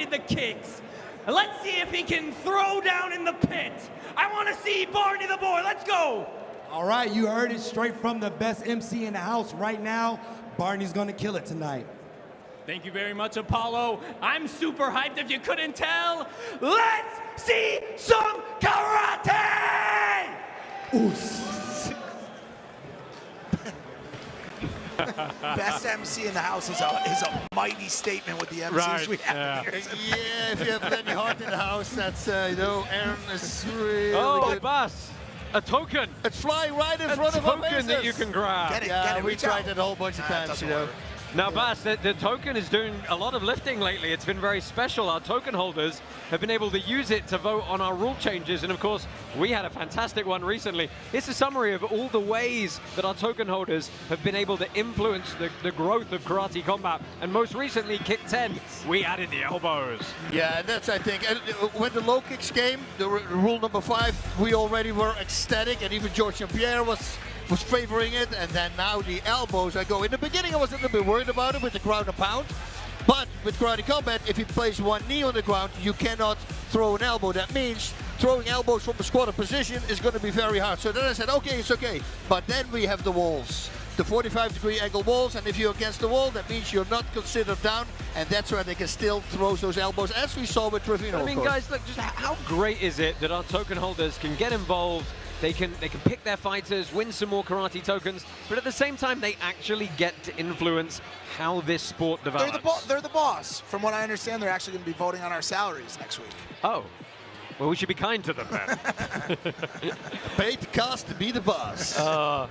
avoided the kicks. Let's see if he can throw down in the pit. I want to see Barney the Boy. Let's go. All right, you heard it straight from the best MC in the house right now. Barney's gonna kill it tonight. Thank you very much, Apollo. I'm super hyped if you couldn't tell. Let's see some karate! Best MC in the house is a mighty statement with the MCs we have here. Yeah, if you have Lenny Hart in the house, that's, you know, Aaron is really good. Bas, a token. It's flying right in front of our faces. A token that you can grab. Get it, yeah, get it, we tried it a whole bunch of times, you know. Now, Bas, the token is doing a lot of lifting lately. It's been very special. Our token holders have been able to use it to vote on our rule changes. And of course, we had a fantastic one recently. It's a summary of all the ways that our token holders have been able to influence the growth of karate combat. And most recently, kick 10, we added the elbows. Yeah, and that's, I think, and when the low kicks came, the rule number 5, we already were ecstatic. And even George St. Pierre was favoring it, and then now the elbows I go. In the beginning I was a little bit worried about it with the ground and pound, but with karate combat, if you place one knee on the ground, you cannot throw an elbow. That means throwing elbows from a squatted position is going to be very hard. So then I said, okay, it's okay. But then we have the walls, the 45-degree angle walls, and if you're against the wall, that means you're not considered down, and that's where they can still throw those elbows, as we saw with Trevino. I mean, guys, look, just how great is it that our token holders can get involved? They can pick their fighters, win some more karate tokens, but at the same time, they actually get to influence how this sport develops. They're the boss. From what I understand, they're actually going to be voting on our salaries next week. Oh. Well, we should be kind to them then. Pay to cast to be the boss. Well,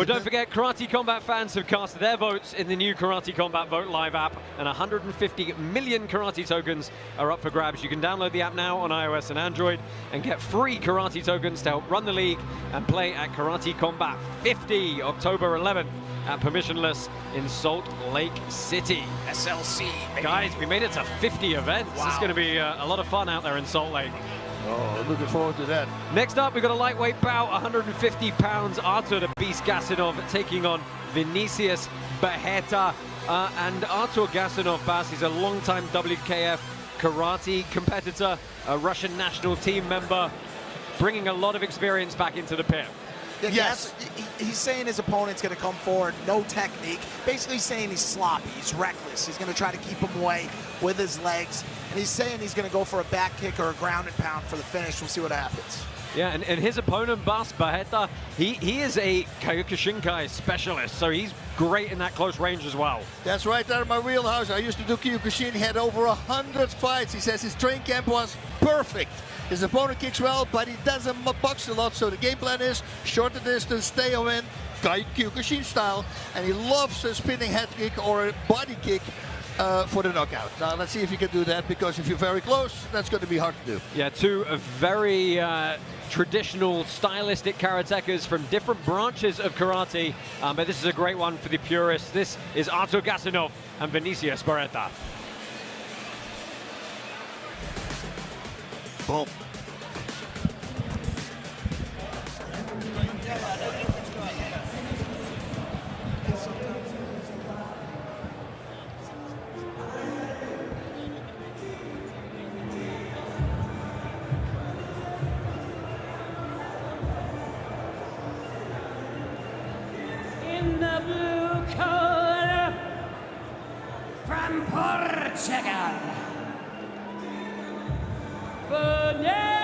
don't forget, Karate Combat fans have cast their votes in the new Karate Combat Vote Live app, and 150 million karate tokens are up for grabs. You can download the app now on iOS and Android and get free karate tokens to help run the league and play at Karate Combat 50, October 11th. At Permissionless in Salt Lake City. SLC, baby. Guys, we made it to 50 events. Wow. It's going to be a lot of fun out there in Salt Lake. Oh, looking forward to that. Next up, we've got a lightweight bout, 150 pounds. Artur the Beast Gasanov taking on Vinicius Bereta. And Artur Gasanov, Bas, is a longtime WKF karate competitor, a Russian national team member, bringing a lot of experience back into the pit. Yeah, yes. He's saying his opponent's going to come forward, no technique. Basically saying he's sloppy, he's reckless. He's going to try to keep him away with his legs. And he's saying he's going to go for a back kick or a ground and pound for the finish. We'll see what happens. Yeah, and his opponent, Bas Bereta, he is a Kyokushinkai specialist, so he's great in that close range as well. That's right there in my wheelhouse. I used to do Kyokushin. He had over 100 fights. He says his training camp was perfect. His opponent kicks well, but he doesn't box a lot, so the game plan is shorter distance, stay on in, Kyokushin style, and he loves a spinning head kick or a body kick for the knockout. Now let's see if he can do that, because if you're very close, that's going to be hard to do. Yeah, two very traditional stylistic karatekas from different branches of karate, but this is a great one for the purists. This is Artur Gasanov and Vinicius Bereta. Boom. In the blue corner from Portugal, Vanessa.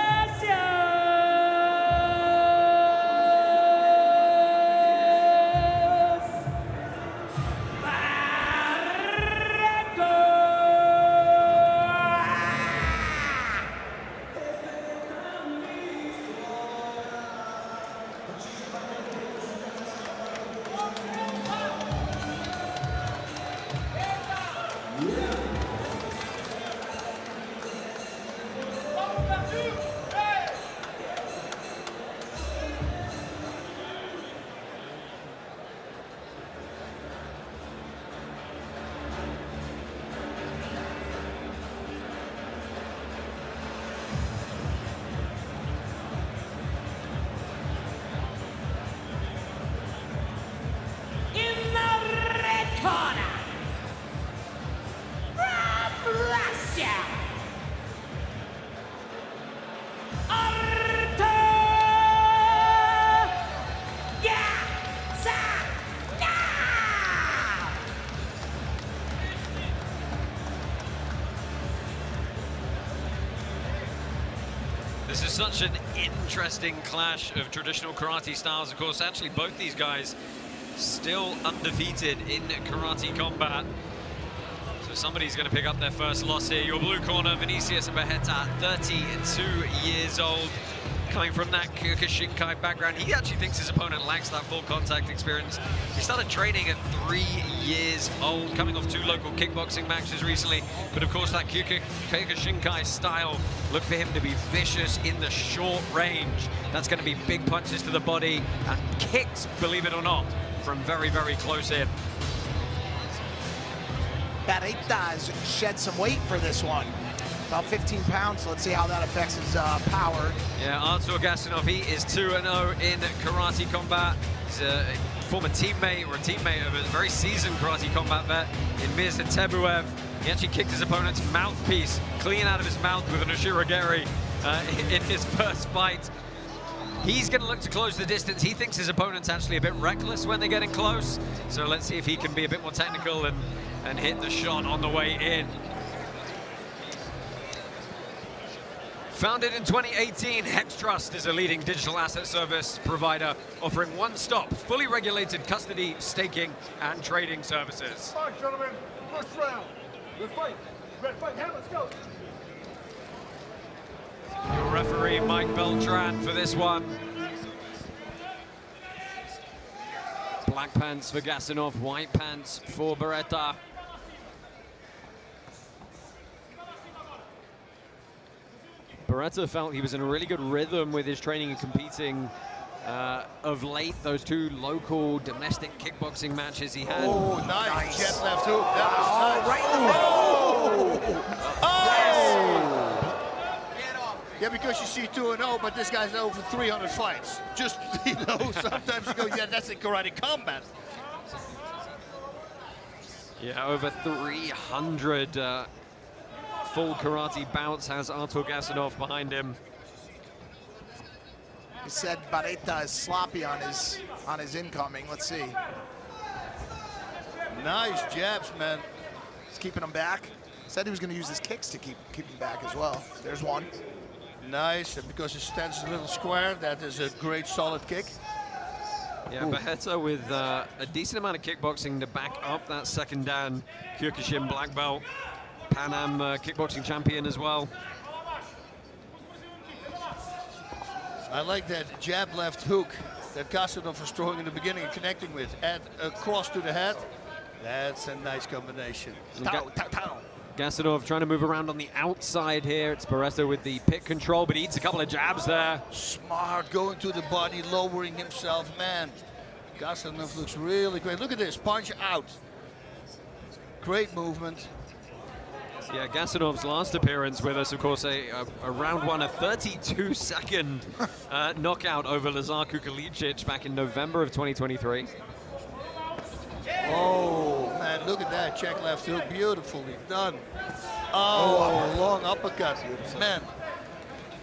This is such an interesting clash of traditional karate styles. Of course, actually, both these guys still undefeated in karate combat. So somebody's going to pick up their first loss here. Your blue corner, Vinicius Bereta, 32 years old, coming from that Kyokushinkai background. He actually thinks his opponent lacks that full contact experience. He started training at 3 years old, coming off 2 local kickboxing matches recently. But of course, that Kyokushinkai style, look for him to be vicious in the short range. That's going to be big punches to the body and kicks, believe it or not, from very, very close in. Bereta has shed some weight for this one. About 15 pounds. Let's see how that affects his power. Yeah, Artur Gasanov, he is 2-0 in karate combat. He's a former teammate or a teammate of a very seasoned karate combat vet in Mirza Tebuev. He actually kicked his opponent's mouthpiece clean out of his mouth with an Oshirogeri in his first fight. He's going to look to close the distance. He thinks his opponent's actually a bit reckless when they're getting close. So let's see if he can be a bit more technical and hit the shot on the way in. Founded in 2018, Hex Trust is a leading digital asset service provider offering one-stop, fully regulated custody, staking, and trading services. All right, gentlemen, first round. Good fight. Red fight, hand, let's go. Your referee, Mike Beltran, for this one. Black pants for Gasanov, white pants for Bereta. Bereta felt he was in a really good rhythm with his training and competing of late. Those 2 local domestic kickboxing matches he had. Oh, nice. Jet left hook. That was nice. Right in the middle. Oh! Yeah, because you see 2-0, but this guy's over 300 fights. Just, you know, sometimes you go, yeah, that's in karate combat. Yeah, over 300 full karate bouts has Artur Gasanov behind him. He said Bereta is sloppy on his incoming. Let's see. Nice jabs, man. He's keeping him back. Said he was going to use his kicks to keep him back as well. There's one. Nice, and because his stance is a little square, that is a great solid kick. Yeah, Bereta with a decent amount of kickboxing to back up that second dan. Kyokushin black belt, Pan Am kickboxing champion as well. I like that jab left hook that Gasanov was throwing in the beginning and connecting with. Add a cross to the head. That's a nice combination. Gasanov trying to move around on the outside here. It's Bereta with the pit control, but he eats a couple of jabs there. Smart, going to the body, lowering himself. Man, Gasanov looks really great. Look at this, punch out. Great movement. Yeah, Gasanov's last appearance with us, of course, a round 1, a 32-second knockout over Lazar Kukalicic back in November of 2023. Oh, man, look at that. Check left hook, beautifully done. Oh, long uppercut. Man,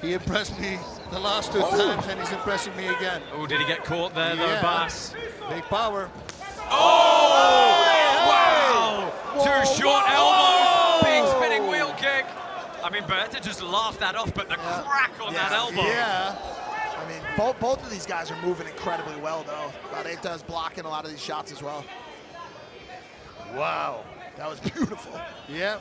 he impressed me the last 2 times, and he's impressing me again. Oh, did he get caught there, though, Bass? Big power. Oh! Wow! Whoa. 2 short elbows, big spinning wheel kick. I mean, Bereta just laughed that off, but the crack on that elbow. Yeah. I mean, both of these guys are moving incredibly well, though. Bereta's blocking a lot of these shots as well. Wow. That was beautiful. Yeah.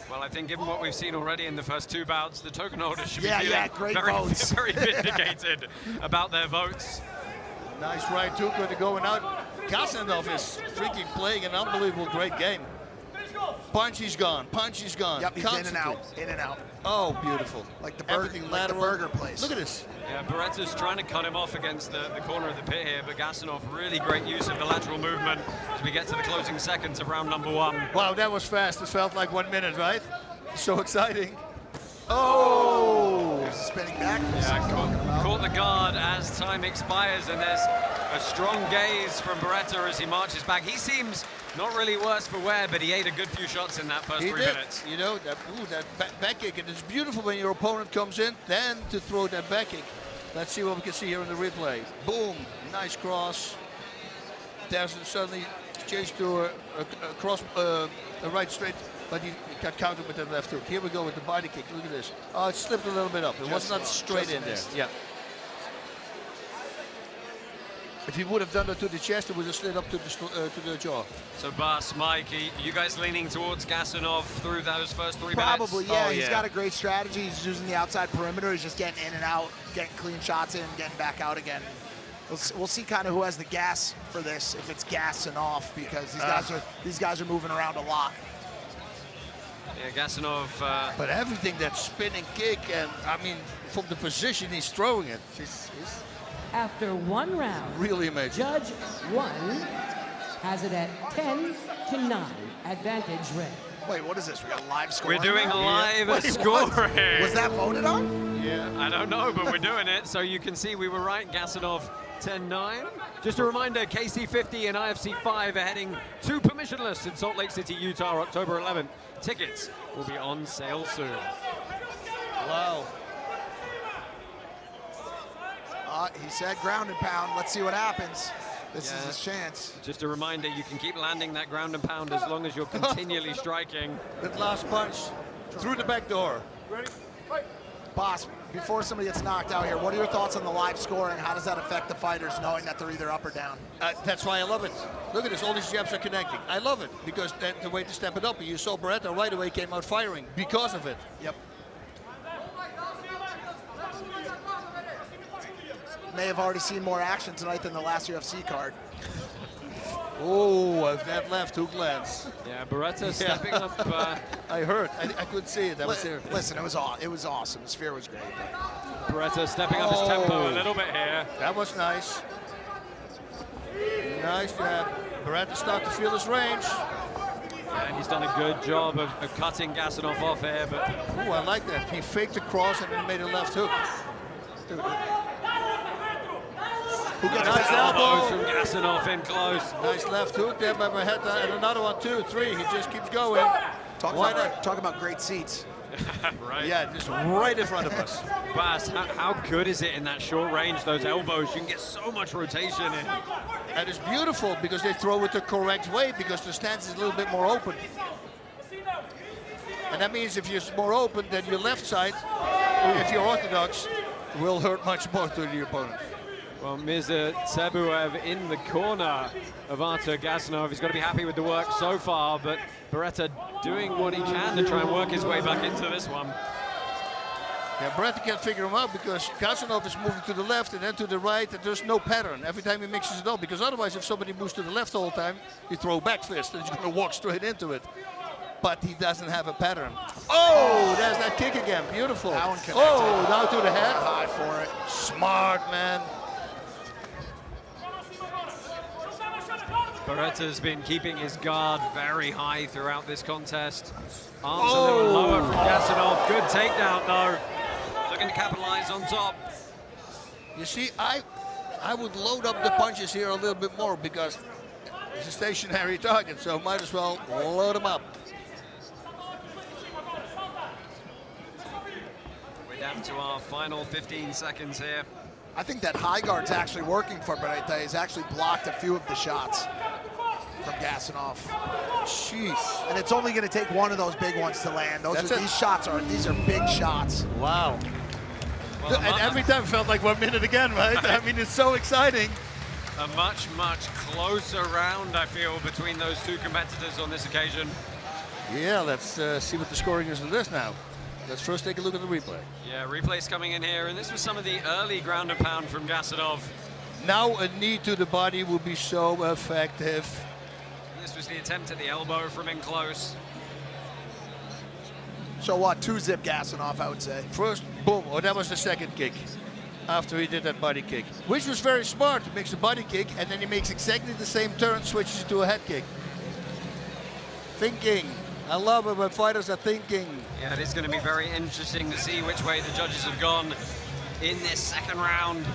Well, I think given what we've seen already in the first 2 bouts, the token holders should be great feeling votes. very vindicated about their votes. Nice right hook with the going out. Gasanov is freaking playing an unbelievable great game. Punch, he's gone. Punch, he's gone. Yep, he's Constantly. in and out. Oh, beautiful. Like the Everything lateral. burger place. Look at this. Yeah, Bereta's trying to cut him off against the corner of the pit here, but Gasanov, really great use of the lateral movement as we get to the closing seconds of round number 1. Wow, that was fast. It felt like 1 minute, right? So exciting. Oh! There's a spinning back. Yeah, caught the guard as time expires, and there's a strong gaze from Bereta as he marches back. He seems not really worse for wear, but he ate a good few shots in that first 3 minutes. You know, that back kick, and it's beautiful when your opponent comes in, then to throw that back kick. Let's see what we can see here in the replay. Boom, nice cross. There's suddenly changed to a cross, a right straight but he got countered with that left hook. Here we go with the body kick. Look at this. Oh, it slipped a little bit up. It was not straight in there. Yeah. If he would have done that to the chest, it would have slid up to the jaw. So Bas, Mike, are you guys leaning towards Gasanov through those first 3 minutes? Probably, yeah. He's got a great strategy. He's using the outside perimeter. He's just getting in and out, getting clean shots in, getting back out again. We'll see kind of who has the gas for this, if it's Gasanov, because these guys are moving around a lot. Yeah, Gasanov. But everything, that spinning kick, and I mean, from the position he's throwing it, it's After 1 round, really amazing. Judge 1 has it at 10-9, advantage red. Wait, what is this? We got live scoring? We're doing live What? scoring. Was that voted on? Yeah, I don't know, but we're doing it. So you can see we were right. Gasanov 10-9. Just a reminder, KC50 and IFC5 are heading to permissionless in Salt Lake City, Utah, October 11th. Tickets will be on sale soon. Wow. He said ground and pound. Let's see what happens. This is his chance. Just a reminder, you can keep landing that ground and pound as long as you're continually striking. That last punch through the back door. Ready? Fight. Boss, before somebody gets knocked out here, what are your thoughts on the live scoring? How does that affect the fighters knowing that they're either up or down? That's why I love it. Look at this, all these jabs are connecting. I love it because that's the way to step it up. You saw Bereta right away came out firing because of it. Yep. May have already seen more action tonight than the last UFC card. Oh, that left hook lands. Yeah, Bereta stepping up. I heard. I couldn't see it. I was there. Listen, it was awesome. The sphere was great. Bereta stepping up his tempo a little bit here. That was nice. Nice jab. Bereta started to feel his range. And he's done a good job of cutting Gasanov off here. But Ooh, I like that. He faked the cross and then made a left hook. Dude. nice elbows from Gasanov in close. Nice left hook there by Bereta, and another one, 2, 3. He just keeps going. Talk about great seats. Right. Yeah, just right in front of us. Bas, how good is it in that short range, those elbows? You can get so much rotation in. And it's beautiful because they throw it the correct way because the stance is a little bit more open. And that means if you're more open, then your left side, if you're orthodox, will hurt much more to the opponent. Well, Mirza Tsebuev in the corner of Artur Gasanov. He's got to be happy with the work so far, but Bereta doing what he can to try and work his way back into this one. Yeah, Bereta can't figure him out because Gasanov is moving to the left and then to the right, and there's no pattern every time he mixes it up, because otherwise if somebody moves to the left the whole time, you throw back fist and he's going to walk straight into it. But he doesn't have a pattern. Oh, there's that kick again. Beautiful. That one connected. Oh, now to the head. High for it. Smart, man. Bereta's been keeping his guard very high throughout this contest. Arms a little lower from Gasanov. Good takedown, though. Looking to capitalize on top. You see, I would load up the punches here a little bit more because it's a stationary target, so might as well load them up. We're down to our final 15 seconds here. I think that high guard's actually working for Bereta. He's actually blocked a few of the shots from Gasanov. Jeez. And it's only going to take one of those big ones to land. These are big shots. Wow. Well, And every time felt like 1 minute again, right? I mean, it's so exciting. a much, much closer round, I feel, between those two competitors on this occasion. Yeah, let's see what the scoring is of this now. Let's first take a look at the replay. Yeah, replays coming in here, and this was some of the early ground and pound from Gasanov. Now a knee to the body would be so effective. This was the attempt at the elbow from in close. So what, 2-zip Gasanov, I would say. First, boom, oh, that was the second kick after he did that body kick, which was very smart. He makes a body kick, and then he makes exactly the same turn, switches it to a head kick. Thinking. I love it when fighters are thinking. Yeah, it is going to be very interesting to see which way the judges have gone in this second round.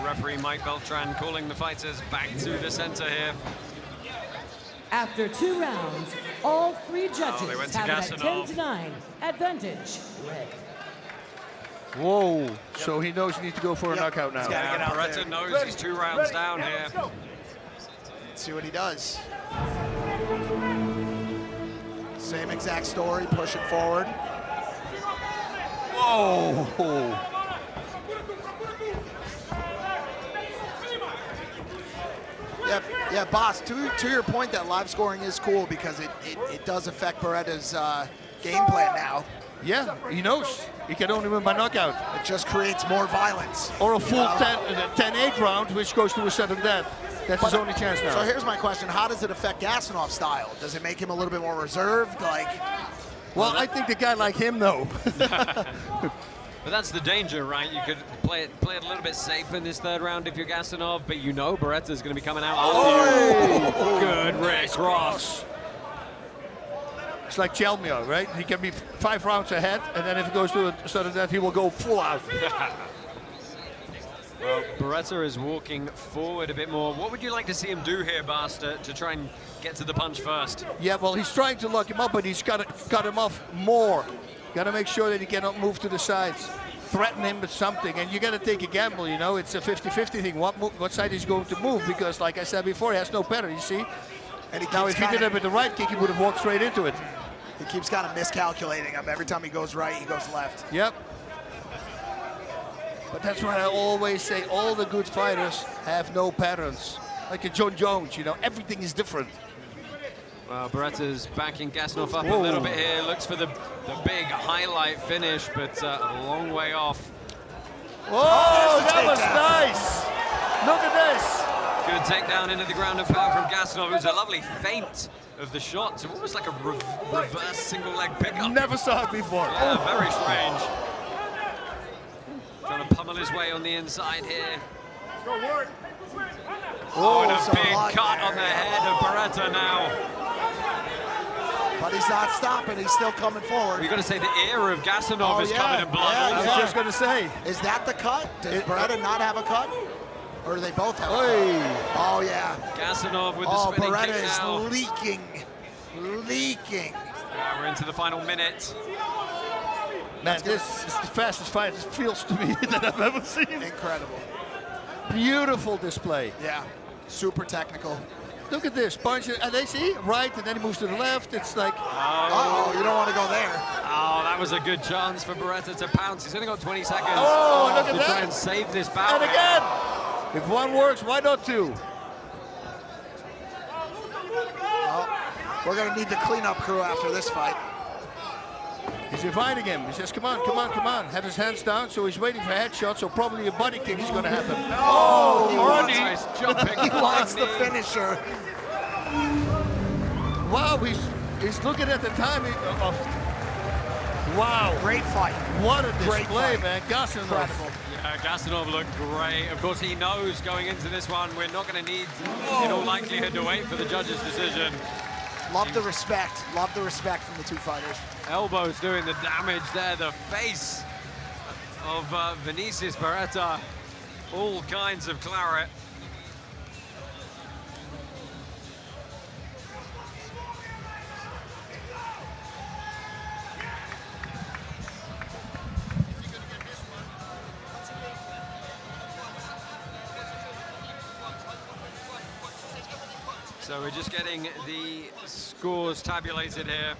Referee Mike Beltran calling the fighters back to the center here. After 2 rounds, all 3 judges they went to have it at Gasanov. 10-9, advantage red. Whoa, so he knows he needs to go for a knockout now. Yeah, Bereta knows he's 2 rounds down here. Let's see what he does. Same exact story, pushing forward. Whoa! Yeah, boss, to your point that live scoring is cool because it does affect Bereta's game plan now. Yeah, he knows. He can only win by knockout. It just creates more violence. Or a full 10-8 round, which goes to a sudden death. That's his only chance now. So here's my question. How does it affect Gasanov's style? Does it make him a little bit more reserved? Well, I think the guy like him, though. But that's the danger, right? You could play it a little bit safe in this 3rd round if you're Gasanov, but you know Bereta's going to be coming out after you. Good Rick Cross. It's like Chelmio, right? He can be 5 rounds ahead, and then if it goes to a sudden death, he will go full out. Well, Bereta is walking forward a bit more. What would you like to see him do here, Basta, to try and get to the punch first? Yeah, well, he's trying to lock him up, but he's got to cut him off more. Got to make sure that he cannot move to the sides. Threaten him with something, and you got to take a gamble, you know? It's a 50-50 thing. What side is going to move? Because, like I said before, he has no pattern, you see? And now, if he did it with the right kick, he would have walked straight into it. He keeps kind of miscalculating him. Every time he goes right, he goes left. Yep. But that's what I always say. All the good fighters have no patterns. Like a John Jones, you know, everything is different. Well, Bereta's backing Gasanov up a little bit here. Looks for the big highlight finish, but a long way off. Oh, that was nice. Look at this. Good takedown into the ground and pound from Gasanov. It was a lovely feint of the shot. So almost like a reverse single leg pickup. Never saw it before. Yeah, very strange. Trying to pummel his way on the inside here. Oh, and a big cut on the head of Bereta now. But he's not stopping. He's still coming forward. We've got to say the ear of Gasanov is covered in blood. Yeah, I was just going to say. Is that the cut? Does Bereta not have a cut? Or do they both have a cut? Oh, yeah. Gasanov with the spinning Bereta kick now. is leaking. Yeah, we're into the final minute. Man, this is the fastest fight it feels to me that I've ever seen. Incredible. Beautiful display. Yeah, super technical. Look at this, punch, and they see, right, and then he moves to the left. It's like... Uh-oh, you don't want to go there. Oh, that was a good chance for Bereta to pounce. He's only got 20 seconds look at to that. try and save this bout. And again, if one works, why not 2? Well, we're going to need the cleanup crew after this fight. He's inviting him. He says, come on, come on, come on. Have his hands down, so he's waiting for a headshot, so probably a body kick is going to happen. Oh, Moradi. Nice jumping. He wants the finisher. Wow, he's looking at the timing of... Wow. Great fight. What a Great display, fight. man. Gasanov. Incredible. Yeah, Gasanov looked great. Of course, he knows going into this one, we're not going to need, in all likelihood, to wait for the judge's decision. Love the respect from the 2 fighters. Elbows doing the damage there. The face of Vinicius Bereta. All kinds of claret. So we're just getting the scores tabulated here.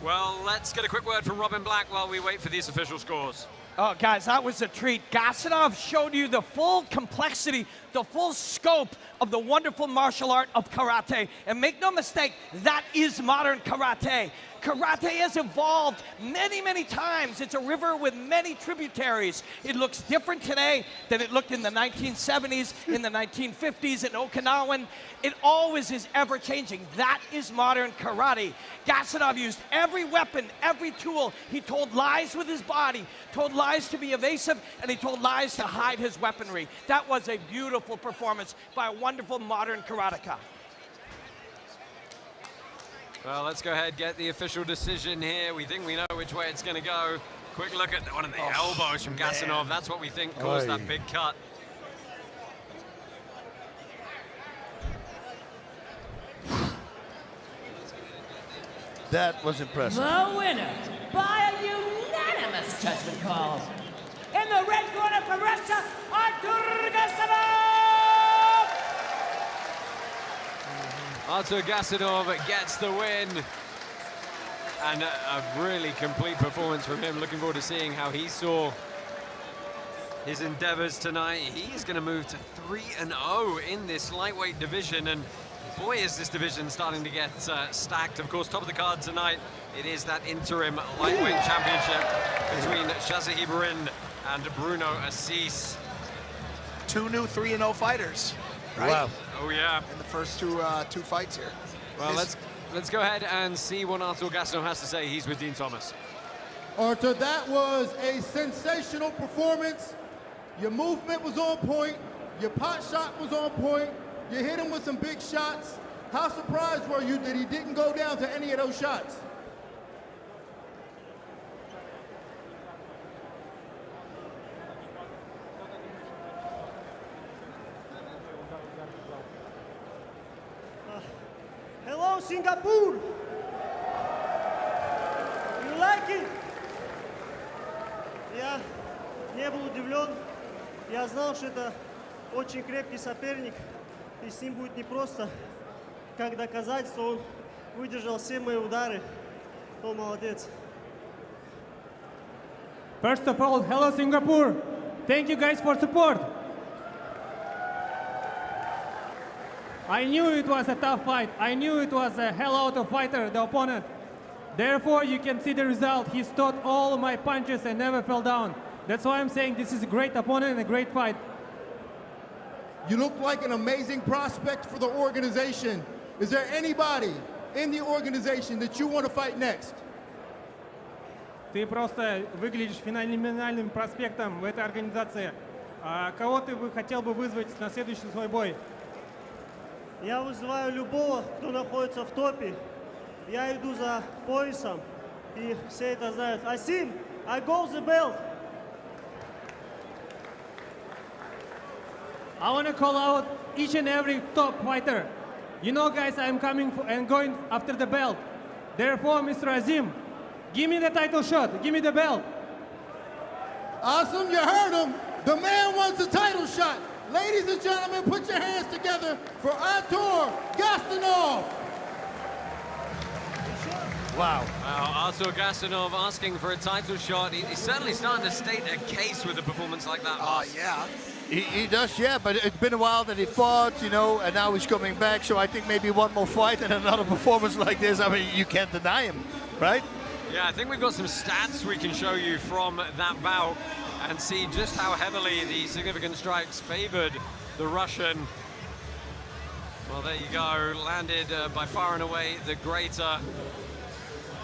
Well, let's get a quick word from Robin Black while we wait for these official scores. Oh, guys, that was a treat. Gasanov showed you the full complexity, the full scope of the wonderful martial art of karate. And make no mistake, that is modern karate. Karate has evolved many, many times. It's a river with many tributaries. It looks different today than it looked in the 1970s, in the 1950s, in Okinawan. It always is ever changing. That is modern karate. Gasanov used every weapon, every tool. He told lies with his body, told lies to be evasive, and he told lies to hide his weaponry. That was a beautiful performance by a wonderful modern karateka. Well, let's go ahead and get the official decision here. We think we know which way it's going to go. Quick look at one of the elbows from Gasanov. That's what we think caused that big cut. That was impressive. The winner by a unanimous judgment call. In the red corner from Russia, Oteo Gasanov gets the win. And a really complete performance from him. Looking forward to seeing how he saw his endeavors tonight. He's going to move to 3-0 in this lightweight division. And boy, is this division starting to get stacked. Of course, top of the card tonight, it is that interim lightweight championship between Shaz and Bruno Asis. 2 new 3-0 fighters. Right? Wow. Oh yeah. In the first two fights here. Well, let's go ahead and see what Oteo Gasanov has to say. He's with Dean Thomas. Arthur, that was a sensational performance. Your movement was on point. Your pot shot was on point. You hit him with some big shots. How surprised were you that he didn't go down to any of those shots? Hello, Singapore! You like it? Я не был удивлен. Я знал, что это очень крепкий соперник, и с ним будет непросто. Как доказать, что он выдержал все мои удары. Он молодец. First of all, hello Singapore. Thank you guys for support. I knew it was a tough fight. I knew it was a hell out of fighter, the opponent. Therefore, you can see the result. He stopped all my punches and never fell down. That's why I'm saying this is a great opponent and a great fight. You look like an amazing prospect for the organization. Is there anybody in the organization that you want to fight next? Ты просто выглядишь феноменальным проспектом в этой организации. Кого ты хотел бы вызвать на следующий свой бой? Я вызываю любого, кто находится в топе. Я иду за поясом, и все это знают. Asim, I go the belt. I want to call out each and every top fighter. You know, guys, I'm coming and going after the belt. Therefore, Mr. Azim, give me the title shot. Give me the belt. Awesome, you heard him. The man wants a title shot. Ladies and gentlemen, put your hands together for Oteo Gasanov. Wow. Oteo Gasanov asking for a title shot. He's certainly starting to state a case with a performance like that. Yeah. He does, yeah, but it's been a while that he fought, you know, and now he's coming back. So I think maybe one more fight and another performance like this, I mean, you can't deny him, right? Yeah, I think we've got some stats we can show you from that bout and see just how heavily the significant strikes favored the Russian. Well, there you go, landed by far and away the greater.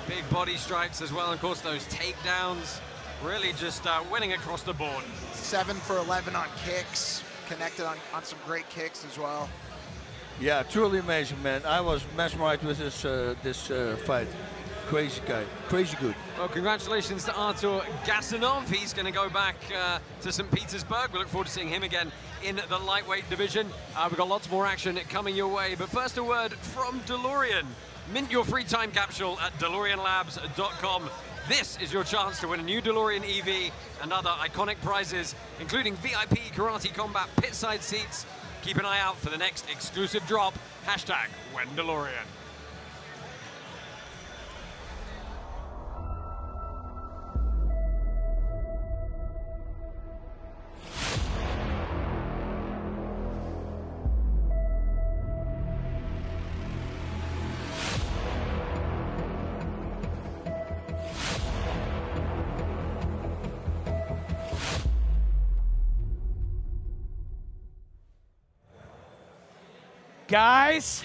Big body strikes as well, and of course those takedowns, really just winning across the board. 7 for 11 on kicks, connected on some great kicks as well. Yeah, truly amazing, man. I was mesmerized with this fight. Crazy guy, crazy good. Well, congratulations to Oteo Gasanov. He's going to go back to St. Petersburg. We look forward to seeing him again in the lightweight division. We've got lots more action coming your way. But first, a word from DeLorean. Mint your free time capsule at DeLoreanLabs.com. This is your chance to win a new DeLorean EV and other iconic prizes, including VIP Karate Combat pitside seats. Keep an eye out for the next exclusive drop. #WhenDeLorean. Guys,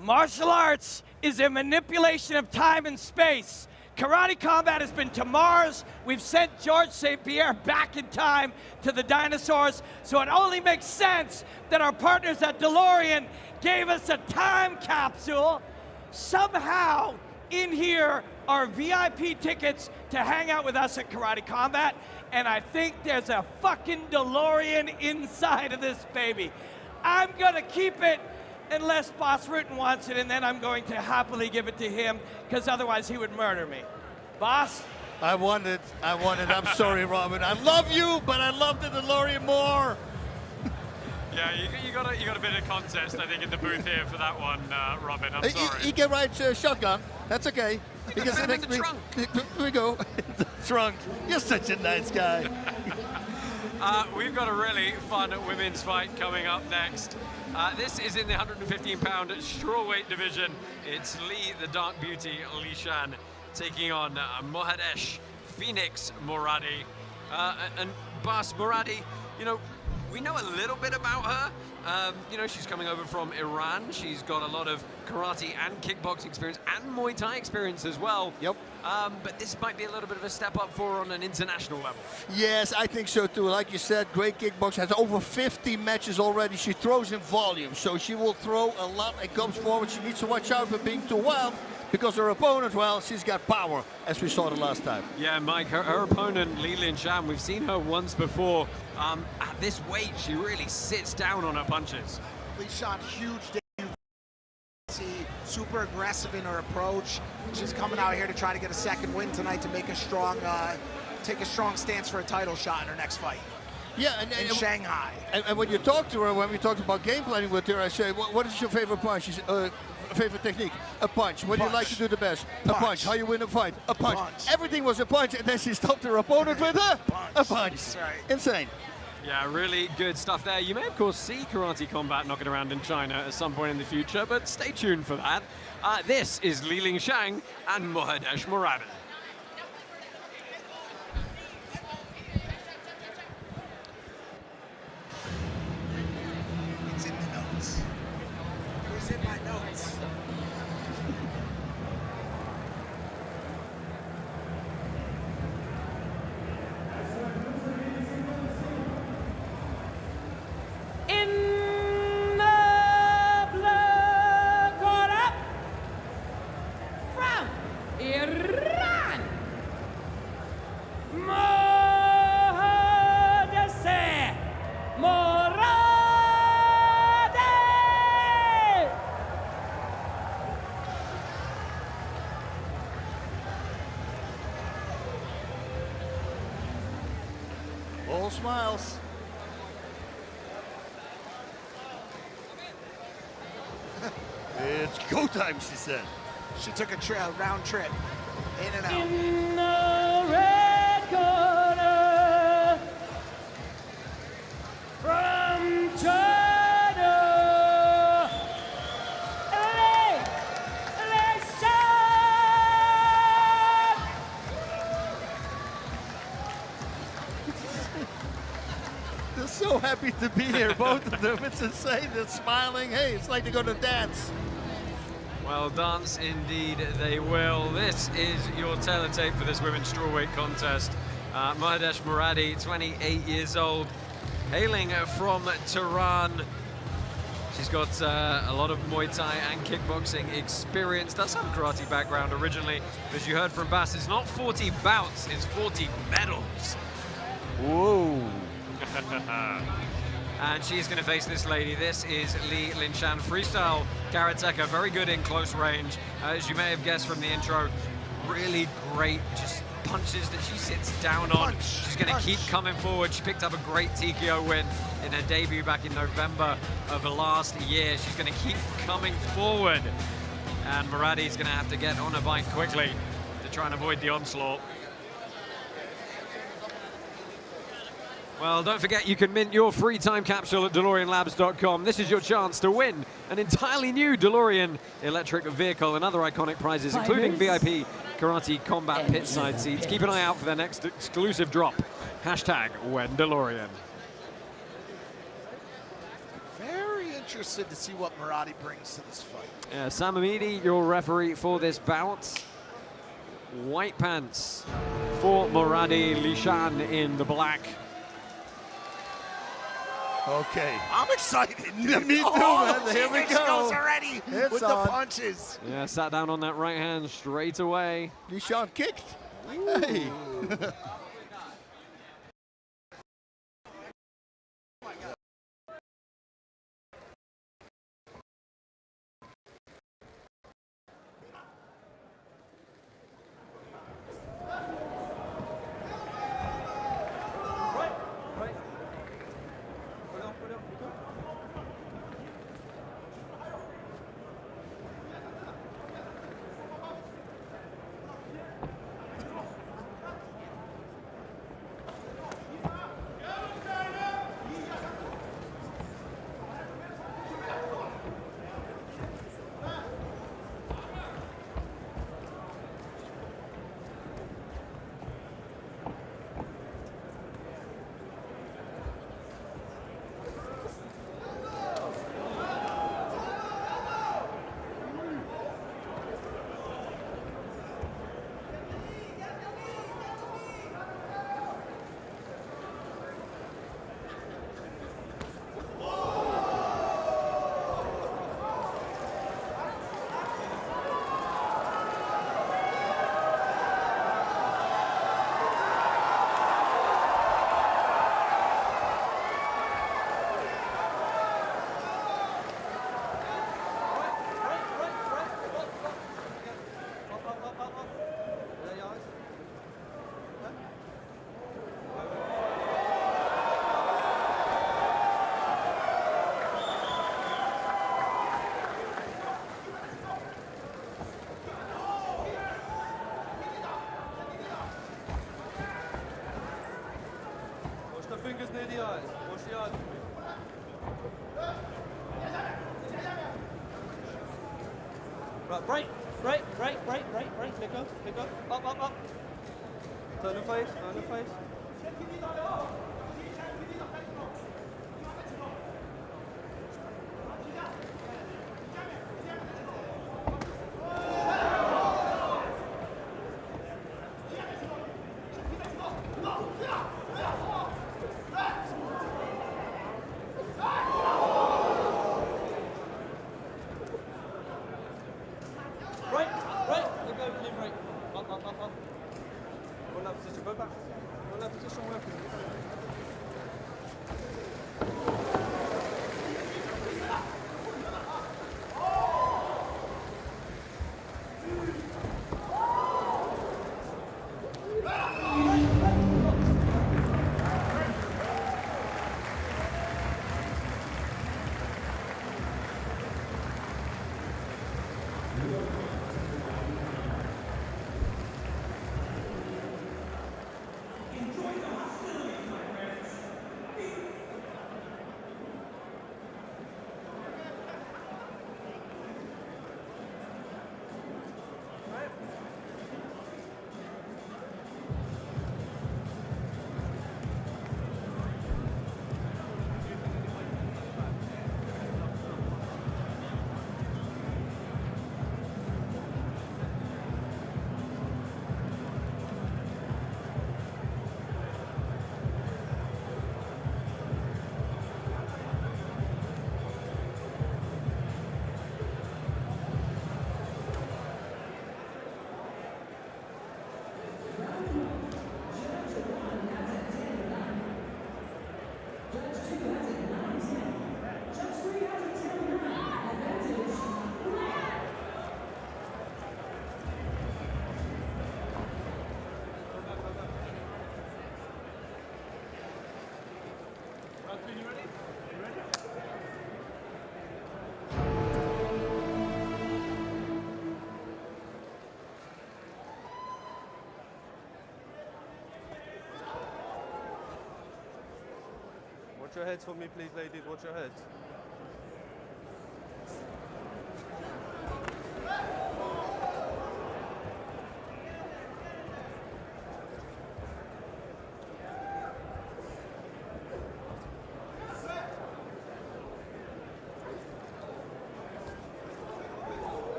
martial arts is a manipulation of time and space. Karate combat has been to Mars. We've sent George St. Pierre back in time to the dinosaurs. So it only makes sense that our partners at DeLorean gave us a time capsule. Somehow, in here, are VIP tickets to hang out with us at Karate Combat, and I think there's a fucking DeLorean inside of this baby. I'm gonna keep it unless Boss Rutan wants it, and then I'm going to happily give it to him, because otherwise he would murder me. Boss? I want it. I'm sorry, Robin. I love you, but I love the DeLorean more. Yeah, you got a bit of contest, I think, in the booth here for that one, Robin. I'm sorry. He can ride shotgun. That's okay. Because in the trunk. Here we go. The trunk. You're such a nice guy. We've got a really fun women's fight coming up next. This is in the 115-pound strawweight division. It's Lee, the Dark Beauty, Lishan, taking on Mohadesh Phoenix Moradi. And Bas Moradi, you know, we know a little bit about her. You know, she's coming over from Iran. She's got a lot of karate and kickboxing experience and Muay Thai experience as well. Yep. But this might be a little bit of a step up for her on an international level. Yes, I think so too. Like you said, great kickboxer, has over 50 matches already. She throws in volume, so she will throw a lot and comes forward. She needs to watch out for being too wild, because her opponent, well, she's got power, as we saw the last time. Yeah, Mike, her opponent, Li Linshan, we've seen her once before. At this weight, she really sits down on her punches. Linshan, huge debut. Super aggressive in her approach. She's coming out here to try to get a second win tonight to make a strong, take a strong stance for a title shot in her next fight. Yeah, in Shanghai. And when you talk to her, when we talked about game planning with her, I say, what is your favorite punch? She's, favorite technique? A punch. What do you like to do the best? A punch. How you win a fight? A punch. Everything was a punch, and then she stopped her opponent with a punch. That's right. Insane. Yeah, really good stuff there. You may, of course, see Karate Combat knocking around in China at some point in the future, but stay tuned for that. This is Li Linshan and Mohadesh Moradi. It's in the notes. It was in my notes. In the black corner from Iran, Mohadesh Moradi. All smiles. It's go time, she said. She took a round trip, in and out. In the red corner from China, They're so happy to be here, both of them. It's insane. They're smiling. Hey, it's like they're going to dance. Well, dance indeed they will. This is your teletape for this women's strawweight contest. Mohadesh Moradi, 28 years old, hailing from Tehran. She's got a lot of Muay Thai and kickboxing experience. Does have a karate background originally. As you heard from Bas, it's not 40 bouts, it's 40 medals. Whoa. And she's going to face this lady. This is Li Linshan, freestyle karateka, very good in close range. As you may have guessed from the intro, really great just punches that she sits down on. She's going to keep coming forward. She picked up a great TKO win in her debut back in November of last year. She's going to keep coming forward. And Moradi's going to have to get on her bike quickly to try and avoid the onslaught. Well, don't forget you can mint your free time capsule at DeLoreanLabs.com. This is your chance to win an entirely new DeLorean electric vehicle and other iconic prizes, including VIP Karate Combat pit side seats. Keep an eye out for their next exclusive drop. Hashtag WhenDeLorean. Very interested to see what Moradi brings to this fight. Yeah, Sam Amidi, your referee for this bout. White pants for Moradi, Linshan in the black. Okay. I'm excited. Yeah, me too, oh, man. Here we she go. goes already It's with on. the punches. Yeah, sat down on that right hand straight away. Nishan kicked. Hey. Fingers near the eyes. Watch the eyes. Right, right. Pick up. Up. Turn the face. Watch your heads for me, please, ladies. Watch your heads.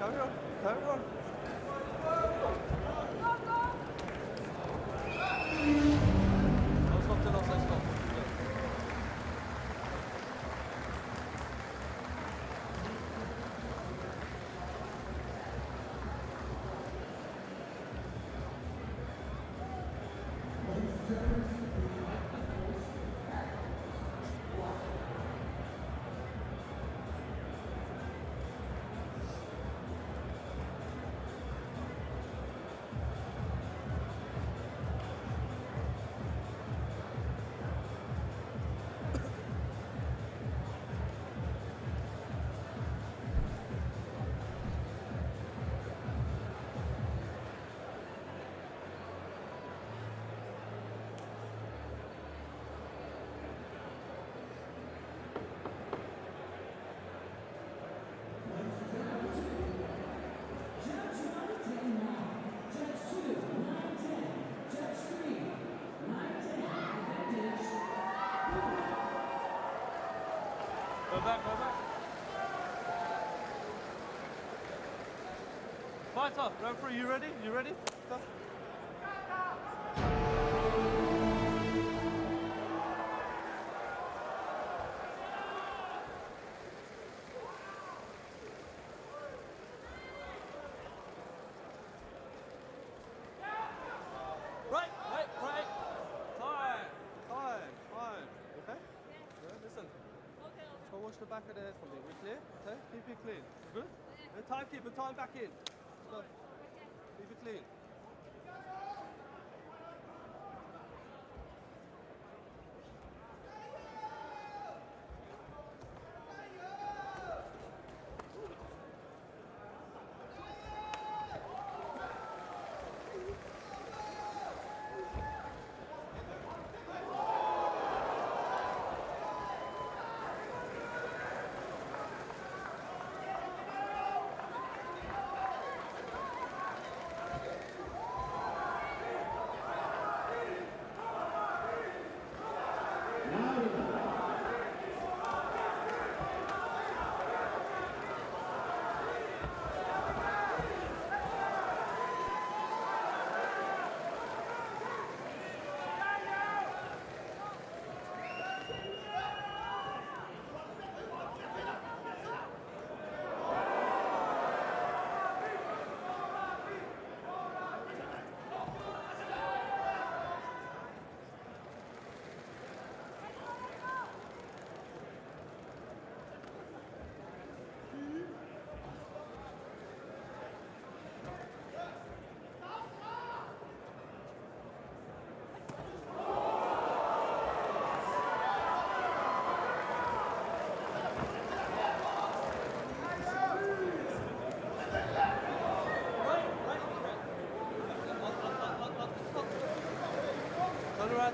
Carry on. Carry on. Stop till offside stop. Go back, go back. Fight up, referee, you ready? You ready? Go. Right. Fine. Okay? Yeah, listen. Go wash the back of the head for me. We clear? Okay? Keep it clean. Good? The timekeeper, time back in. Go. Keep it clean.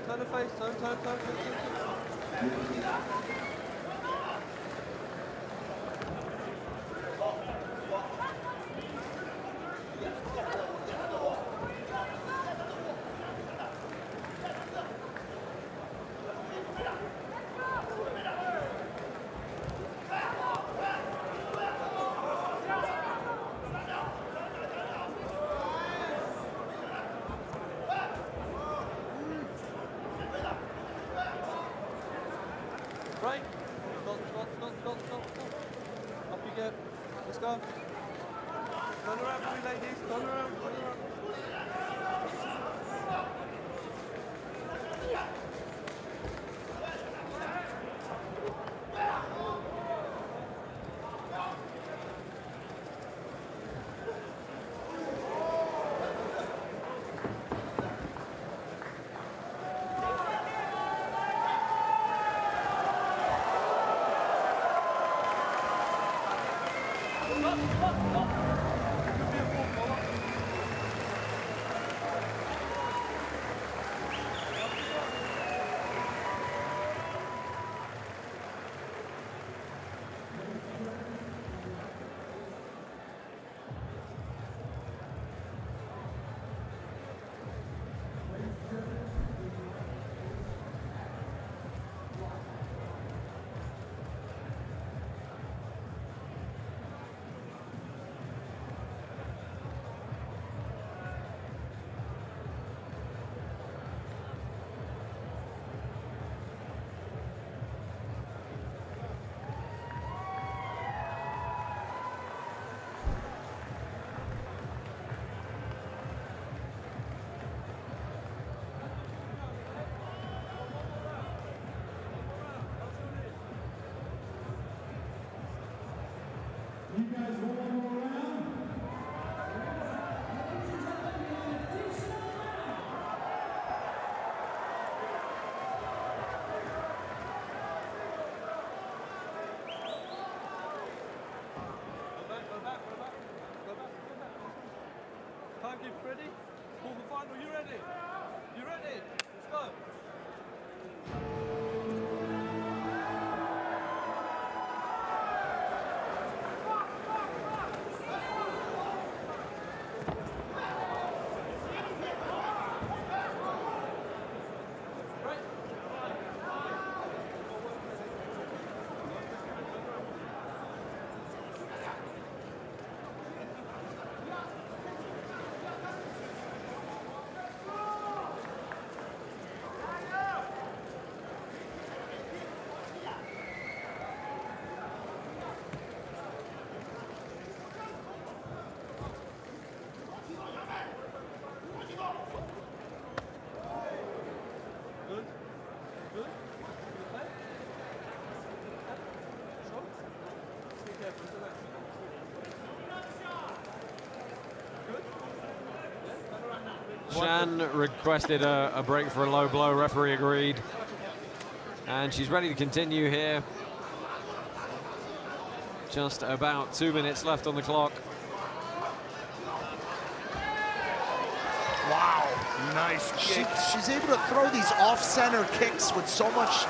Turn the face, turn. Right. Stop. Up you go. Let's go. Turn around for me, ladies. Turn around. timekeeper ready? For the final, you ready? You ready? Let's go. Shan requested a break for a low blow. Referee agreed. And she's ready to continue here. Just about 2 minutes left on the clock. Wow. Nice kick. She's able to throw these off-center kicks with so much...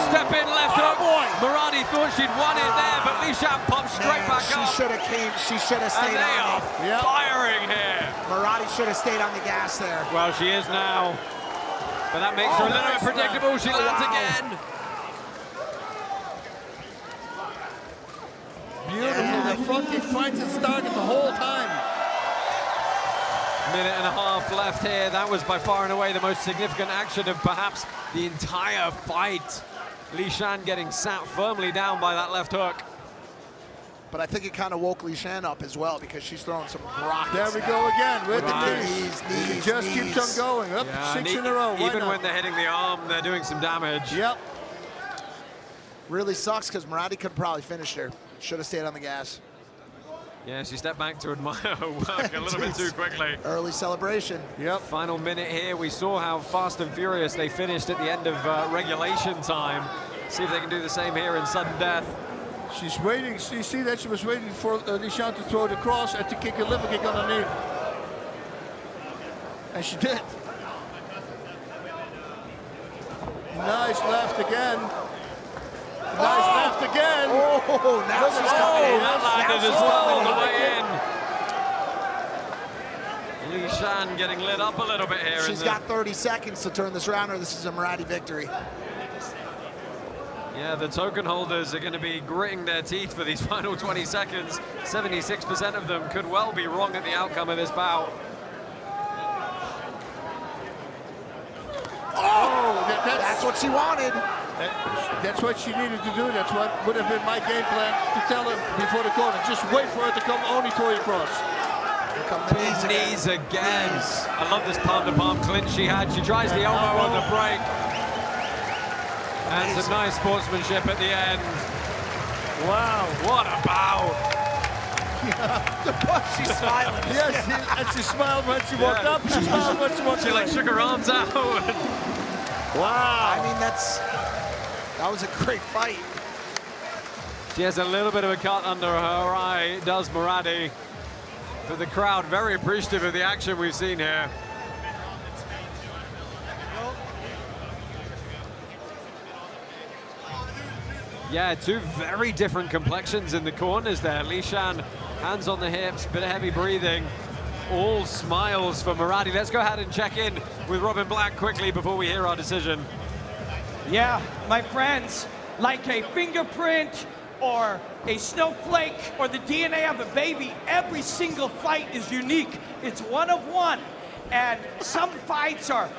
Step in left hook. Moradi thought she'd won it there, but Lishan popped straight back up. She should have stayed on it. Firing here. Moradi should have stayed on the gas there. Well, she is now. But that makes her a little bit predictable. She lands again. Beautiful. The front kick fights had started the whole time. Minute and a half left here. That was by far and away the most significant action of perhaps the entire fight. Lishan getting sat firmly down by that left hook. But I think it kind of woke Lishan up as well because she's throwing some rockets. There we go again with the knees. It just keeps on going. Up 6 in a row. Even when they're hitting the arm, they're doing some damage. Yep. Really sucks because Moradi could probably finish her. Should have stayed on the gas. Yeah, she stepped back to admire her work a little bit too quickly. Early celebration. Yep. Final minute here. We saw how fast and furious they finished at the end of regulation time. See if they can do the same here in sudden death. She's waiting. You see that she was waiting for Lishan to throw the cross and to kick a liver kick underneath. And she did. Nice left again. Nice left again. Oh, now she's coming. That landed as well on the way in. Lishan getting lit up a little bit here. She's got 30 seconds to turn this around, or this is a Moradi victory. Yeah, the token holders are going to be gritting their teeth for these final 20 seconds. 76% of them could well be wrong at the outcome of this bout. Oh, that's what she wanted. That's what she needed to do. That's what would have been my game plan to tell her before the corner. Just wait for her to come only throw you across. Here come the Knees again. I love this palm-to-palm clinch she had. She tries the elbow on the break. And some nice sportsmanship at the end. Wow, what a bout. She's smiling. Yes, and she smiled when she walked up. She smiled when she walked She like shook her arms out. Wow. I mean, that was a great fight. She has a little bit of a cut under her eye, does Moradi. But the crowd very appreciative of the action we've seen here. Yeah, two very different complexions in the corners there. Lishan, hands on the hips, bit of heavy breathing. All smiles for Moradi. Let's go ahead and check in with Robin Black quickly before we hear our decision. Yeah, my friends, like a fingerprint or a snowflake or the DNA of a baby, every single fight is unique. It's one of one. And some fights are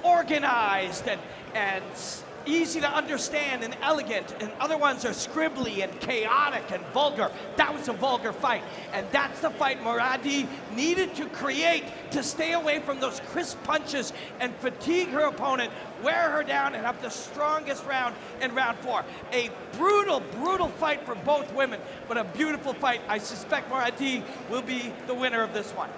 organized and easy to understand and elegant, and other ones are scribbly and chaotic and vulgar. That was a vulgar fight, and that's the fight Moradi needed to create to stay away from those crisp punches and fatigue her opponent, wear her down, and have the strongest round in round 4. A brutal, brutal fight for both women, but a beautiful fight. I suspect Moradi will be the winner of this one.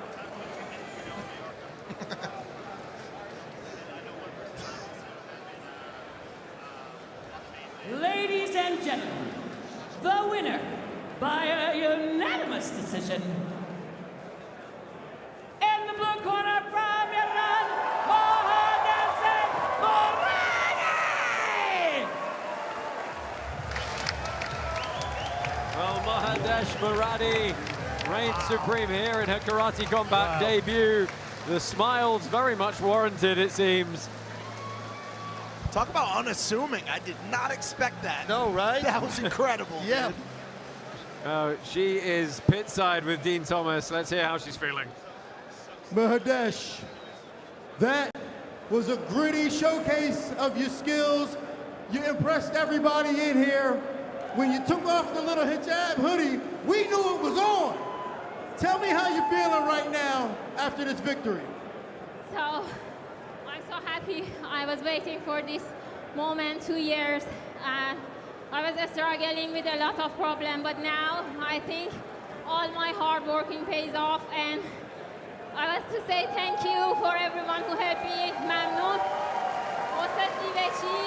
Ladies and gentlemen, the winner by a unanimous decision, Bangladesh Moradi reigns supreme here in her karate combat debut. The smiles very much warranted, it seems. Talk about unassuming. I did not expect that. No, right? That was incredible. Yeah. She is pit side with Dean Thomas. Let's hear how she's feeling. Mahadesh, that was a gritty showcase of your skills. You impressed everybody in here. When you took off the little hijab hoodie, we knew it was on. Tell me how you're feeling right now after this victory. So, I'm so happy. I was waiting for this moment 2 years. I was struggling with a lot of problems, but now I think all my hard working pays off, and I want to say thank you for everyone who helped me. ممنون. استاد دیوچی،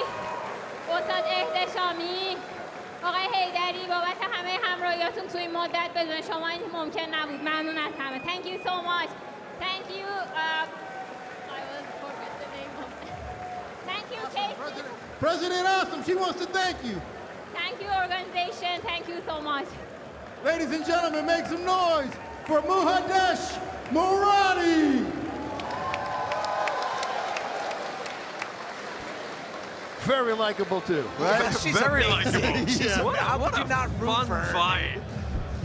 استاد احتشامی، آقای حیدری بابت همه همراهیاتون توی این مدت بدون شما این ممکن نبود. ممنون از همه. Thank you so much. Thank you. I will forget the name of it. Thank you, Casey. President Awesome, she wants to thank you. Thank you, organization. Thank you so much. Ladies and gentlemen, make some noise for Mahadesh Moradi. Very likable too, right? Yeah, she's very amazing. likable. She's What a fun fight.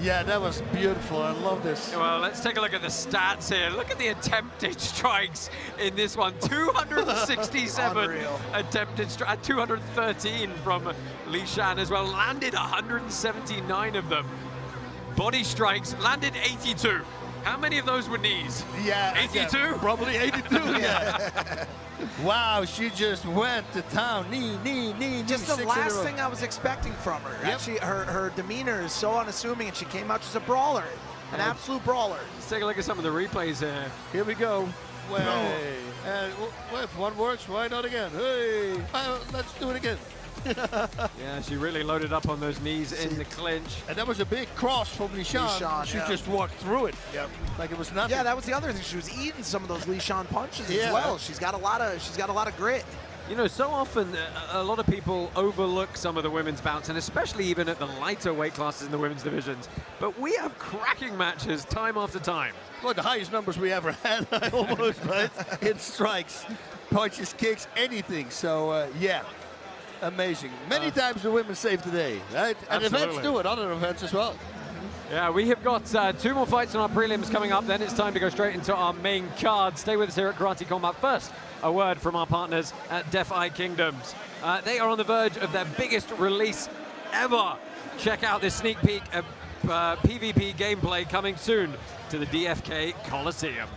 Yeah, that was beautiful. I love this. Well, let's take a look at the stats here. Look at the attempted strikes in this one. 267 attempted strikes, 213 from Li Shan as well. Landed 179 of them. Body strikes, landed 82. How many of those were knees? Yeah. 82? Yeah, probably 82, yeah. Wow, she just went to town. Knee. Just the last thing I was expecting from her. Yep. Actually, her demeanor is so unassuming, and she came out just a brawler, an absolute brawler. Let's take a look at some of the replays here. Here we go. Way. And well, if one works, why not again? Hey, let's do it again. Yeah, she really loaded up on those knees in the clinch. And that was a big cross from Li Shan. She just walked through it. Yep. Like it was nothing. Yeah, that was the other thing. She was eating some of those Li Shan punches as well. She's got a lot of grit. You know, so often a lot of people overlook some of the women's bouts, and especially even at the lighter weight classes in the women's divisions. But we have cracking matches time after time. Well, the highest numbers we ever had, almost, right? In strikes, punches, kicks, anything. So, yeah. Amazing. Many times the women save the day, right? And Absolutely. events do it, other events as well. Yeah, we have got 2 more fights on our prelims coming up. Then it's time to go straight into our main card. Stay with us here at Karate Combat. First, a word from our partners at Defy Kingdoms. They are on the verge of their biggest release ever. Check out this sneak peek of PvP gameplay coming soon to the DFK Coliseum.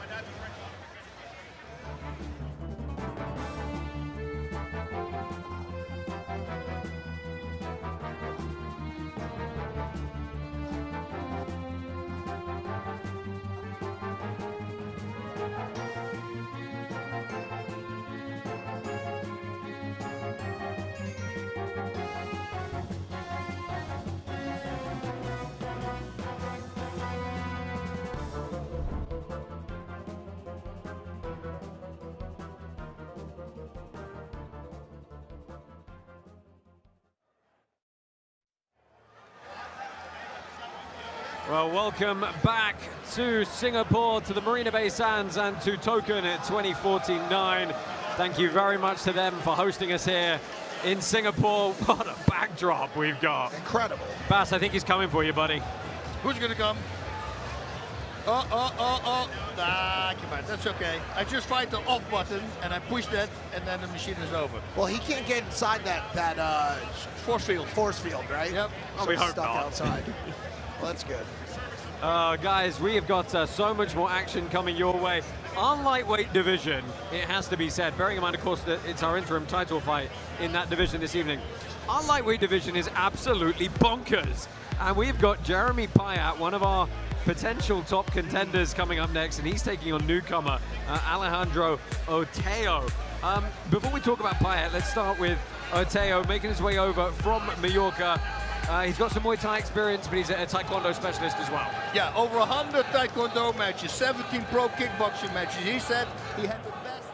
Well, welcome back to Singapore, to the Marina Bay Sands and to Token at 2014-9. Thank you very much to them for hosting us here in Singapore. What a backdrop we've got. Incredible. Bass, I think he's coming for you, buddy. Who's going to come? Oh. Nah, come on, that's okay. I just find the off button and I push that and then the machine is over. Well, he can't get inside that force field. Force field, right? Yep. Oh, We he's hope stuck not. outside. Well, that's good. Guys, we have got so much more action coming your way. Our lightweight division, it has to be said, bearing in mind, of course, that it's our interim title fight in that division this evening. Our lightweight division is absolutely bonkers. And we've got Jeremy Payet, one of our potential top contenders, coming up next, and he's taking on newcomer Alejandro Oteo. Before we talk about Payet, let's start with Oteo making his way over from Mallorca. He's got some Muay Thai experience, but he's a Taekwondo specialist as well. Yeah, over 100 Taekwondo matches, 17 pro kickboxing matches. He said he had the best.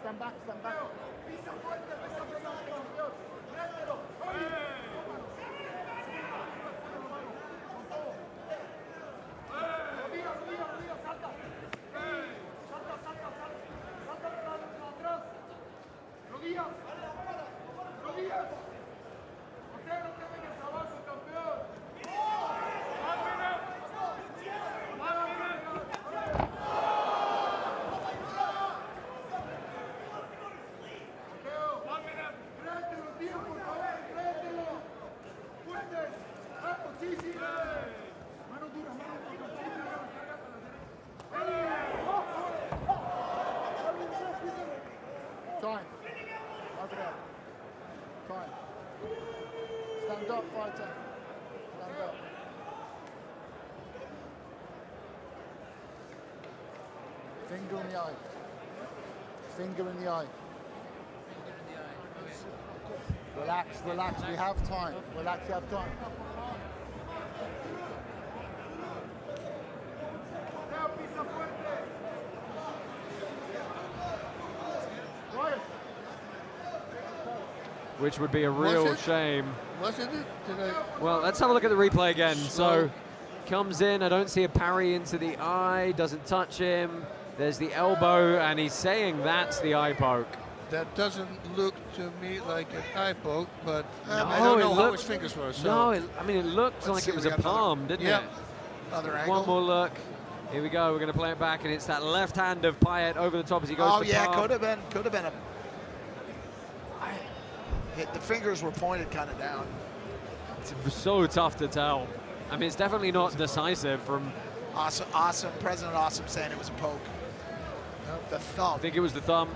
Stand back, stand back. Pisa fuerte, pisa fuerte, Dios. Mételo. Rodilla, salta. Salta atrás. Rodillas. Oteo. up, fighter. Stand up. Finger in the eye. Finger in the eye. Relax, relax, we have time. Relax, you have time. Which would be a real shame. Wasn't it? Well, let's have a look at the replay again. So, comes in, I don't see a parry into the eye, doesn't touch him. There's the elbow, and he's saying that's the eye poke. That doesn't look to me like an eye poke, but No, I don't know it how looked- his fingers were. So. No, I mean, it looked like it was a palm, didn't it? Another One angle. more look. Here we go. We're going to play it back, and it's that left hand of Payet over the top as he goes. Oh for yeah, palm. could have been a. The fingers were pointed kind of down. It's so tough to tell. I mean, it's definitely not decisive from. Awesome. President Awesome saying it was a poke. The thumb. I think it was the thumb.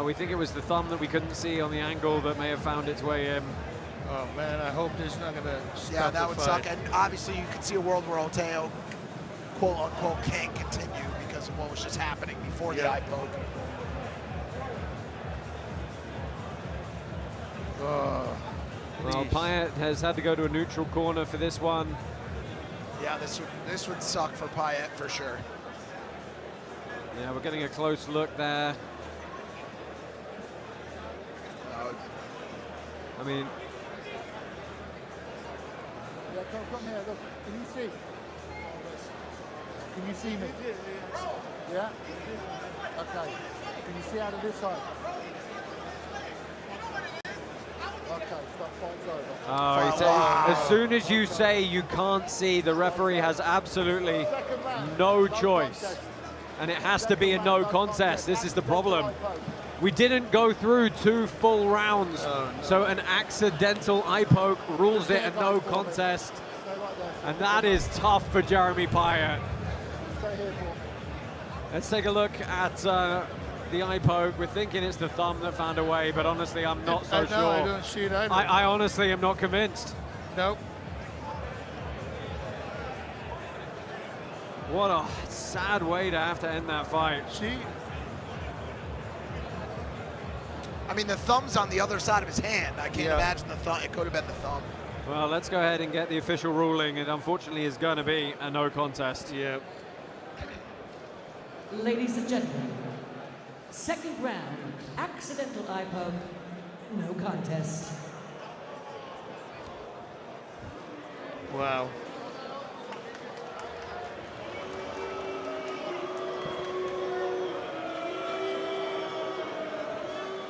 We think it was the thumb that we couldn't see on the angle that may have found its way in. Oh man, I hope this is not going to stop Yeah, that the would fight. suck. And obviously, you could see a world where Oteo, quote unquote, can't continue because of what was just happening before the eye poke. Well, Payet has had to go to a neutral corner for this one. Yeah, this would suck for Payet for sure. Yeah, we're getting a close look there. I mean, Yeah, come here, look. Can you see? Can you see me? Yeah? Okay. Can you see out of this side? Okay, stop, fight's over. oh, he said, as soon as you say you can't see, the referee has absolutely no choice. And it has to be a no contest. This is the problem. We didn't go through 2 full rounds, so an accidental eye poke rules it a no contest. And that is tough for Jeremy Payet. Let's take a look at the eye poke. We're thinking it's the thumb that found a way, but honestly, I'm not so sure. I don't see it either. I honestly am not convinced. Nope. What a sad way to have to end that fight. See? I mean, the thumb's on the other side of his hand. I can't imagine the thumb. It could have been the thumb. Well, let's go ahead and get the official ruling. It unfortunately is going to be a no contest. Yeah. Ladies and gentlemen, second round, accidental eye poke, no contest. Wow.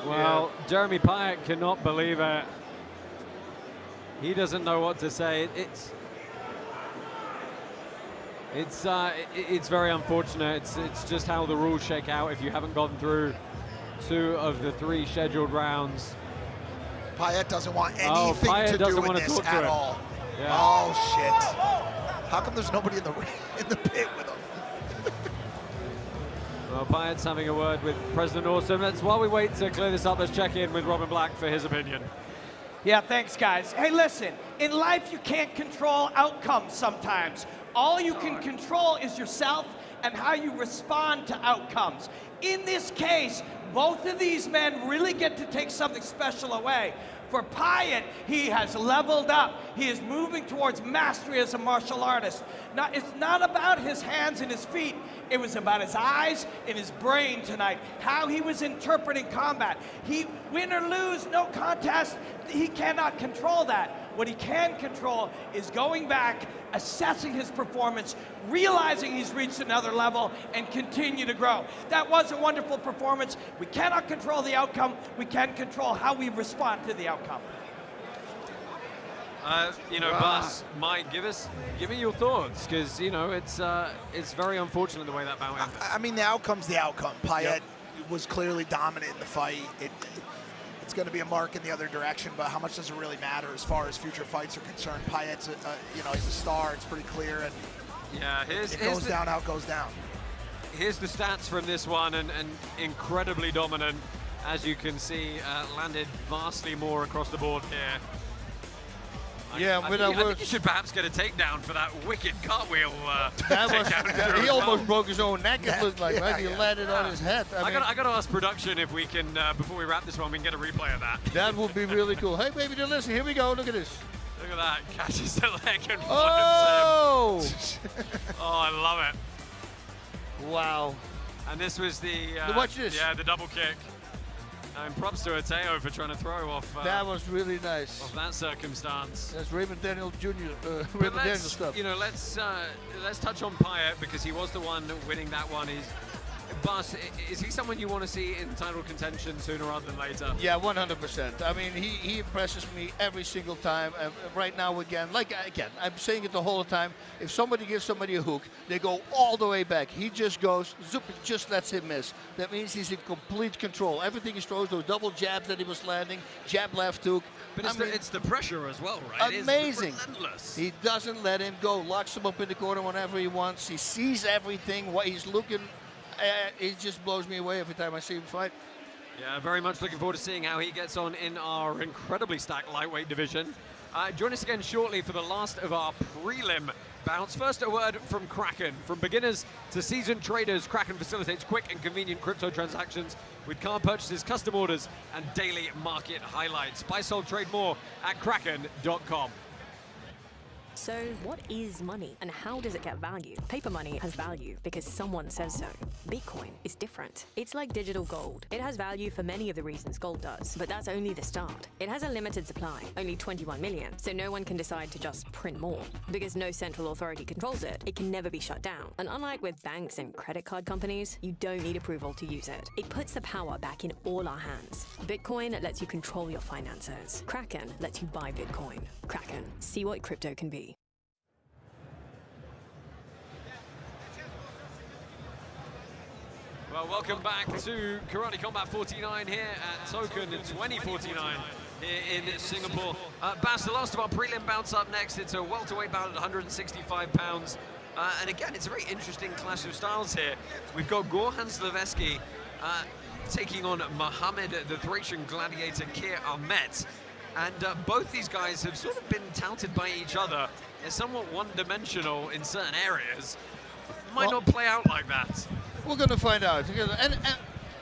Well, Jeremy Payet cannot believe it. He doesn't know what to say. It's very unfortunate. It's just how the rules shake out if you haven't gone through 2 of the 3 scheduled rounds. Payet doesn't want anything Payet to doesn't do want with to this talk to at him. all. Yeah. Oh shit! How come there's nobody in the pit with him? Well, Payet's having a word with President Awesome. While we wait to clear this up, let's check in with Robin Black for his opinion. Yeah, thanks, guys. Hey, listen, in life, you can't control outcomes sometimes. All you can control is yourself and how you respond to outcomes. In this case, both of these men really get to take something special away. For Payet, he has leveled up. He is moving towards mastery as a martial artist. Now, it's not about his hands and his feet. It was about his eyes and his brain tonight, how he was interpreting combat. Win or lose, no contest, he cannot control that. What he can control is going back, assessing his performance, realizing he's reached another level, and continue to grow. That was a wonderful performance. We cannot control the outcome. We can control how we respond to the outcome. Bas, Mike, give me your thoughts, because it's very unfortunate the way that bout ended. I mean, the outcome's the outcome. Payet was clearly dominant in the fight. It's going to be a mark in the other direction, but how much does it really matter as far as future fights are concerned? Payet's, he's a star. It's pretty clear, and it goes down how it goes down. Here's the stats from this one, and incredibly dominant, as you can see, landed vastly more across the board here. Yeah, I think you should perhaps get a takedown for that wicked cartwheel. He almost broke his own neck, it looked like, right? He landed on his head. I got to ask production if we can, before we wrap this one, we can get a replay of that. That would be really cool. Hey, baby, listen, here we go. Look at this. Look at that. Catches the leg and oh! flips him. Oh, I love it. Wow. And this was the... watch this. Yeah, the double kick. And props to Oteo for trying to throw off. That was really nice. Of that circumstance. That's Raymond Daniel Jr. Raymond Daniel stuff. You know, let's touch on Payet because he was the one winning that one. Bas, is he someone you want to see in title contention sooner rather than later? Yeah, 100%. I mean, he impresses me every single time. And right now, again, I'm saying it the whole time. If somebody gives somebody a hook, they go all the way back. He just goes, zoop, just lets him miss. That means he's in complete control. Everything he throws, those double jabs that he was landing, jab left hook. But it's the pressure as well, right? Amazing. It's relentless. He doesn't let him go. Locks him up in the corner whenever he wants. He sees everything. What he's looking. It just blows me away every time I see him fight. Yeah, very much looking forward to seeing how he gets on in our incredibly stacked lightweight division. Join us again shortly for the last of our prelim bouts. First, a word from Kraken. From beginners to seasoned traders, Kraken facilitates quick and convenient crypto transactions with card purchases, custom orders, and daily market highlights. Buy, sell, trade more at kraken.com. So what is money and how does it get value? Paper money has value because someone says so. Bitcoin is different. It's like digital gold. It has value for many of the reasons gold does, but that's only the start. It has a limited supply, only 21 million, so no one can decide to just print more. Because no central authority controls it, it can never be shut down. And unlike with banks and credit card companies, you don't need approval to use it. It puts the power back in all our hands. Bitcoin lets you control your finances. Kraken lets you buy Bitcoin. Kraken, see what crypto can be. Well, welcome back to Karate Combat 49 here at Token 2049 here in Singapore. Bas, the last of our prelim bouts up next. It's a welterweight bout at 165 pounds. And again, it's a very interesting clash of styles here. We've got Gorhan Slaveski taking on Mohammed, the Thracian gladiator, Keir Ahmet. And both these guys have sort of been touted by each other as somewhat one-dimensional in certain areas. Might not play out like that. We're going to find out. And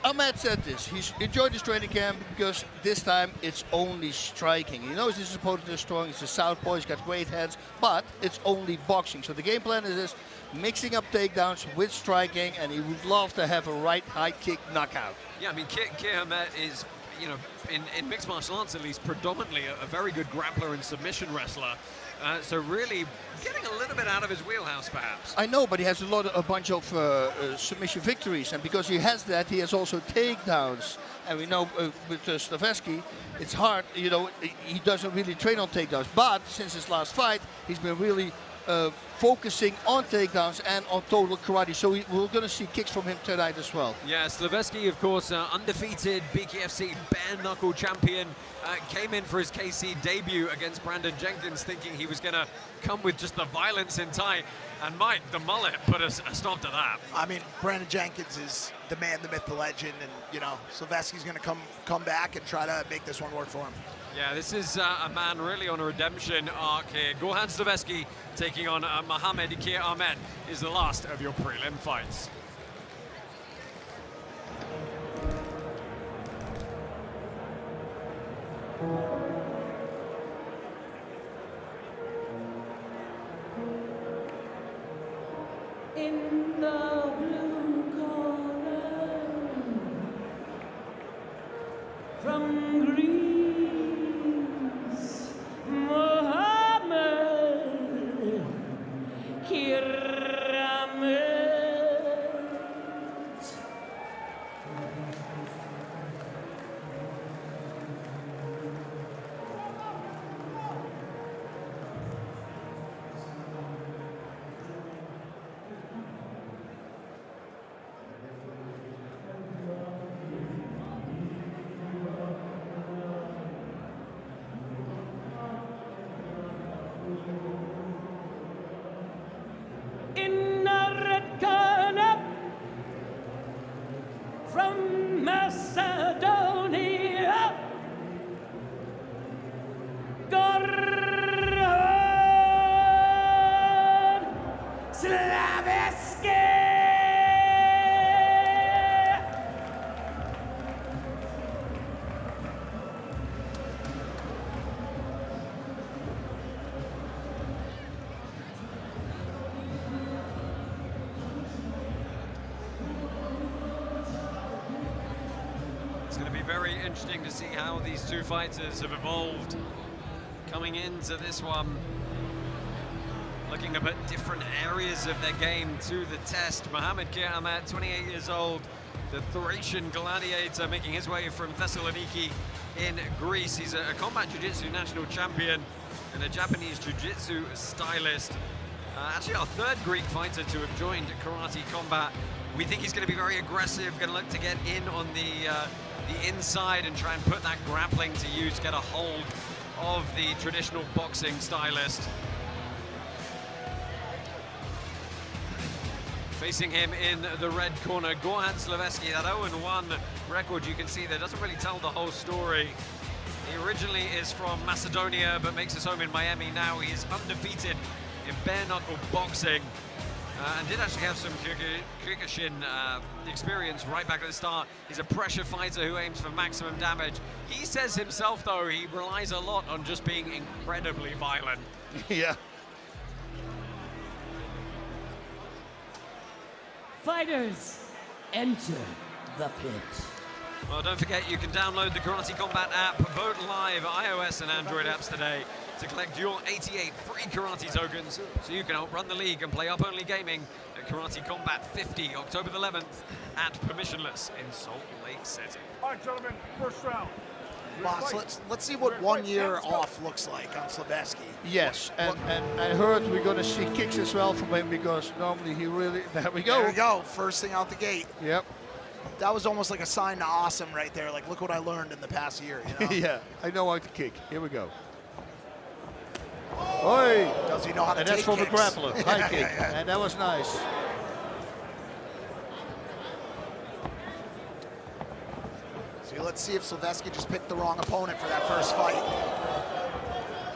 Ahmed said this. He's enjoyed his training camp because this time it's only striking. He knows his opponent is strong. He's a southpaw. He's got great hands, but it's only boxing. So the game plan is this: mixing up takedowns with striking, and he would love to have a right high kick knockout. Yeah, I mean, Keir Ahmet is, you know, in mixed martial arts at least, predominantly a very good grappler and submission wrestler. So really getting a little bit out of his wheelhouse, perhaps. I know, but he has a bunch of submission victories, and because he has that, he has also takedowns. And we know with Slaveski, it's hard. You know, he doesn't really train on takedowns, but since his last fight, he's been really focusing on takedowns and on total karate. So we're going to see kicks from him tonight as well. Yeah, Slaveski, of course, undefeated BKFC bare knuckle champion, came in for his KC debut against Brandon Jenkins, thinking he was going to come with just the violence in Thai. And Mike, the mullet put a stop to that. I mean, Brandon Jenkins is the man, the myth, the legend, and you know, Slaveski's going to come back and try to make this one work for him. Yeah, this is a man really on a redemption arc here. Gorhan Slaveski taking on Mohammed Keir Ahmet is the last of your prelim fights. In the blue corner, from Greece, Mohammed Keir Ahmet. very interesting to see how these two fighters have evolved coming into this one. Looking to put different areas of their game to the test. Mohamed Khayat, 28 years old, the Thracian gladiator, making his way from Thessaloniki in Greece. He's a combat jiu-jitsu national champion and a Japanese jiu-jitsu stylist. Actually our third Greek fighter to have joined Karate Combat. We think he's going to be very aggressive, going to look to get in on the inside and try and put that grappling to use, get a hold of the traditional boxing stylist. Facing him in the red corner, Goran Slaveski, that 0-1 record you can see there doesn't really tell the whole story. He originally is from Macedonia, but makes his home in Miami now. He is undefeated in bare-knuckle boxing, and did actually have some Kyokushin experience right back at the start. He's a pressure fighter who aims for maximum damage. He says himself, though, he relies a lot on just being incredibly violent. Yeah. Fighters, enter the pit. Well, don't forget, you can download the Karate Combat app, vote live, iOS and Android apps today to collect your 88 free karate tokens so you can help run the league and play up-only gaming at Karate Combat 50, October the 11th at Permissionless in Salt Lake City. All right, gentlemen, first round. Boss, let's see what 1 year off looks like on Slaveski. Yes, and I heard we're going to see kicks as well from him, because normally he really... There we go. There we go, first thing out the gate. Yep. That was almost like a sign to awesome right there. Like, look what I learned in the past year, you know? Yeah, I know how to kick. Here we go. Oi! Does he know how to and take that's from kicks? the grappler, high kick, Yeah. and that was nice. So let's see if Slaveski just picked the wrong opponent for that first fight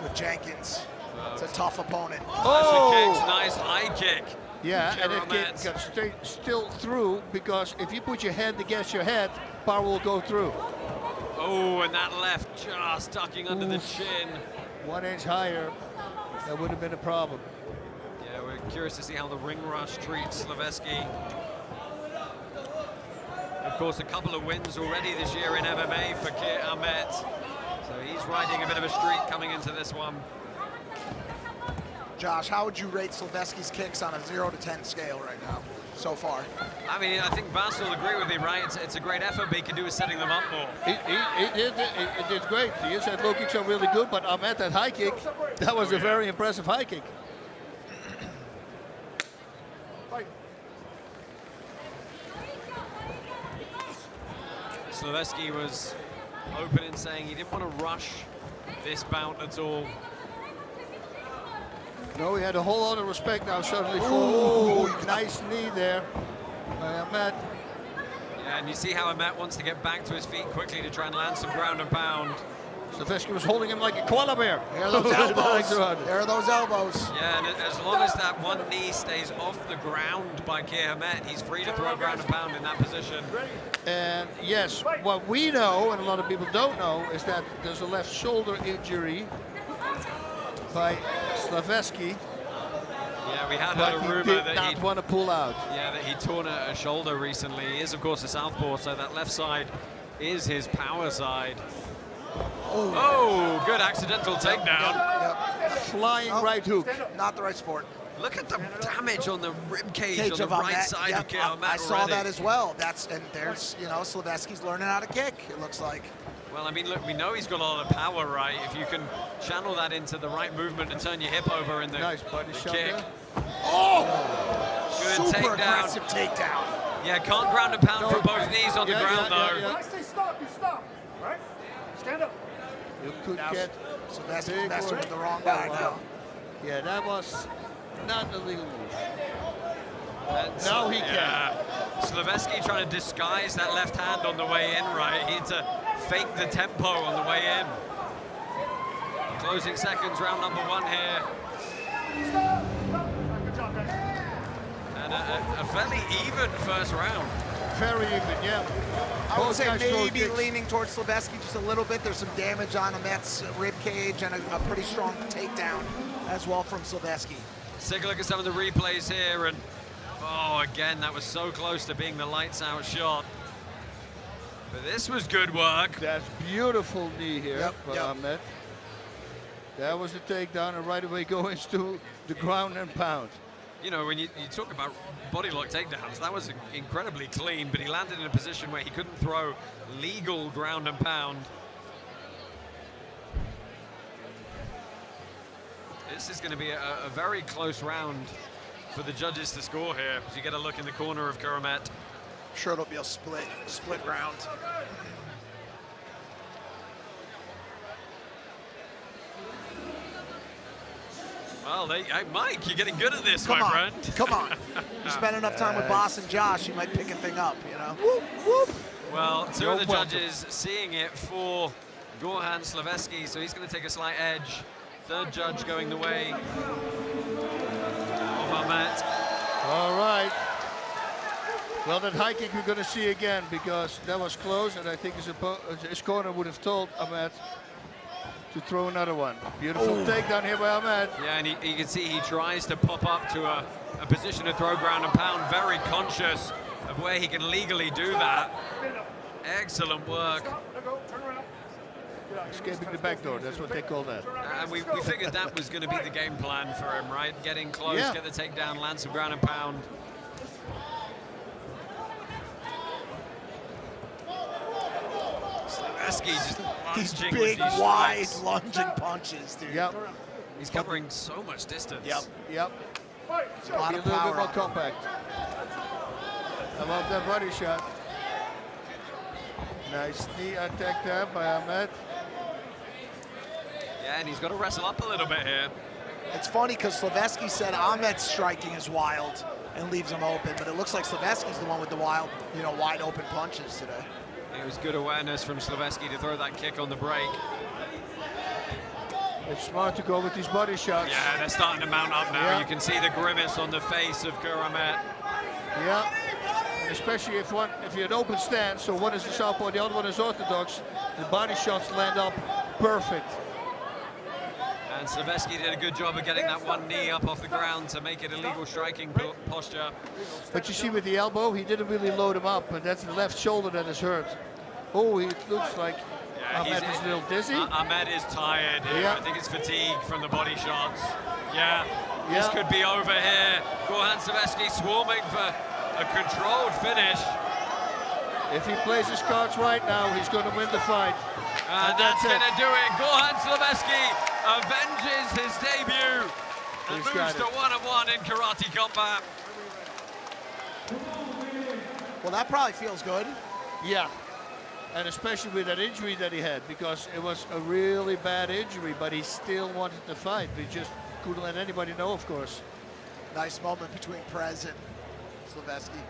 with Jenkins. It's a tough opponent. Oh! Nice high kick. Yeah, and it got still through, because if you put your hand against your head, power will go through. Oh, and that left just ducking under the chin. 1 inch higher, that would have been a problem. Yeah, we're curious to see how the ring rush treats Slaveski. Of course, a couple of wins already this year in MMA for Khayat. So he's riding a bit of a streak coming into this one. Josh, how would you rate Slaveski's kicks on a 0 to 10 scale right now, so far? I mean, I think Bas will agree with me, right? It's a great effort, but he can do is setting them up more. He did great. The inside low kicks are really good, but Ahmed, that high kick, that was a very impressive high kick. Slaveski was open in saying he didn't want to rush this bout at all. No, he had a whole lot of respect now suddenly for nice knee there by Ahmed. Yeah, and you see how Ahmed wants to get back to his feet quickly to try and land some ground and pound. Slaveski was holding him like a koala bear. There are those elbows. There are those elbows. Yeah, and as long as that one knee stays off the ground by Khayat, he's free to throw ground and pound in that position. And yes, what we know, and a lot of people don't know, is that there's a left shoulder injury by Slaveski. Yeah, we had heard a rumor that he did not want to pull out. Yeah, that he torn a shoulder recently. He is, of course, a southpaw, so that left side is his power side. Oh, good accidental takedown. Yep. Flying right hook. Not the right sport. Look at the damage on the rib cage on the right side of Khayat. I saw that as well. And there's, you know, Slaveski's learning how to kick, it looks like. Well, I mean, look, we know he's got a lot of power, right? If you can channel that into the right movement and turn your hip over in the, nice body shot kick. there. Good Super takedown. aggressive takedown. Yeah, can't ground and pound from both knees on the ground, though. When I say stop, you stop, right? Stand up. You could Now, get Slaveski's messing with the wrong guy now. Yeah, that was not a legal move. And now he can. Slaveski trying to disguise that left hand on the way in, right? He had to fake the tempo on the way in. Closing seconds, round number 1 here. And a fairly even first round. Very even, yeah. I would say maybe leaning towards Slaveski just a little bit. There's some damage on Ahmed's rib cage and a pretty strong takedown as well from Slaveski. Let's take a look at some of the replays here, and oh, again, that was so close to being the lights out shot. But this was good work. That's beautiful knee here by Yep. Ahmed. That was the takedown, and right away goes to the ground and pound. You know, when you talk about body lock takedowns, that was incredibly clean, but he landed in a position where he couldn't throw legal ground and pound. This is going to be a very close round for the judges to score here, as you get a look in the corner of Khayat. Sure, it'll be a split round. Well, hey, Mike, you're getting good at this, Come my on, friend. come on. You spend enough time with Boss and Josh, you might pick a thing up, you know? Whoop, whoop. Well, two of the welcome. judges seeing it for Gorhan Slaveski, so he's going to take a slight edge. Third judge going the way of Ahmed. All right. Well, that high kick we're going to see again, because that was close, and I think his corner would have told Ahmed to throw another one. Beautiful takedown here by Ahmed. Yeah, and you can see he tries to pop up to a position to throw ground and pound, very conscious of where he can legally do that. Excellent work. Escaping the back door, that's what they call that. And we figured that was going to be the game plan for him, right? Get in close, Yeah. get the takedown, land some ground and pound. Slaveski just These lunging big, with these wide, strikes. lunging punches, dude. Yep. He's covering so much distance. Yep. Yep. A lot Be a of little bit power more on it. compact. I love that body shot. Nice knee attack there by Ahmed. Yeah, and he's got to wrestle up a little bit here. It's funny because Slaveski said Ahmed's striking is wild and leaves him open, but it looks like Slaveski's the one with the wild, wide open punches today. It was good awareness from Slaveski to throw that kick on the break. It's smart to go with these body shots. Yeah, they're starting to mount up now. Yeah. You can see the grimace on the face of Khayat. Yeah, and especially if you're an open stance, so one is the southpaw, the other one is orthodox, the body shots land up perfect. And Slaveski did a good job of getting that one knee up off the ground to make it a legal striking posture. But you see with the elbow, he didn't really load him up, and that's the left shoulder that is hurt. Oh, it looks like Ahmed is a little dizzy. Ahmed is tired here. Yeah. I think it's fatigue from the body shots. Yeah, this could be over here. Gorhan Slaveski swarming for a controlled finish. If he plays his cards right now, he's going to win the fight. And that's going to do it. Gorhan Slaveski avenges his debut and He's moves got to it. 1-1 in karate combat. Well, that probably feels good. Yeah, and especially with that injury that he had, because it was a really bad injury, but he still wanted to fight. He just couldn't let anybody know, of course. Nice moment between Perez and Slaveski.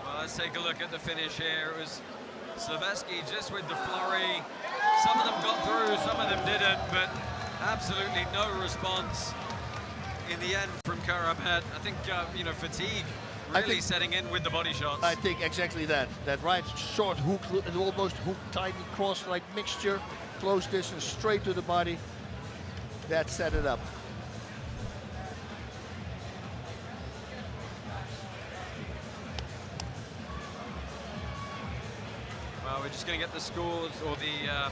Well, let's take a look at the finish here. It was Slaveski just with the flurry. Some of them got through, some of them didn't, but absolutely no response in the end from Khayat. I think, fatigue really setting in with the body shots. I think exactly that. That right short hook, almost hook, tiny cross-like mixture, close distance, straight to the body. That set it up. Well, we're just going to get the scores or the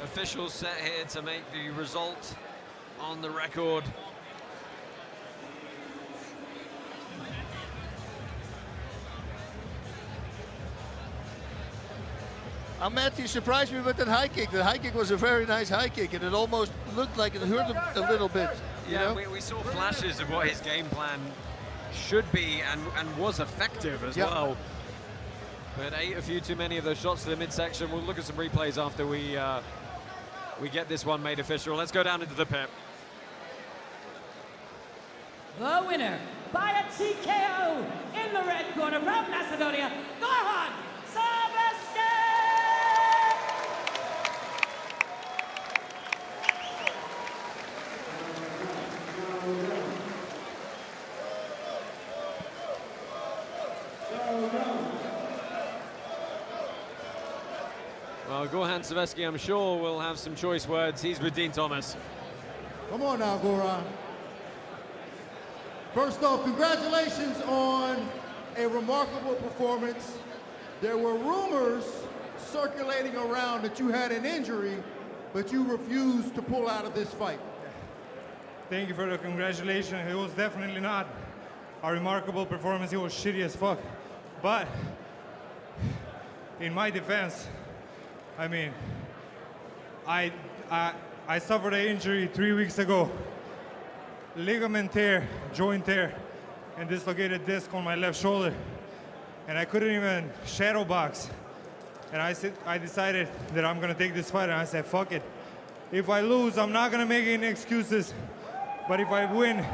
officials set here to make the result on the record. Ahmed, he surprised me with that high kick. The high kick was a very nice high kick, and it almost looked like it hurt him a little bit. You know? We saw flashes of what his game plan should be and was effective as Yep. well. But ate a few too many of those shots to the midsection. We'll look at some replays after we get this one made official. Let's go down into the pit. The winner by a TKO in the red corner from Macedonia, Gorhan Slaveski! Well, Gorhan Slaveski, I'm sure, will have some choice words. He's with Dean Thomas. Come on now, Gorhan. First off, congratulations on a remarkable performance. There were rumors circulating around that you had an injury, but you refused to pull out of this fight. Thank you for the congratulations. It was definitely not a remarkable performance. It was shitty as fuck. But in my defense, I mean, I suffered an injury 3 weeks ago. Ligament tear, joint tear, and dislocated disc on my left shoulder. And I couldn't even shadow box. And I decided that I'm gonna take this fight, and I said, fuck it. If I lose, I'm not gonna make any excuses. But if I win,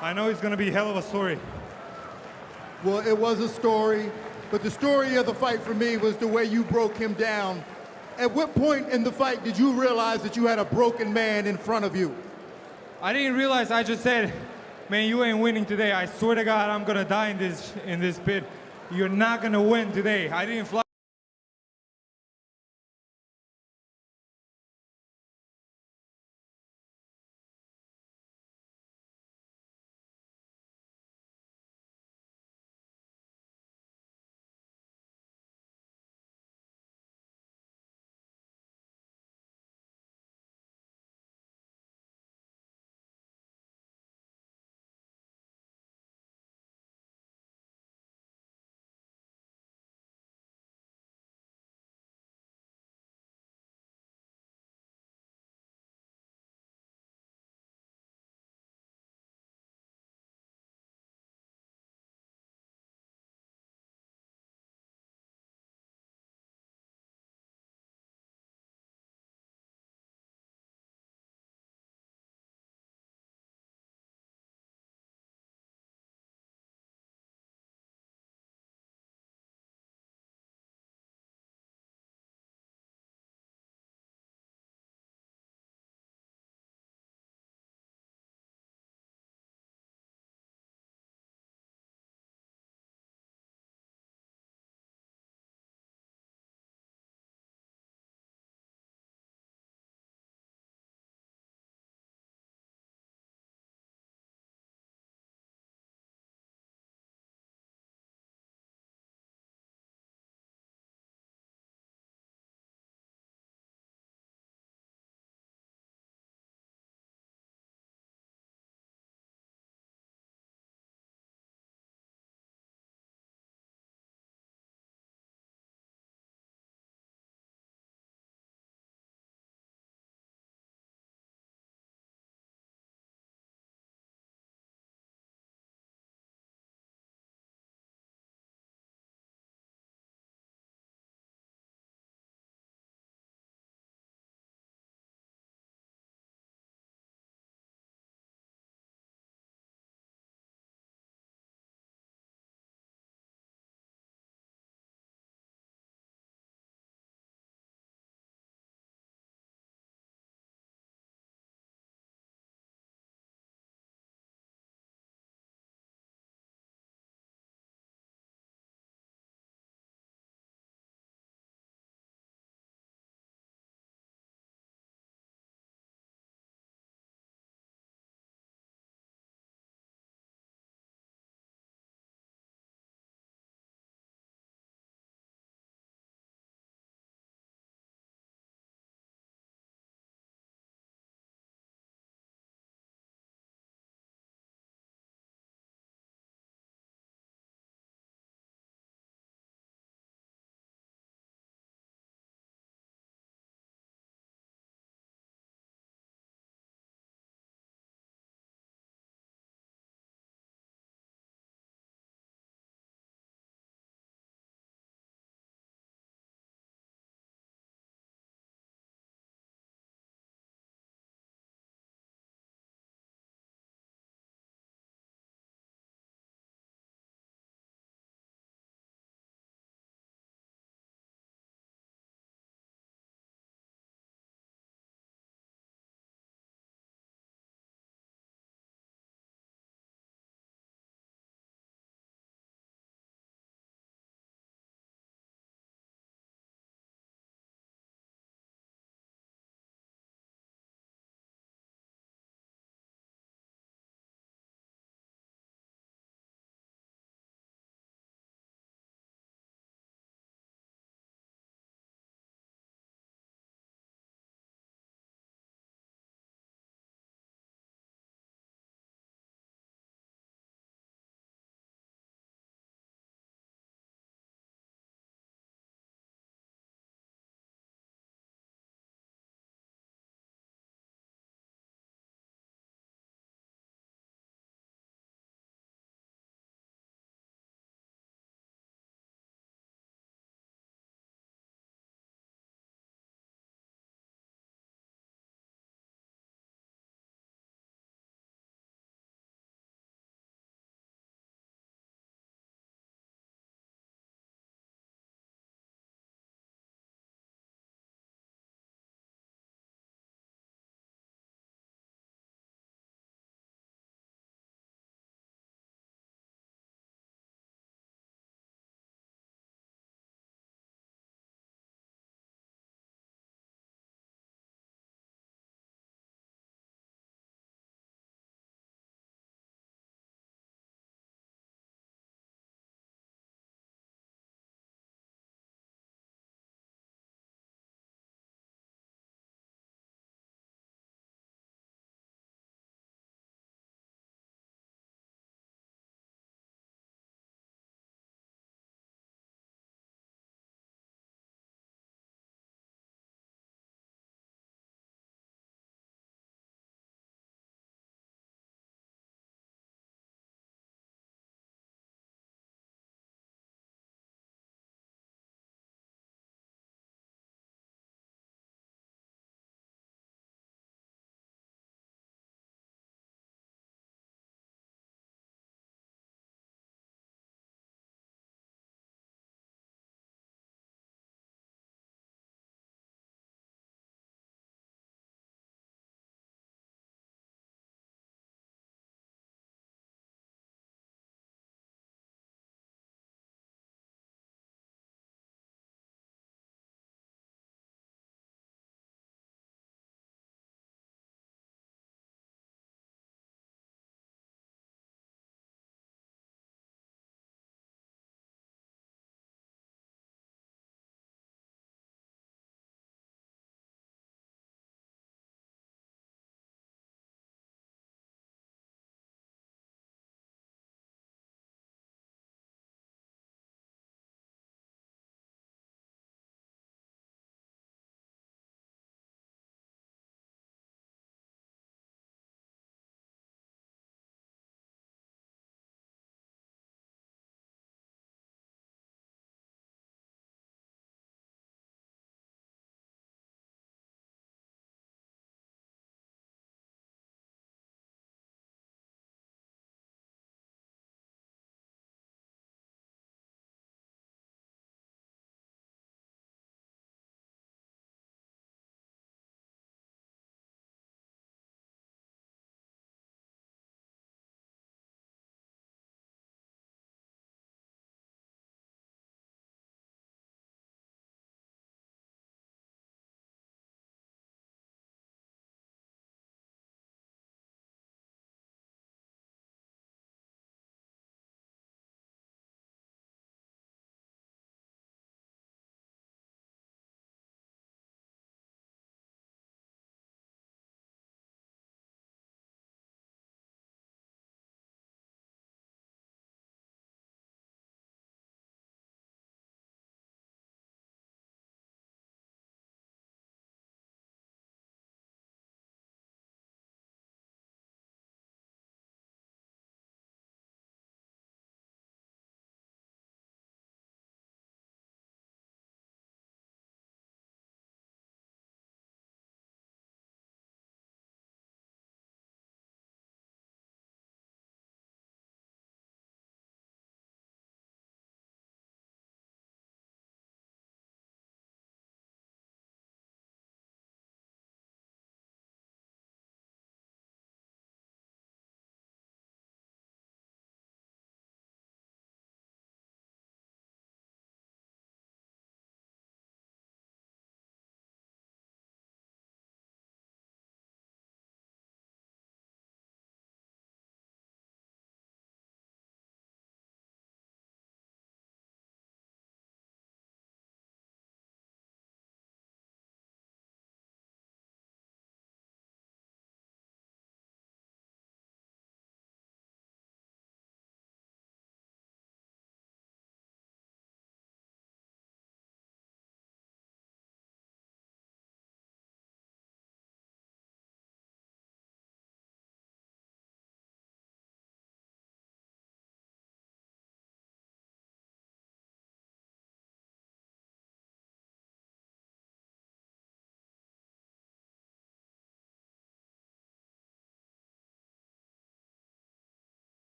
I know it's gonna be a hell of a story. Well, it was a story, but the story of the fight for me was the way you broke him down. At what point in the fight did you realize that you had a broken man in front of you? I didn't realize. I just said, man, you ain't winning today. I swear to God, I'm gonna die in this pit. You're not gonna win today. I didn't fly.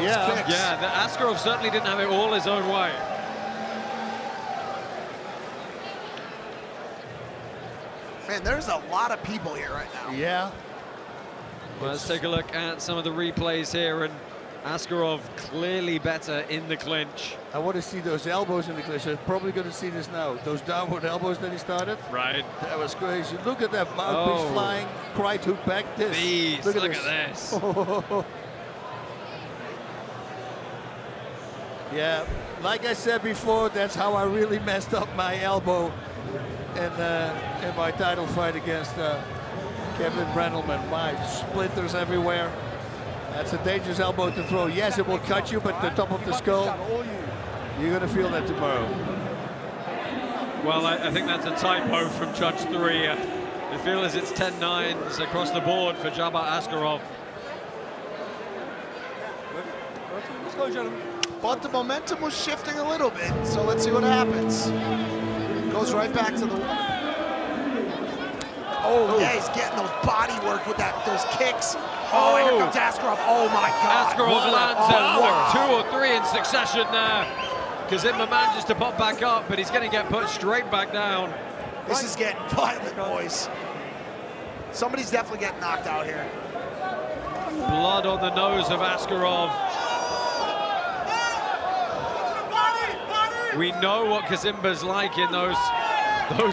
Yeah, Askarov certainly didn't have it all his own way. Man, there's a lot of people here right now. Yeah. Well, let's take a look at some of the replays here, and Askarov clearly better in the clinch. I want to see those elbows in the clinch. I'm probably going to see this now. Those downward elbows that he started. Right. That was crazy. Look at that mouthpiece flying, right hook back. This. Look at this. Yeah, like I said before, that's how I really messed up my elbow in my title fight against Kevin Brendelman. My splinters everywhere. That's a dangerous elbow to throw. Yes, it will cut you, but the top of the skull, you're going to feel that tomorrow. Well, I think that's a typo from Judge 3. I feel as it's 10-9s across the board for Jabbar Askarov. Let's go, gentlemen. But the momentum was shifting a little bit, so let's see what happens. Goes right back to the... Oh, yeah, he's getting those body work with those kicks. Oh, and here comes Askarov. Oh, my God. Askarov lands 2 or 3 in succession there. Kazimba manages to pop back up, but he's going to get put straight back down. This is getting violent, boys. Somebody's definitely getting knocked out here. Blood on the nose of Askarov. We know what Kazimba's like in those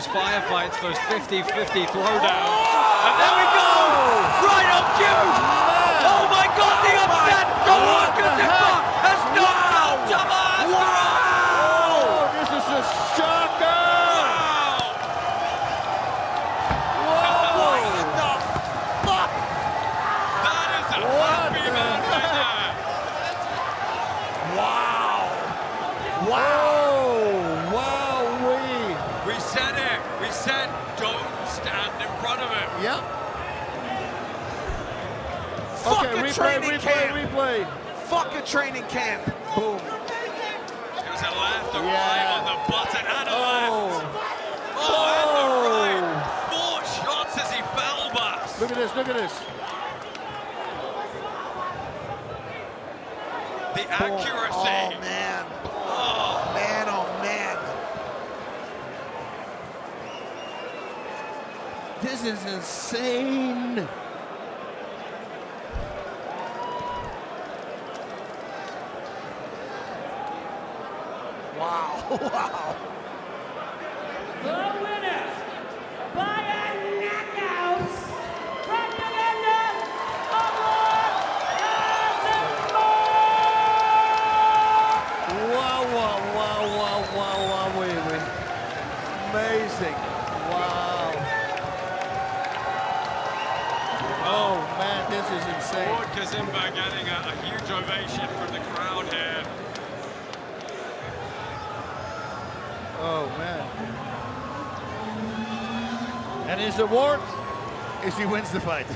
firefights, those 50-50 throwdowns. And there we go! Right on cue! Oh my God, the upset! Kazimba has knocked out Jabbar Askarov! Oh, this is a shocker! Whoa! What the fuck? That is a happy man right there! Wow! Wow! We said don't stand in front of him. Yep. Fuck okay, a training camp. Replay. Fuck a training camp. Boom. There's a left, a right on the button, and a left. And the right. 4 shots as he fell back. Look at this, look at this. The accuracy. Oh, man. Oh, man, oh, man. This is insane. Wow, wow. The winner by a knockout from the land of Kazimba! Wow, wow, wow, wow, wow, wow, wait. Amazing. Wow. Oh man, this is insane. Lord Kazimba getting a huge ovation from the crowd here. Oh man. And his award is he wins the fight.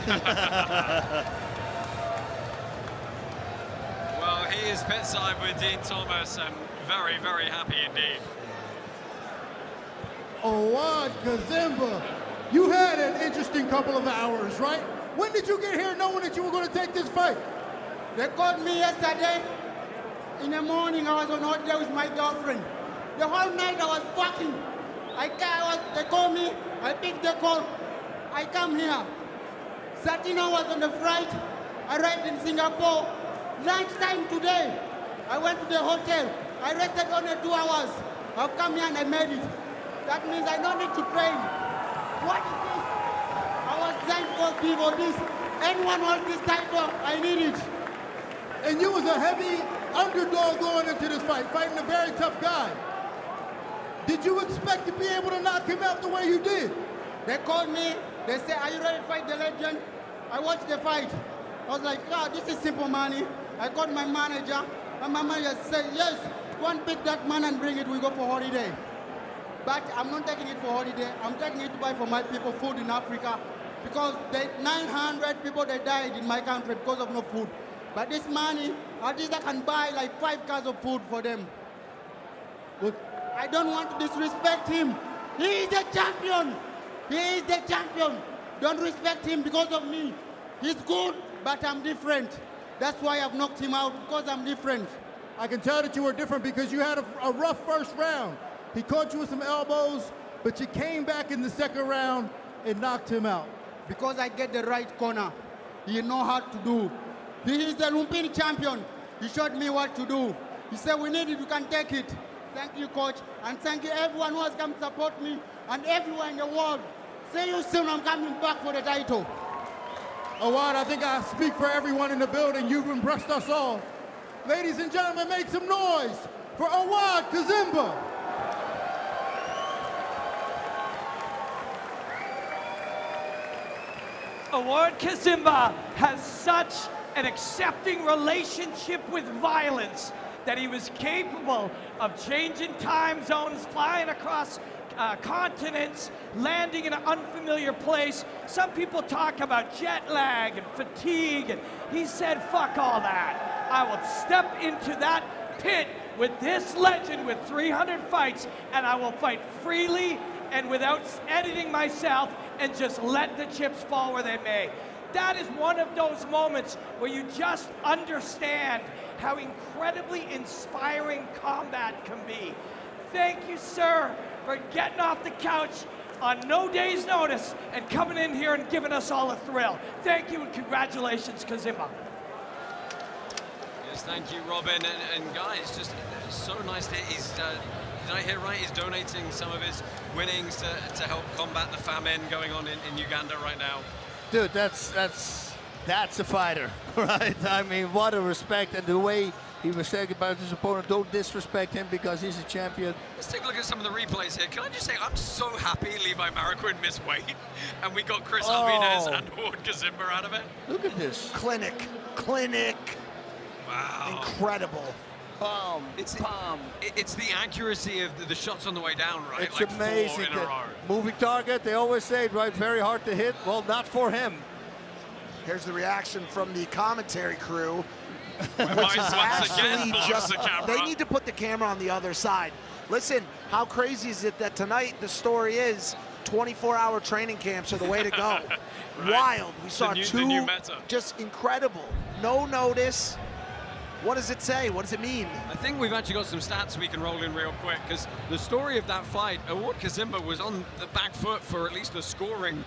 Well, he is pitside with Dean Thomas and very, very happy indeed. Oh, Kazimba, you had an interesting couple of hours, right? When did you get here knowing that you were going to take this fight? They called me yesterday. In the morning, I was on Oteo with my girlfriend. The whole night I was fucking. They called me, I picked the call. I come here. 13 hours on the flight. I arrived in Singapore. Lunchtime today, I went to the hotel. I rested only 2 hours. I've come here and I made it. That means I don't need to train. What is this? I was thanked for people this. Anyone wants this title, I need it. And you was a heavy underdog going into this fight, fighting a very tough guy. Did you expect to be able to knock him out the way you did? They called me, they said, are you ready to fight the legend? I watched the fight. I was like, yeah, this is simple money. I called my manager, and my manager said, yes, go and pick that man and bring it, we go for holiday. But I'm not taking it for holiday, I'm taking it to buy for my people food in Africa. Because 900 people, they died in my country because of no food. But this money, at least I can buy like 5 cars of food for them. But I don't want to disrespect him. He is the champion. He is the champion. Don't respect him because of me. He's good, but I'm different. That's why I've knocked him out, because I'm different. I can tell that you were different because you had a rough first round. He caught you with some elbows, but you came back in the second round and knocked him out. Because I get the right corner. He know how to do. He is the Lumpini champion. He showed me what to do. He said, we need it, you can take it. Thank you, coach, and thank you everyone who has come to support me and everyone in the world. See you soon, I'm coming back for the title. Awad, I think I speak for everyone in the building. You've impressed us all. Ladies and gentlemen, make some noise for Awad Kazimba. Awad Kazimba has such an accepting relationship with violence that he was capable of changing time zones, flying across continents, landing in an unfamiliar place. Some people talk about jet lag and fatigue, and he said, fuck all that. I will step into that pit with this legend with 300 fights, and I will fight freely and without editing myself and just let the chips fall where they may. That is one of those moments where you just understand how incredibly inspiring combat can be. Thank you, sir, for getting off the couch on no day's notice and coming in here and giving us all a thrill. Thank you and congratulations, Kazimba. Yes, thank you, Robin. And guys, just so nice that he's, did I hear right, he's donating some of his winnings to help combat the famine going on in Uganda right now. Dude, that's a fighter, right? I mean, what a respect, and the way he was saying about his opponent, don't disrespect him because he's a champion. Let's take a look at some of the replays here. Can I just say, I'm so happy Levi Mariquin missed weight, and we got Chris Alvarez and Awad Kazimba out of it. Look at this. Clinic. Wow. Incredible. It's the accuracy of the shots on the way down, right? It's like amazing. 4 in a row. Moving target, they always say it, right? Very hard to hit. Well, not for him. Here's the reaction from the commentary crew. Once again, just, the camera. They need to put the camera on the other side. Listen, how crazy is it that tonight the story is 24-hour training camps are the way to go. Right. Wild. We saw the new meta. Just incredible. No notice. What does it say? What does it mean? I think we've actually got some stats we can roll in real quick, because the story of that fight, Awad Kazimba was on the back foot for at least the scoring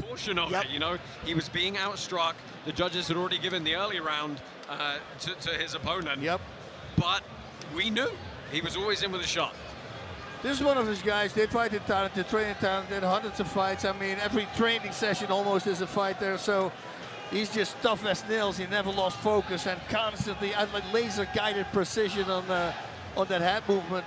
portion of it. You know, he was being outstruck. The judges had already given the early round to his opponent. But we knew he was always in with a shot. This is one of his guys. They fight in talent, they train in talent, they had hundreds of fights. I mean, every training session almost is a fight there. So he's just tough as nails. He never lost focus and constantly laser-guided precision on that hand movement.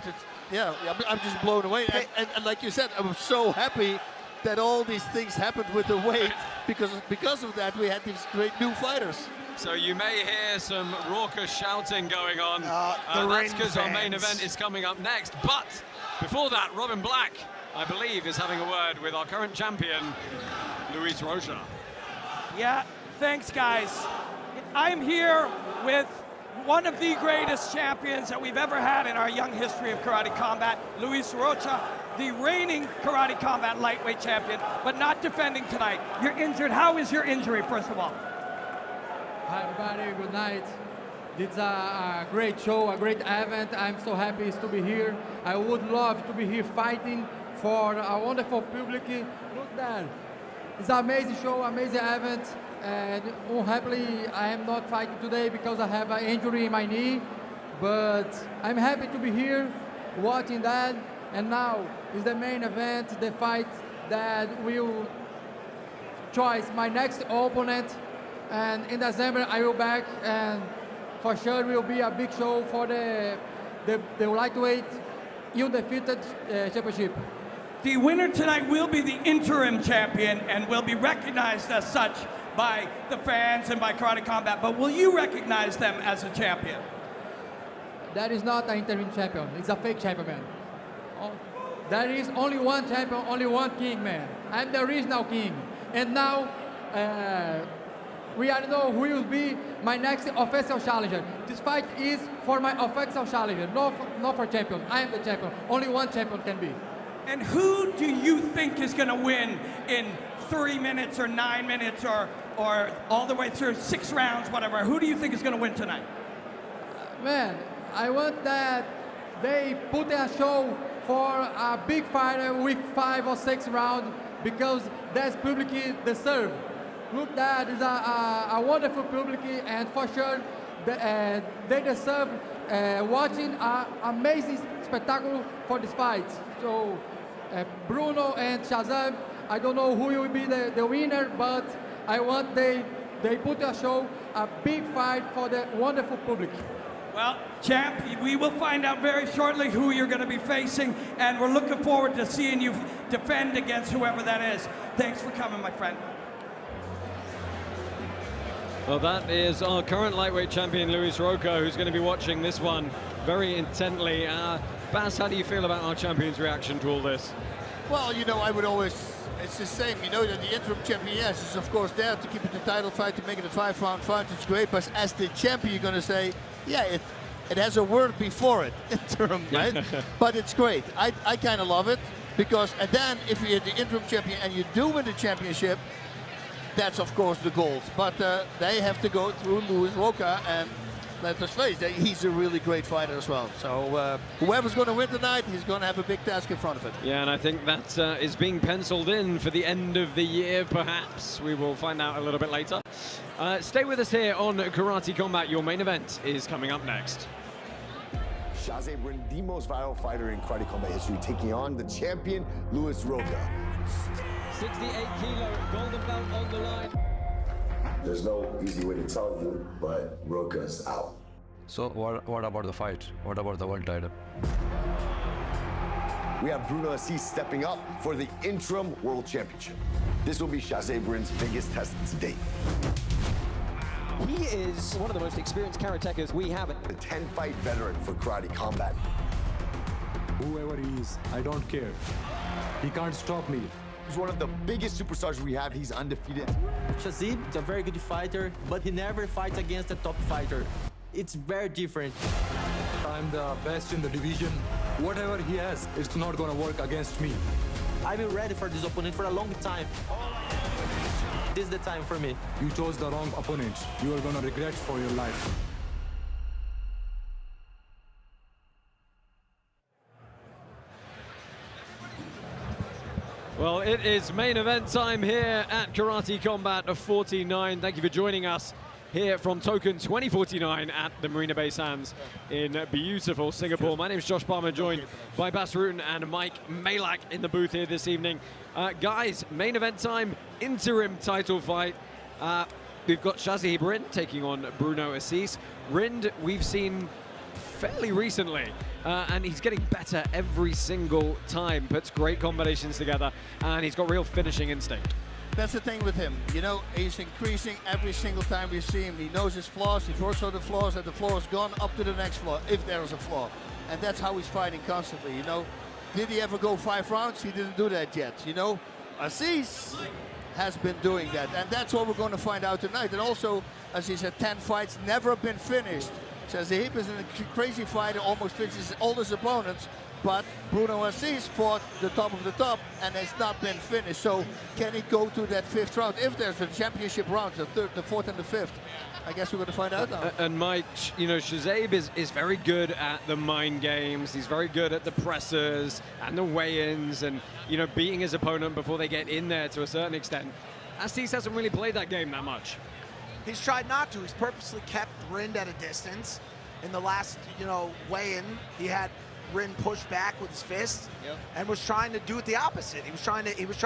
I'm just blown away. And like you said, I'm so happy that all these things happened with the weight, because of that we had these great new fighters. So you may hear some raucous shouting going on. That's because our main event is coming up next. But before that, Robin Black, I believe, is having a word with our current champion, Luis Rocha. Yeah, thanks, guys. I'm here with one of the greatest champions that we've ever had in our young history of karate combat, Luis Rocha, the reigning karate combat lightweight champion, but not defending tonight. You're injured. How is your injury, first of all? Hi, everybody. Good night. It's a great show, a great event. I'm so happy to be here. I would love to be here fighting for a wonderful public. Look there. It's an amazing show, amazing event. And unhappily, I am not fighting today because I have an injury in my knee. But I'm happy to be here watching that. And now is the main event, the fight that will choose my next opponent. And in December, I will back, and for sure it will be a big show for the lightweight undefeated championship. The winner tonight will be the interim champion and will be recognized as such by the fans and by Karate Combat, but will you recognize them as a champion? That is not an interim champion, it's a fake champion, man. There is only one champion, only one king, man. I'm the original king. And now, we already know who will be my next official challenger. This fight is for my official challenger, not for champion. I am the champion. Only one champion can be. And who do you think is going to win in 3 minutes or 9 minutes or or all the way through 6 rounds, whatever, who do you think is going to win tonight? Man, I want that they put a show for a big fighter with 5 or 6 rounds because that's public deserve. Look, that is a wonderful public, and for sure they deserve watching an amazing spectacle for this fight. So Bruno and Shaz, I don't know who will be the winner, but I want they put a show, a big fight for the wonderful public. Well, champ, we will find out very shortly who you're going to be facing, and we're looking forward to seeing you defend against whoever that is. Thanks for coming, my friend. Well, that is our current lightweight champion, Luis Roca, who's going to be watching this one very intently. Bas, how do you feel about our champion's reaction to all this? Well, you know, I would always, it's the same, you know, that the interim champion, yes, is of course there to keep it a title fight, to make it a 5-round fight. It's great, but as the champion, you're going to say, yeah, it has a word before it, interim, right? But it's great. I kind of love it because, and then if you're the interim champion and you do win the championship, that's of course the goals. But they have to go through Luis Roca, and let us face it, he's a really great fighter as well. So whoever's going to win tonight, he's going to have a big task in front of it. Yeah, and I think that is being penciled in for the end of the year, perhaps. We will find out a little bit later. Stay with us here on Karate Combat. Your main event is coming up next. Shaz, the most viral fighter in Karate Combat history, taking on the champion, Luis Roca. 68-kilo golden belt on the line. There's no easy way to tell you, but Roca's out. So what about the fight? What about the world title? We have Bruno Asis stepping up for the interim world championship. This will be Shaz biggest test to date. He is one of the most experienced karatekers we have. A 10-fight veteran for Karate Combat. Whoever he is, I don't care. He can't stop me. He's one of the biggest superstars we have. He's undefeated. Shaz is a very good fighter, but he never fights against a top fighter. It's very different. I'm the best in the division. Whatever he has, it's not going to work against me. I've been ready for this opponent for a long time. This is the time for me. You chose the wrong opponent. You are going to regret for your life. Well, it is main event time here at Karate Combat 49. Thank you for joining us here from Token 2049 at the Marina Bay Sands in beautiful Singapore. My name is Josh Bama, joined by Bas Rutten and Mike Malak in the booth here this evening. Guys, main event time, interim title fight. We've got Shaz Rind taking on Bruno Asis. Rind, we've seen fairly recently, and he's getting better every single time, puts great combinations together, and he's got real finishing instinct. That's the thing with him, you know, he's increasing every single time we see him. He knows his flaws, he works on the flaws, and the flaw is gone up to the next flaw, if there is a flaw. And that's how he's fighting constantly, you know. Did he ever go 5 rounds? He didn't do that yet, you know. Asis has been doing that, and that's what we're going to find out tonight. And also, as he said, 10 fights, never been finished. Shaz is a crazy fighter, almost finishes all his opponents, but Bruno Asis fought the top of the top and has not been finished. So can he go to that 5th round? If there's a championship round, the 3rd, the 4th, and the 5th, I guess we're going to find out now. And Mike, you know, Shaz is very good at the mind games. He's very good at the pressers and the weigh-ins and, you know, beating his opponent before they get in there to a certain extent. Asis hasn't really played that game that much. He's tried not to. He's purposely kept Rind at a distance. In the last, you know, weigh-in, he had Rind pushed back with his fist and was trying to do it the opposite. He was trying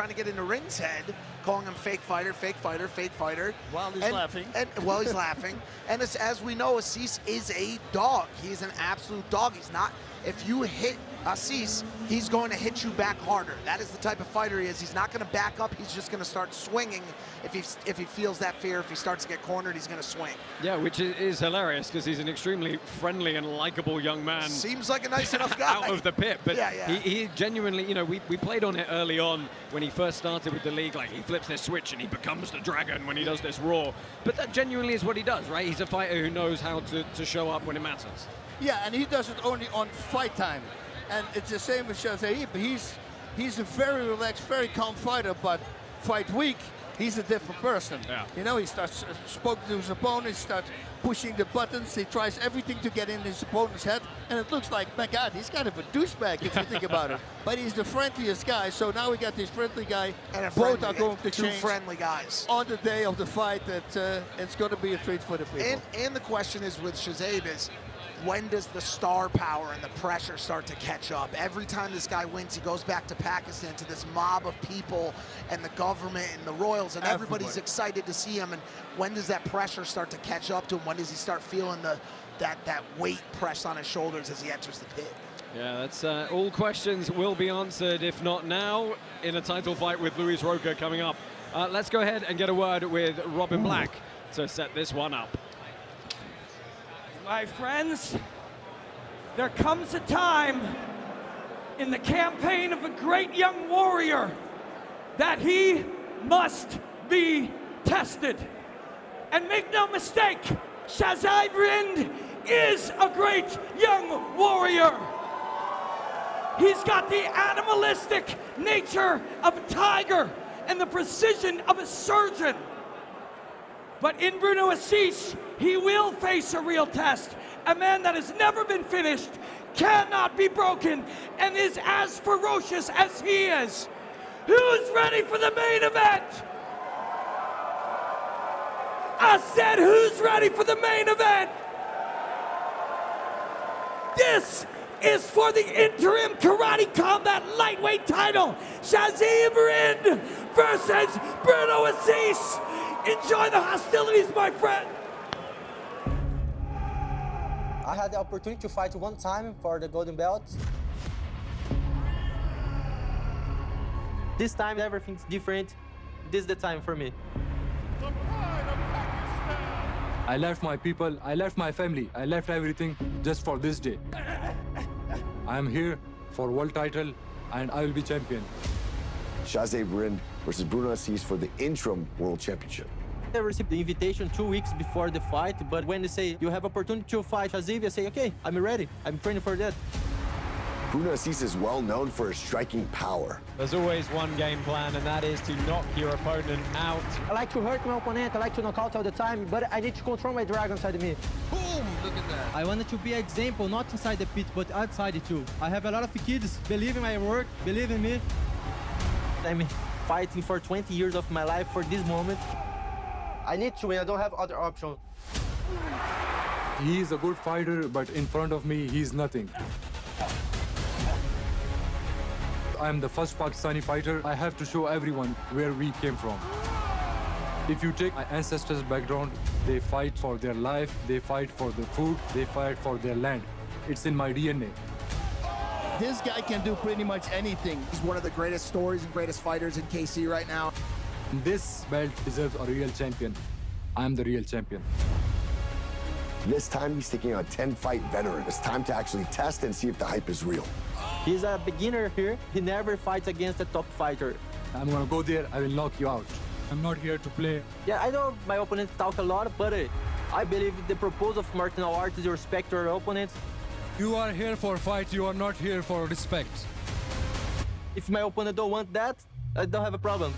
to get into Rind's head, calling him fake fighter, fake fighter, fake fighter. While he's laughing. While he's laughing. And as we know, Asis is a dog. He's an absolute dog. He's not, if you hit Asis, he's going to hit you back harder. That is the type of fighter he is. He's not going to back up. He's just going to start swinging. If he feels that fear, if he starts to get cornered, he's going to swing. Yeah, which is hilarious because he's an extremely friendly and likable young man. Seems like a nice enough guy. Out of the pit, but yeah. he genuinely, you know, we played on it early on when he first started with the league. Like, he flips this switch and he becomes the dragon when he does this raw. But that genuinely is what he does, right? He's a fighter who knows how to show up when it matters. Yeah, and he does it only on fight time. And it's the same with Shaz. He's a very relaxed, very calm fighter, but fight week, he's a different person. Yeah. You know, he starts spoke to his opponent, starts pushing the buttons, he tries everything to get in his opponent's head, and it looks like, my God, he's kind of a douchebag if you think about it. But he's the friendliest guy, so now we got this friendly guy, and both are going to two change friendly guys on the day of the fight. That it's going to be a treat for the people. And the question is with Shaz is, when does the star power and the pressure start to catch up? Every time this guy wins, he goes back to Pakistan, to this mob of people and the government and the royals, and everybody's excited to see him. And when does that pressure start to catch up to him? When does he start feeling that weight pressed on his shoulders as he enters the pit? Yeah, that's all questions will be answered, if not now, in a title fight with Luis Roca coming up. Let's go ahead and get a word with Robin Black to set this one up. My friends, there comes a time in the campaign of a great young warrior that he must be tested. And make no mistake, Shaz is a great young warrior. He's got the animalistic nature of a tiger and the precision of a surgeon. But in Bruno Asis, he will face a real test. A man that has never been finished, cannot be broken, and is as ferocious as he is. Who's ready for the main event? I said, who's ready for the main event? This is for the interim karate combat lightweight title. Shaz versus Bruno Asis. Enjoy the hostilities, my friend. I had the opportunity to fight one time for the golden belt. This time everything's different. This is the time for me. I left my people, I left my family, I left everything just for this day. I am here for world title and I will be champion. Shaz versus Bruno Asis for the interim world championship. I received the invitation 2 weeks before the fight, but when they say you have opportunity to fight Shaz, I say, okay, I'm ready. I'm training for that. Bruno Asis is well known for his striking power. There's always one game plan, and that is to knock your opponent out. I like to hurt my opponent, I like to knock out all the time, but I need to control my dragon inside of me. Boom! Look at that. I wanted to be an example, not inside the pit, but outside it too. I have a lot of kids, believe in my work, believe in me. I'm fighting for 20 years of my life for this moment. I need to win, I don't have other option. He is a good fighter, but in front of me, he's nothing. I am the first Pakistani fighter. I have to show everyone where we came from. If you take my ancestors' background, they fight for their life, they fight for the food, they fight for their land. It's in my DNA. This guy can do pretty much anything. He's one of the greatest stories and greatest fighters in KC right now. This belt deserves a real champion. I'm the real champion. This time he's taking on a 10-fight veteran. It's time to actually test and see if the hype is real. He's a beginner here. He never fights against a top fighter. I'm gonna go there, I will knock you out. I'm not here to play. Yeah, I know my opponent talk a lot, but I believe the purpose of martial arts is to respect your opponent. You are here for fight, you are not here for respect. If my opponent don't want that, I don't have a problem.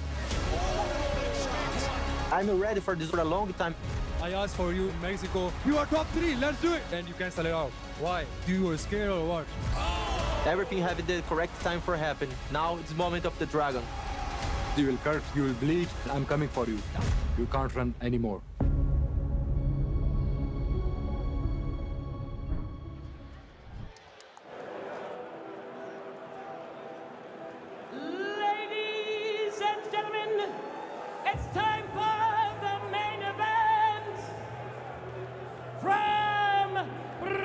I'm ready for this for a long time. I asked for you in Mexico. You are top 3, let's do it! And you cancel it out. Why? You were scared or what? Everything have the correct time for happen. Now it's the moment of the dragon. You will cut, you will bleed. I'm coming for you. You can't run anymore. Ladies and gentlemen, it's time for the main event from Brazil.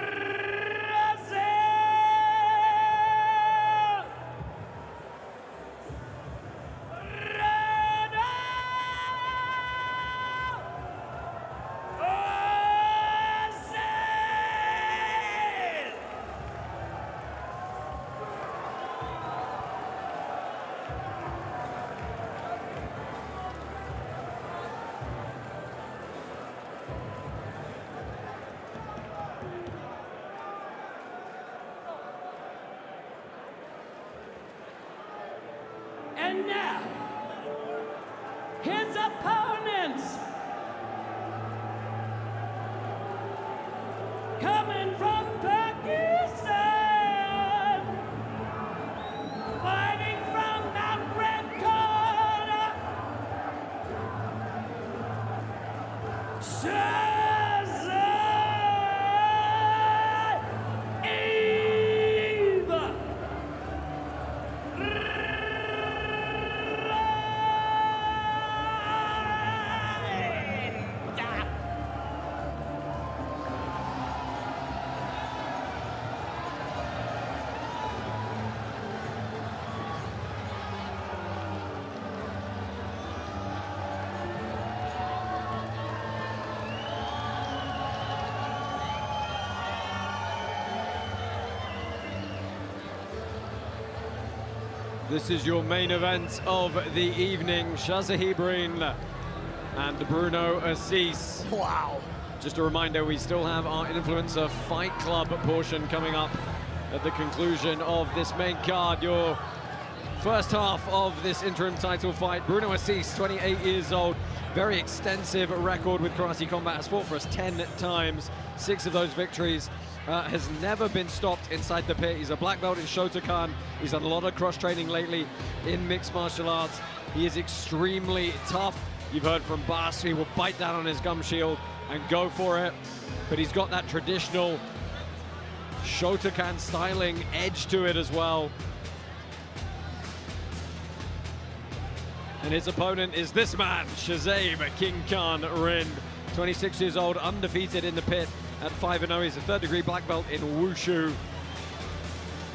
And now, his opponent This is your main event of the evening. Shaz and Bruno Asis. Wow. Just a reminder, we still have our Influencer Fight Club portion coming up at the conclusion of this main card. Your first half of this interim title fight. Bruno Asis, 28 years old, very extensive record with karate combat, has fought for us 10 times, 6 of those victories. Has never been stopped inside the pit. He's a black belt in Shotokan. He's done a lot of cross-training lately in mixed martial arts. He is extremely tough. You've heard from Bas, he will bite down on his gum shield and go for it. But he's got that traditional Shotokan styling edge to it as well. And his opponent is this man, Shaz King Khan Rind. 26 years old, undefeated in the pit at 5-0. He's a third-degree black belt in Wushu.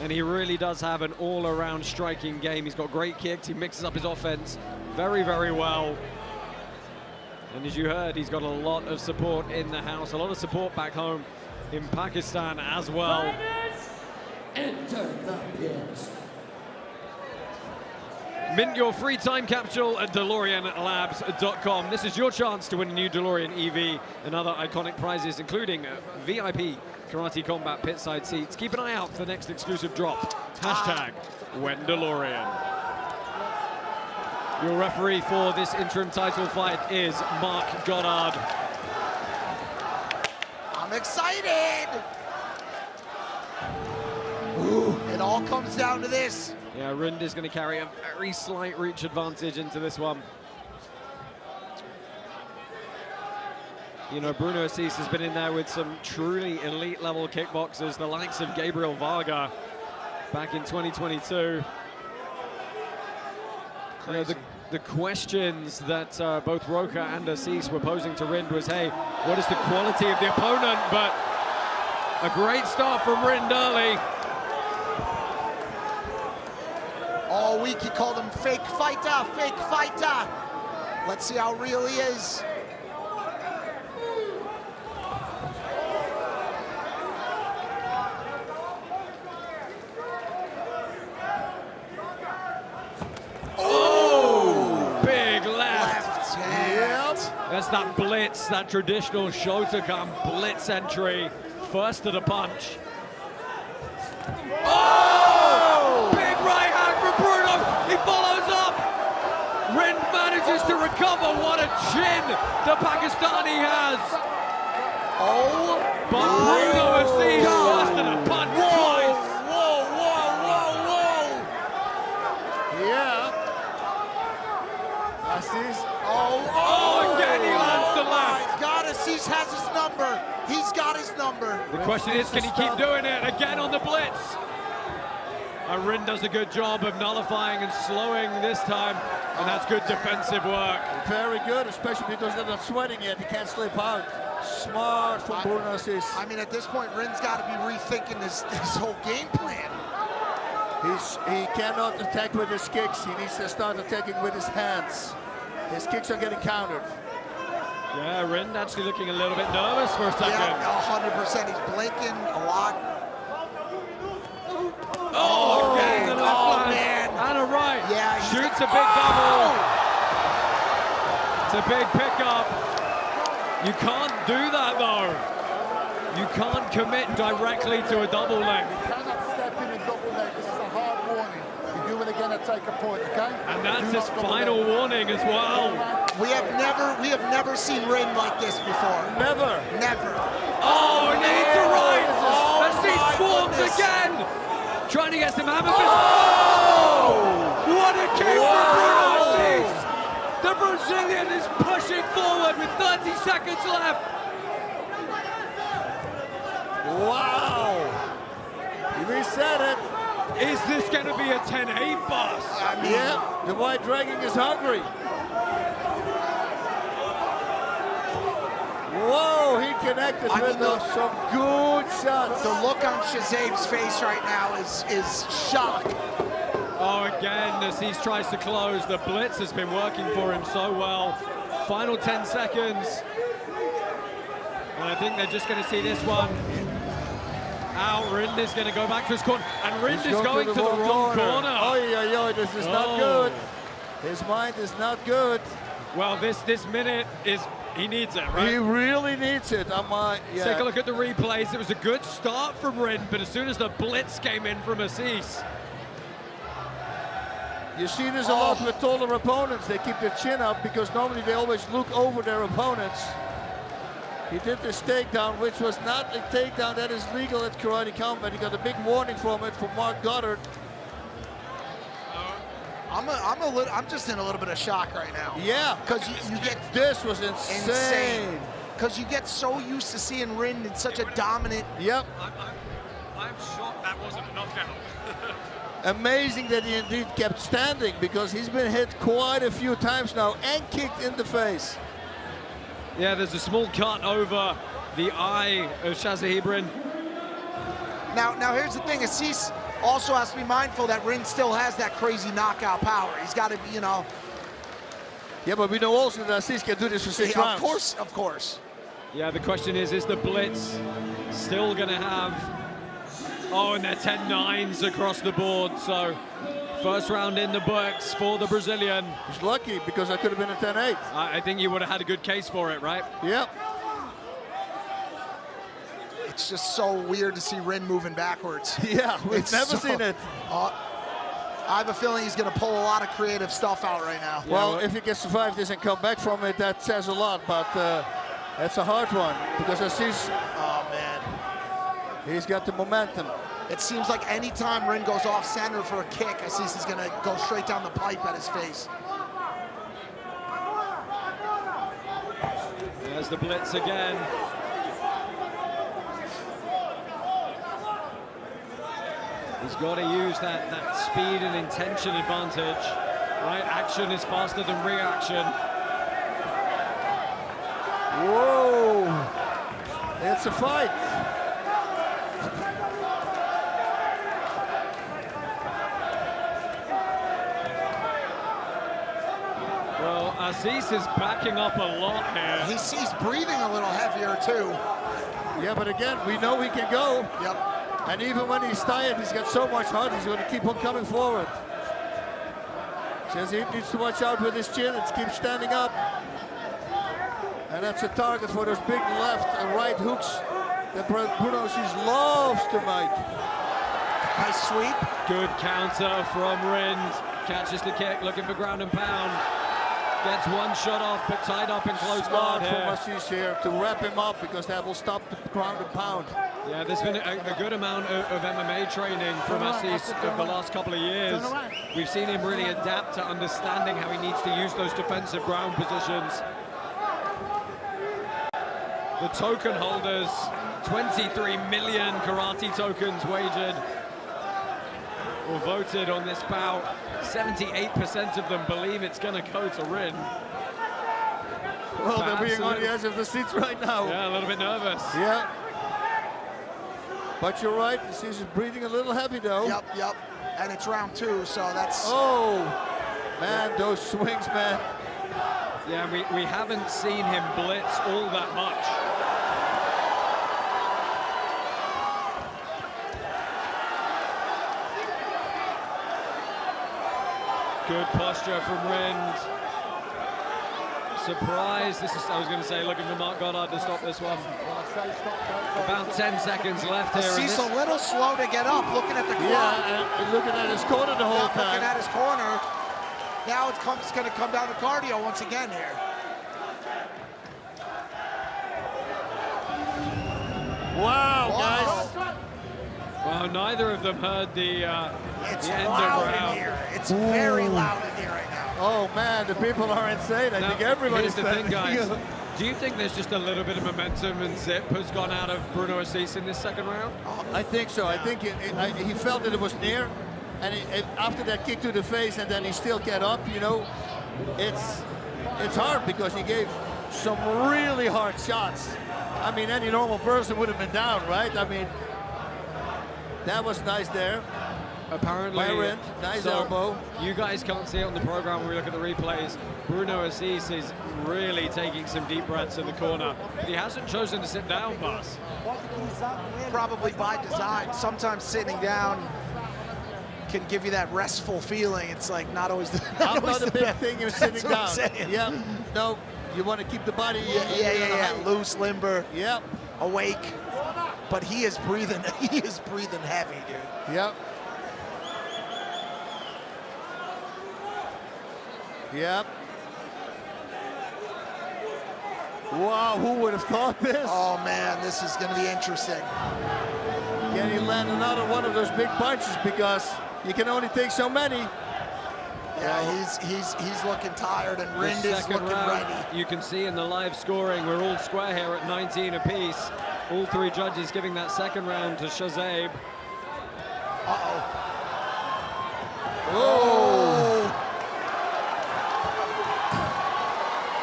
And he really does have an all-around striking game. He's got great kicks. He mixes up his offense very, very well. And as you heard, he's got a lot of support in the house, a lot of support back home in Pakistan as well. Fighters, enter the pit. Mint your free time capsule at DeLoreanLabs.com. This is your chance to win a new DeLorean EV and other iconic prizes, including VIP Karate Combat pitside seats. Keep an eye out for the next exclusive drop. Hashtag WhenDeLorean. Your referee for this interim title fight is Mark Goddard. I'm excited. Ooh, it all comes down to this. Yeah, Rind is going to carry a very slight reach advantage into this one. You know, Bruno Asis has been in there with some truly elite level kickboxers, the likes of Gabriel Varga back in 2022. You know, the questions that both Roca and Asis were posing to Rind was, hey, what is the quality of the opponent? But a great start from Rind early. All week he called him fake fighter, fake fighter. Let's see how real he is. Oh, big left. Yep. That's that blitz, that traditional Shotokan blitz entry. First to the punch. Oh! Big right hand from Bruno. He follows up. Rind manages to recover. What a chin the Pakistani has. Oh, but Bruno Asis first to the punch twice. Whoa, whoa, whoa, whoa. Yeah. Asis. Oh, again he lands the left. My God, Asis has his number. He's got his number. The question is, can he keep doing it? Again on the blitz. Rind does a good job of nullifying and slowing this time, and that's good defensive work. Very good, especially because they're not sweating yet. He can't slip out. Smart from Bruno Asis. I mean, at this point, Rind's got to be rethinking this whole game plan. He cannot attack with his kicks. He needs to start attacking with his hands. His kicks are getting countered. Yeah, Rind actually looking a little bit nervous for a second. Yeah, 100%. He's blinking a lot. Oh, again, the left land. Man. And a right. Yeah, shoots a big double. It's a big pickup. You can't do that, though. You can't commit directly to a double leg. You cannot step in a double leg. This is a hard warning. You do it again and take a point, okay? And that's his final warning as well. We have never seen Rind like this before. Never. Never. Oh, and it's a right. Oh, Asis swarms again. Trying to get some hammer fist. Oh! What a kick from Bruno Asis. The Brazilian is pushing forward with 30 seconds left. Wow. We said it. Is this going to be a 10-8 boss? Yeah, the White Dragon is hungry. Whoa, he connected with some good shots. The look on Shazab's face right now is shock. Oh, again, Asis tries to close. The blitz has been working for him so well. Final 10 seconds. And I think they're just going to see this one out. Rind is going to go back to his corner, and Rind He's is going to the wrong corner. Oh, this is not good. His mind is not good. Well, this minute is, he needs it, right? He really needs it. Yeah. Take a look at the replays. It was a good start from Rind, but as soon as the blitz came in from Asis. You see this a lot with taller opponents. They keep their chin up because normally they always look over their opponents. He did this takedown, which was not a takedown that is legal at Karate Combat. He got a big warning from it from Mark Goddard. I'm just in a little bit of shock right now. Yeah, because you get this was insane. Because you get so used to seeing Rind in such a dominant. Yep. I'm shocked that wasn't a knockout. Amazing that he indeed kept standing because he's been hit quite a few times now and kicked in the face. Yeah, there's a small cut over the eye of Shaz. Now here's the thing, Asis also has to be mindful that Rind still has that crazy knockout power. He's got to be, you know. Yeah, but we know also that Asis can do this for 6 rounds. Of course. Yeah, the question is the blitz still going to have... Oh, and they're 10-9s across the board, so first round in the books for the Brazilian. He's lucky because I could have been a 10-8. I think you would have had a good case for it, right? Yep. It's just so weird to see Rind moving backwards. Yeah, we've never seen it. I have a feeling he's going to pull a lot of creative stuff out right now. Well, if he can survive this and come back from it, that says a lot, but that's a hard one because Asis... Oh, man. He's got the momentum. It seems like any time Rind goes off center for a kick, Asis is going to go straight down the pipe at his face. There's the blitz again. He's got to use that speed and intention advantage. Right, action is faster than reaction. Whoa! It's a fight. Well, Asis is backing up a lot here. He's breathing a little heavier too. Yeah, but again, we know he can go. Yep. And even when he's tired, he's got so much heart, he's going to keep on coming forward. Says he needs to watch out with his chin and keep standing up. And that's a target for those big left and right hooks that Bruno Asis loves to make. Nice sweep. Good counter from Rind. Catches the kick, looking for ground and pound. Gets one shot off, but tied up in close guard here. Smart from Asis here to wrap him up because that will stop the ground and pound. Yeah, there's been a good amount of MMA training from Asis over the last couple of years. We've seen him really adapt to understanding how he needs to use those defensive ground positions. The token holders, 23 million karate tokens wagered or voted on this bout. 78% of them believe it's going to go to Rind. Well, they're being on the edge of the seats right now. Yeah, a little bit nervous. Yeah. But you're right, Asis is breathing a little heavy though. Yep. And it's round 2, so that's... Oh, man, those swings, man. Yeah, we haven't seen him blitz all that much. Good posture from Rind. Surprise. I was going to say, looking for Mark Goddard to stop this one. About 10 seconds left here. He's a little slow to get up, looking at the clock. Yeah, and looking at his corner the whole time. Looking at his corner. Now it's going to come down to cardio once again here. Wow, guys. Well, neither of them heard the end loud of round. in here. It's very loud in here right now. Oh man, the people are insane. I think everybody's Here's the thing, guys. Do you think there's just a little bit of momentum and zip has gone out of Bruno Asis in this second round? I think so. I think he felt that it was near, and after that kick to the face, and then he still get up. You know, it's hard because he gave some really hard shots. I mean, any normal person would have been down, right? I mean, that was nice there. Apparently, Byron, nice elbow. You guys can't see it on the program when we look at the replays. Bruno Asis is really taking some deep breaths in the corner. He hasn't chosen to sit down, Bas. Probably by design. Sometimes sitting down can give you that restful feeling. It's like not always the I'm not a big thing in sitting down. Saying. Yeah, no, you want to keep the body loose, limber, yep, awake. But he is breathing. He is breathing heavy, dude. Yep. Yep. Wow, who would have thought this? Oh man, this is going to be interesting. Can he land another one of those big punches, because you can only take so many. Yeah, he's looking tired, and Rind is looking ready. You can see in the live scoring, we're all square here at 19 apiece. All three judges giving that second round to Shazab. Oh!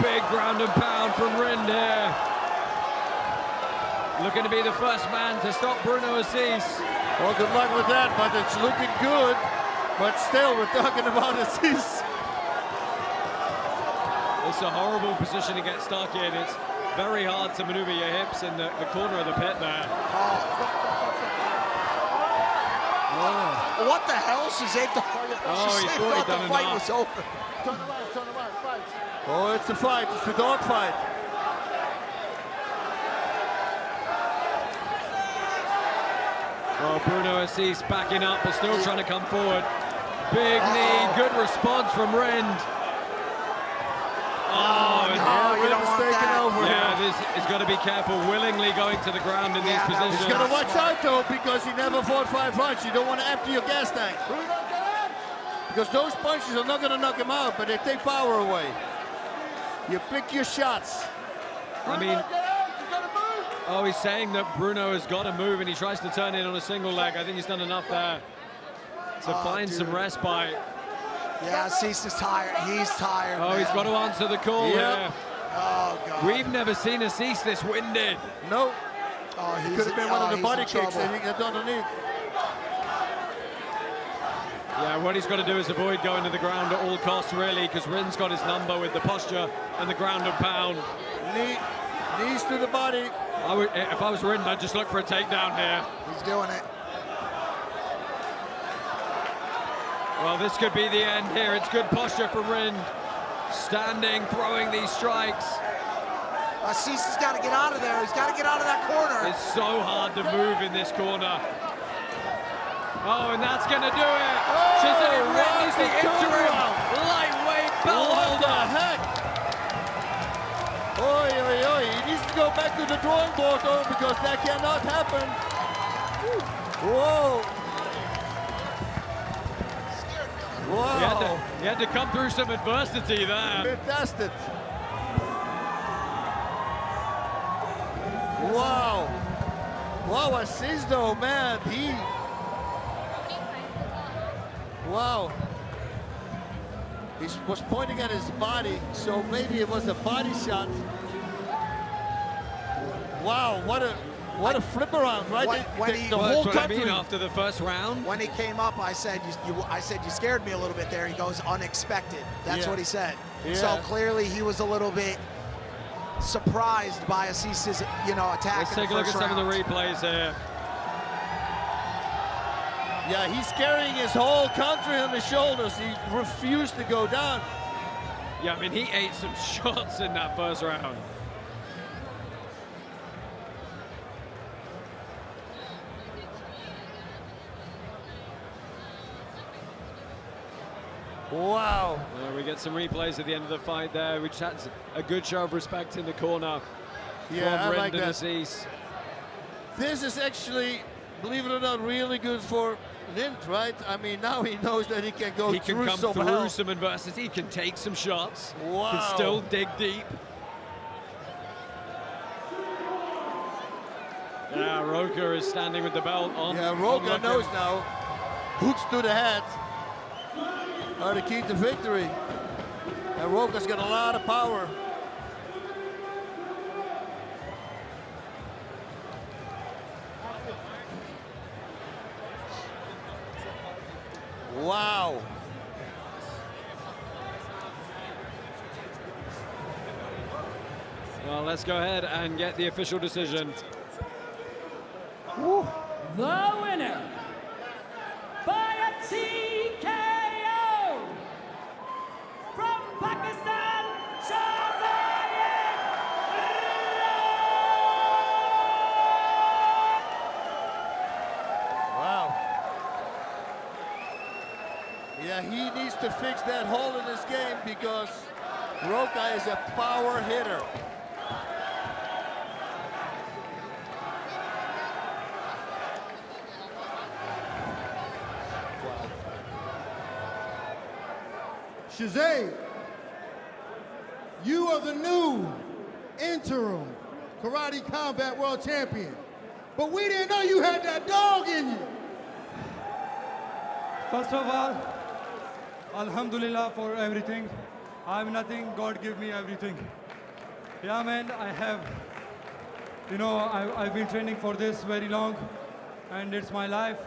Big ground and pound from Rind here. Looking to be the first man to stop Bruno Asis. Well, good luck with that, but it's looking good. But still, we're talking about Asis. It's a horrible position to get stuck in. It's very hard to maneuver your hips in the corner of the pit there. What the hell? Shazab thought the fight was over. Turn around, fight. Oh, it's a fight. It's the dog fight. Oh, Bruno Asis backing up, but still trying to come forward. Big knee, good response from Rind. Oh, you don't want that. over. Yeah, this is got to be careful, willingly going to the ground in these positions. He's got to watch out though, because he never fought 5 rounds. You don't want to empty your gas tank. Because those punches are not going to knock him out, but they take power away. You pick your shots. I mean, oh, he's saying that Bruno has got to move, and he tries to turn in on a single leg. I think he's done enough there to find some respite. Yeah, Asis is tired. He's tired. Oh, he's got to answer the call here. Oh, God. We've never seen Asis this winded. No. Oh, It could have been one of the body kicks that he got underneath. Yeah, what he's got to do is avoid going to the ground at all costs, really, because Rind's got his number with the posture and the ground and pound. Knees to the body. If I was Rind, I'd just look for a takedown here. He's doing it. Well, this could be the end here. It's good posture from Rind. Standing, throwing these strikes. Asis has got to get out of there. He's got to get out of that corner. It's so hard to move in this corner. Oh, and that's going to do it. Shazam Rind is the interim lightweight belt holder. What the heck? Oi, oi, oi. He needs to go back to the drawing board, though, because that cannot happen. Whoa. Wow. He had to come through some adversity there. Been tested. Wow. Wow, Asis though, man. Wow. He was pointing at his body, so maybe it was a body shot. Wow, what a flip around, right? The whole country. After the first round, when he came up, I said you scared me a little bit there. He goes unexpected. That's what he said. Yeah. So clearly he was a little bit surprised by Asis's attack. Let's take a look at some of the replays here. Yeah, he's carrying his whole country on his shoulders. He refused to go down. Yeah, I mean, he ate some shots in that first round. Wow. We get some replays at the end of the fight there, which had a good show of respect in the corner from I like Rind and that. Asis. This is actually, believe it or not, really good for Rind, right? I mean, now he knows that he can go He can through come some through hell. some adversity, he can take some shots, Wow. can still dig deep. Yeah, Roca is standing with the belt on. Yeah, Roca on knows now. Hooks to the head are the key to victory. And Roca's got a lot of power. Wow. Well, let's go ahead and get the official decision. The winner by a TKO from Pakistan, Shaz. Wow. Yeah, he needs to fix that hole in his game because Roca is a power hitter. Shaz, you are the new interim karate combat world champion. But we didn't know you had that dog in you. First of all, Alhamdulillah for everything. I'm nothing, God give me everything. Yeah, man, I have, you know, I've been training for this very long, and it's my life.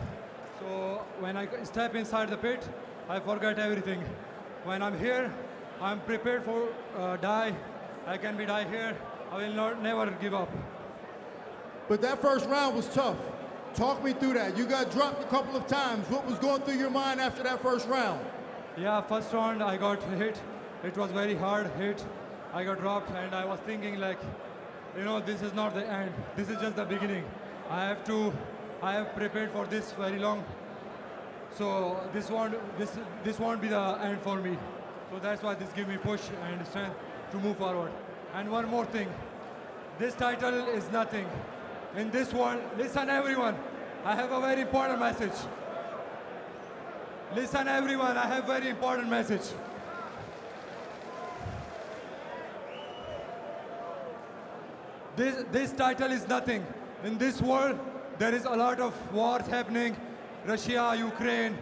So when I step inside the pit, I forget everything. When I'm here, I'm prepared for die. I can be die here. I will never give up. But that first round was tough. Talk me through that. You got dropped a couple of times. What was going through your mind after that first round? Yeah, first round I got hit. It was very hard hit. I got dropped and I was thinking like, you know, this is not the end. This is just the beginning. I have prepared for this very long. So this won't be the end for me. So that's why this gives me push and strength to move forward. And one more thing, this title is nothing. In this world, listen everyone, I have a very important message. Listen everyone, I have a very important message. This title is nothing. In this world, there is a lot of wars happening. Russia, Ukraine,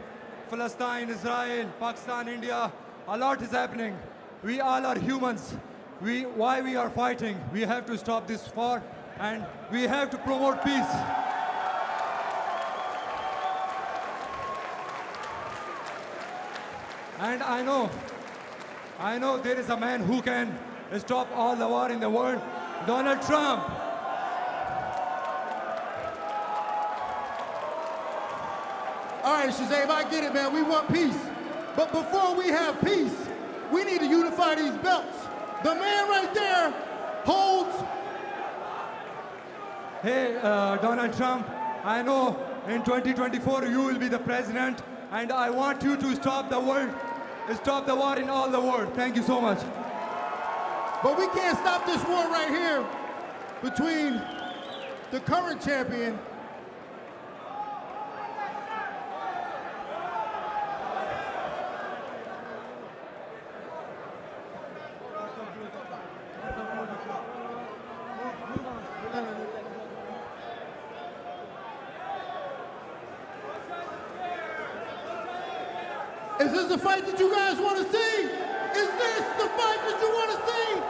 Palestine, Israel, Pakistan, India, a lot is happening. We all are humans. Why we are fighting? We have to stop this war and we have to promote peace. And I know there is a man who can stop all the war in the world, Donald Trump. All right, Shaz, I get it, man. We want peace. But before we have peace, we need to unify these belts. The man right there holds. Hey, Donald Trump, I know in 2024 you will be the president, and I want you to stop the war in all the world. Thank you so much. But we can't stop this war right here between the current champion . Is this the fight that you guys want to see? Is this the fight that you want to see?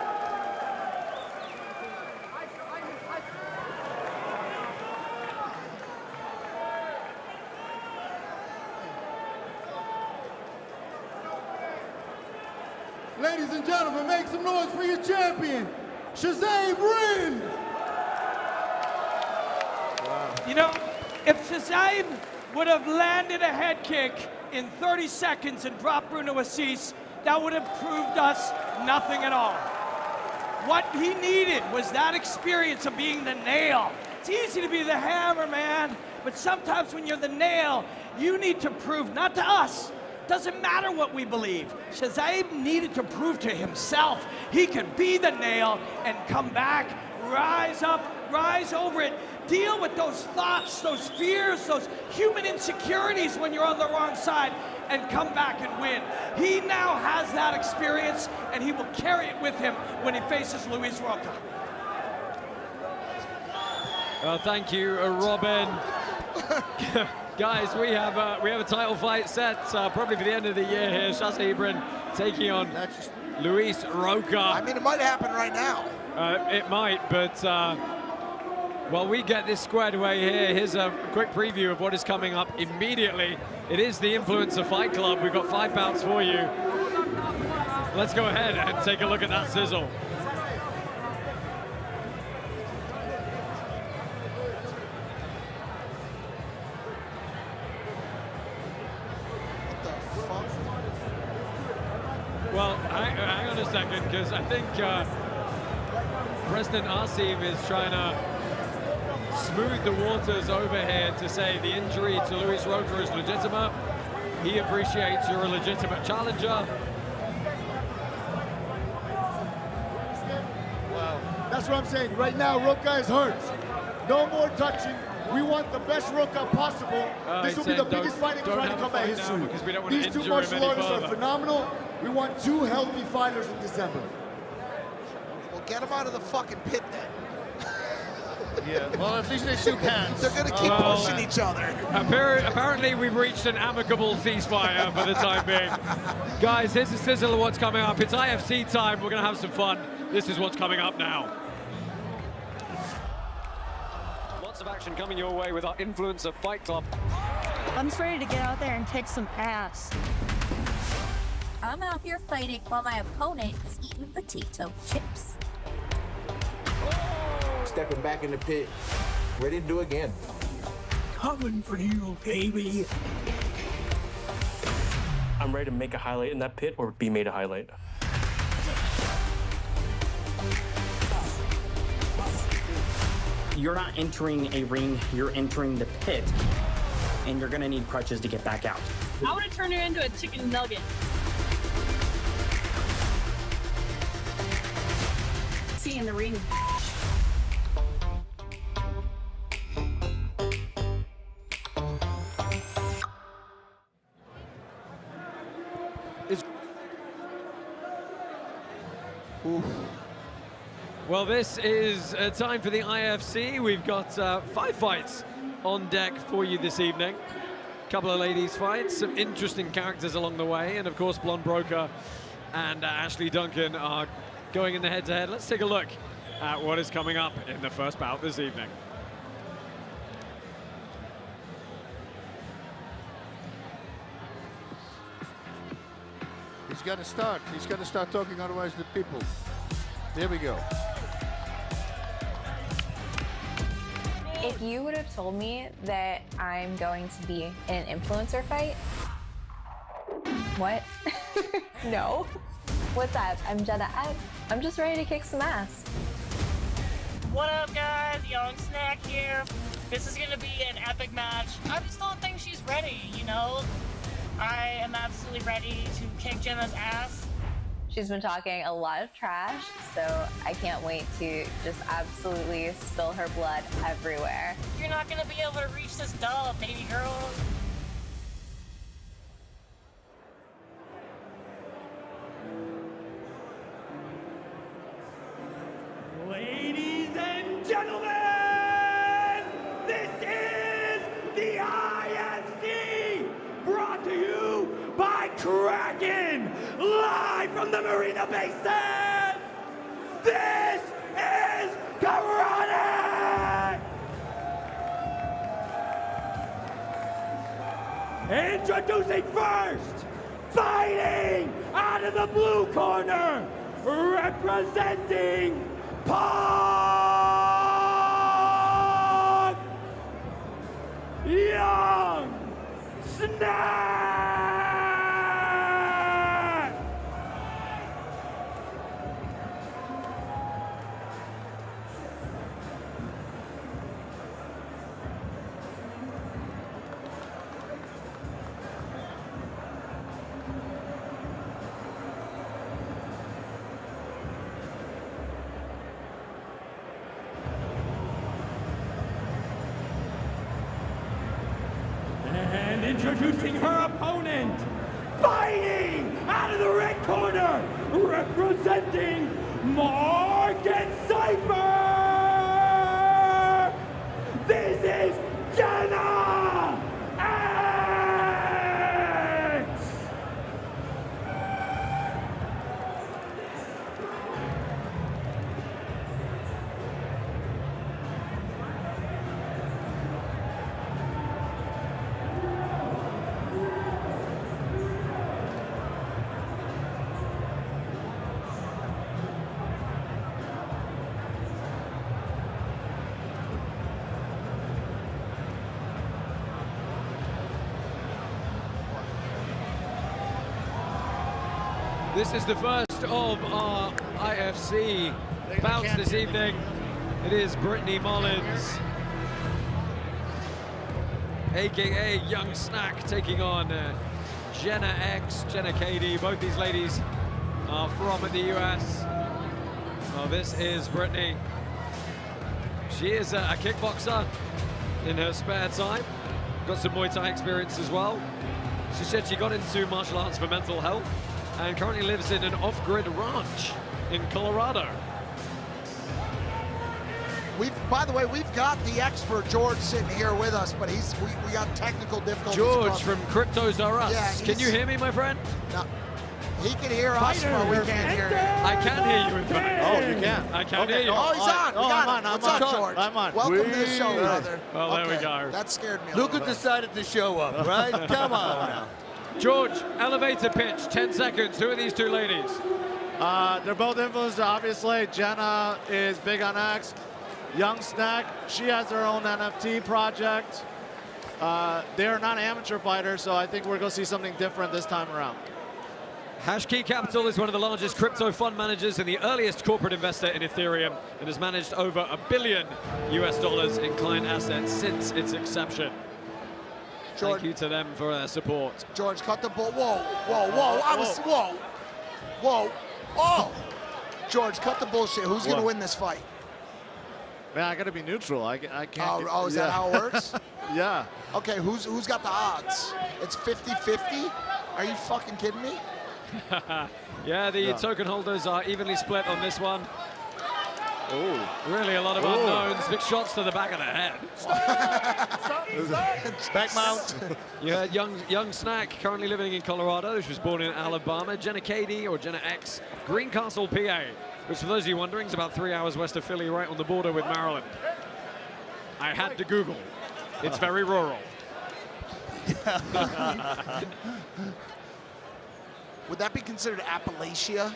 Ladies and gentlemen, make some noise for your champion, Shaz. Wow. You know, if Shaz would have landed a head kick in 30 seconds and dropped Bruno Asis, that would have proved us nothing at all. What he needed was that experience of being the nail. It's easy to be the hammer, man, but sometimes when you're the nail, you need to prove, not to us, doesn't matter what we believe. Shaz needed to prove to himself he could be the nail and come back, rise up, rise over it, deal with those thoughts, those fears, those human insecurities when you're on the wrong side, and come back and win. He now has that experience, and he will carry it with him when he faces Luis Roca. Well, thank you, Robin. Guys, we have a title fight set probably for the end of the year here. Shaz taking on Luis Roca. I mean, it might happen right now. It might, but while we get this squared away here, here's a quick preview of what is coming up immediately It is the Influencer Fight Club. We've got 5 bouts for you. Let's go ahead and take a look at that sizzle. Well, hang on a second, because I think President Asim is trying to smooth the waters over here to say the injury to Luis Roca is legitimate. He appreciates you're a legitimate challenger. Wow. That's what I'm saying. Right now, Roca is hurt. No more touching. We want the best Roca possible. This will be the biggest fight in karate combat history. These two martial artists are phenomenal. We want 2 healthy fighters in December. Well, get them out of the fucking pit then. Yeah, well, at least they shook hands. They're going to keep pushing each other. Apparently, we've reached an amicable ceasefire for the time being. Guys, here's a sizzle of what's coming up. It's IFC time. We're going to have some fun. This is what's coming up now. Lots of action coming your way with our Influencer Fight Club. I'm just ready to get out there and kick some ass. I'm out here fighting while my opponent is eating potato chips. Stepping back in the pit, ready to do it again. Coming for you, baby. I'm ready to make a highlight in that pit or be made a highlight. You're not entering a ring, you're entering the pit. And you're gonna need crutches to get back out. I want to turn her into a chicken nugget. See you in the ring. Well, this is time for the IFC. We've got 5 fights on deck for you this evening. A couple of ladies' fights, some interesting characters along the way, and of course, Blonde Broker and Ashley Duncan are going in the head-to-head. Let's take a look at what is coming up in the first bout this evening. He's got to start. He's got to start talking, otherwise the people. There we go. If you would have told me that I'm going to be in an influencer fight, what? No. What's up? I'm Jenna. I'm just ready to kick some ass. What up, guys? Young Snack here. This is gonna be an epic match. I just don't think she's ready, you know? I am absolutely ready to kick Jenna's ass. She's been talking a lot of trash, so I can't wait to just absolutely spill her blood everywhere. You're not gonna be able to reach this dub, baby girl. Ladies and gentlemen, this is the IFC, brought to you by Kraken, live from the Marina Basin. This is karate! Introducing first, fighting out of the blue corner, representing Pog Young Snack! And introducing her opponent, fighting out of the red corner, representing Morgan Cypher! This is Jenna! This is the first of our IFC bouts this evening. It is Brittany Mullins, aka Young Snack, taking on Jenna X, Jenna KD. Both these ladies are from the US. Well, this is Brittany. She is a kickboxer in her spare time. Got some Muay Thai experience as well. She said she got into martial arts for mental health and currently lives in an off-grid ranch in Colorado. By the way, we've got the expert George sitting here with us, but we got technical difficulties. George from Cryptos Are Us. Yeah, can you hear me, my friend? No. He can hear us, but we can't hear him. I can hear you, in fact. Oh, you can? I can hear you. Oh, he's on. We got him. What's up, George? I'm on. Welcome to the show, brother. Well, there we go. That scared me a Look little who bit. decided to show up, right? Come on now. George, elevator pitch, 10 seconds. Who are these two ladies? They're both influenced, obviously. Jenna is big on X. Young Snack, she has her own NFT project. They are not amateur fighters, so I think we're going to see something different this time around. Hashkey Capital is one of the largest crypto fund managers and the earliest corporate investor in Ethereum, and has managed over $1 billion in client assets since its inception. George, thank you to them for their support. George, cut the ball. Whoa, whoa, whoa. Whoa. Oh! George, cut the bullshit. Who's going to win this fight? Man, I got to be neutral. I can't. Oh, is that how it works? Yeah. Okay, who's got the odds? It's 50-50? Are you fucking kidding me? Yeah, the token holders are evenly split on this one. Oh, really a lot of unknowns. Big shots to the back of the head. Back mount. Yeah, young Snack, currently living in Colorado. She was born in Alabama. Jenna KD, or Jenna X, Greencastle, PA, which for those of you wondering is about 3 hours west of Philly, right on the border with Maryland. I had to Google. It's very rural. Would that be considered Appalachia?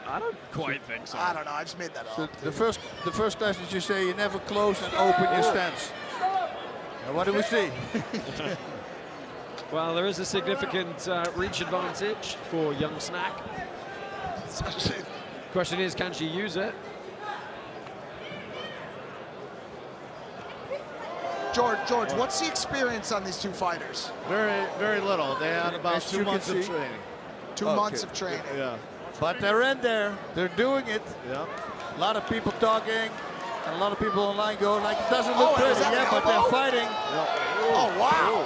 I don't quite think so. I don't know. I just made that So up. the first class is you say you never close and open your stance. Now what do we see? Well, there is a significant reach advantage for Young Snack. Question is, can she use it? George, what's the experience on these two fighters? Very, very little. They had about 2 months of training. 2 months of training. Yeah. But they're in there. They're doing it. Yeah. A lot of people talking, and a lot of people online going like, it doesn't look pretty yet, but they're fighting. Oh, wow.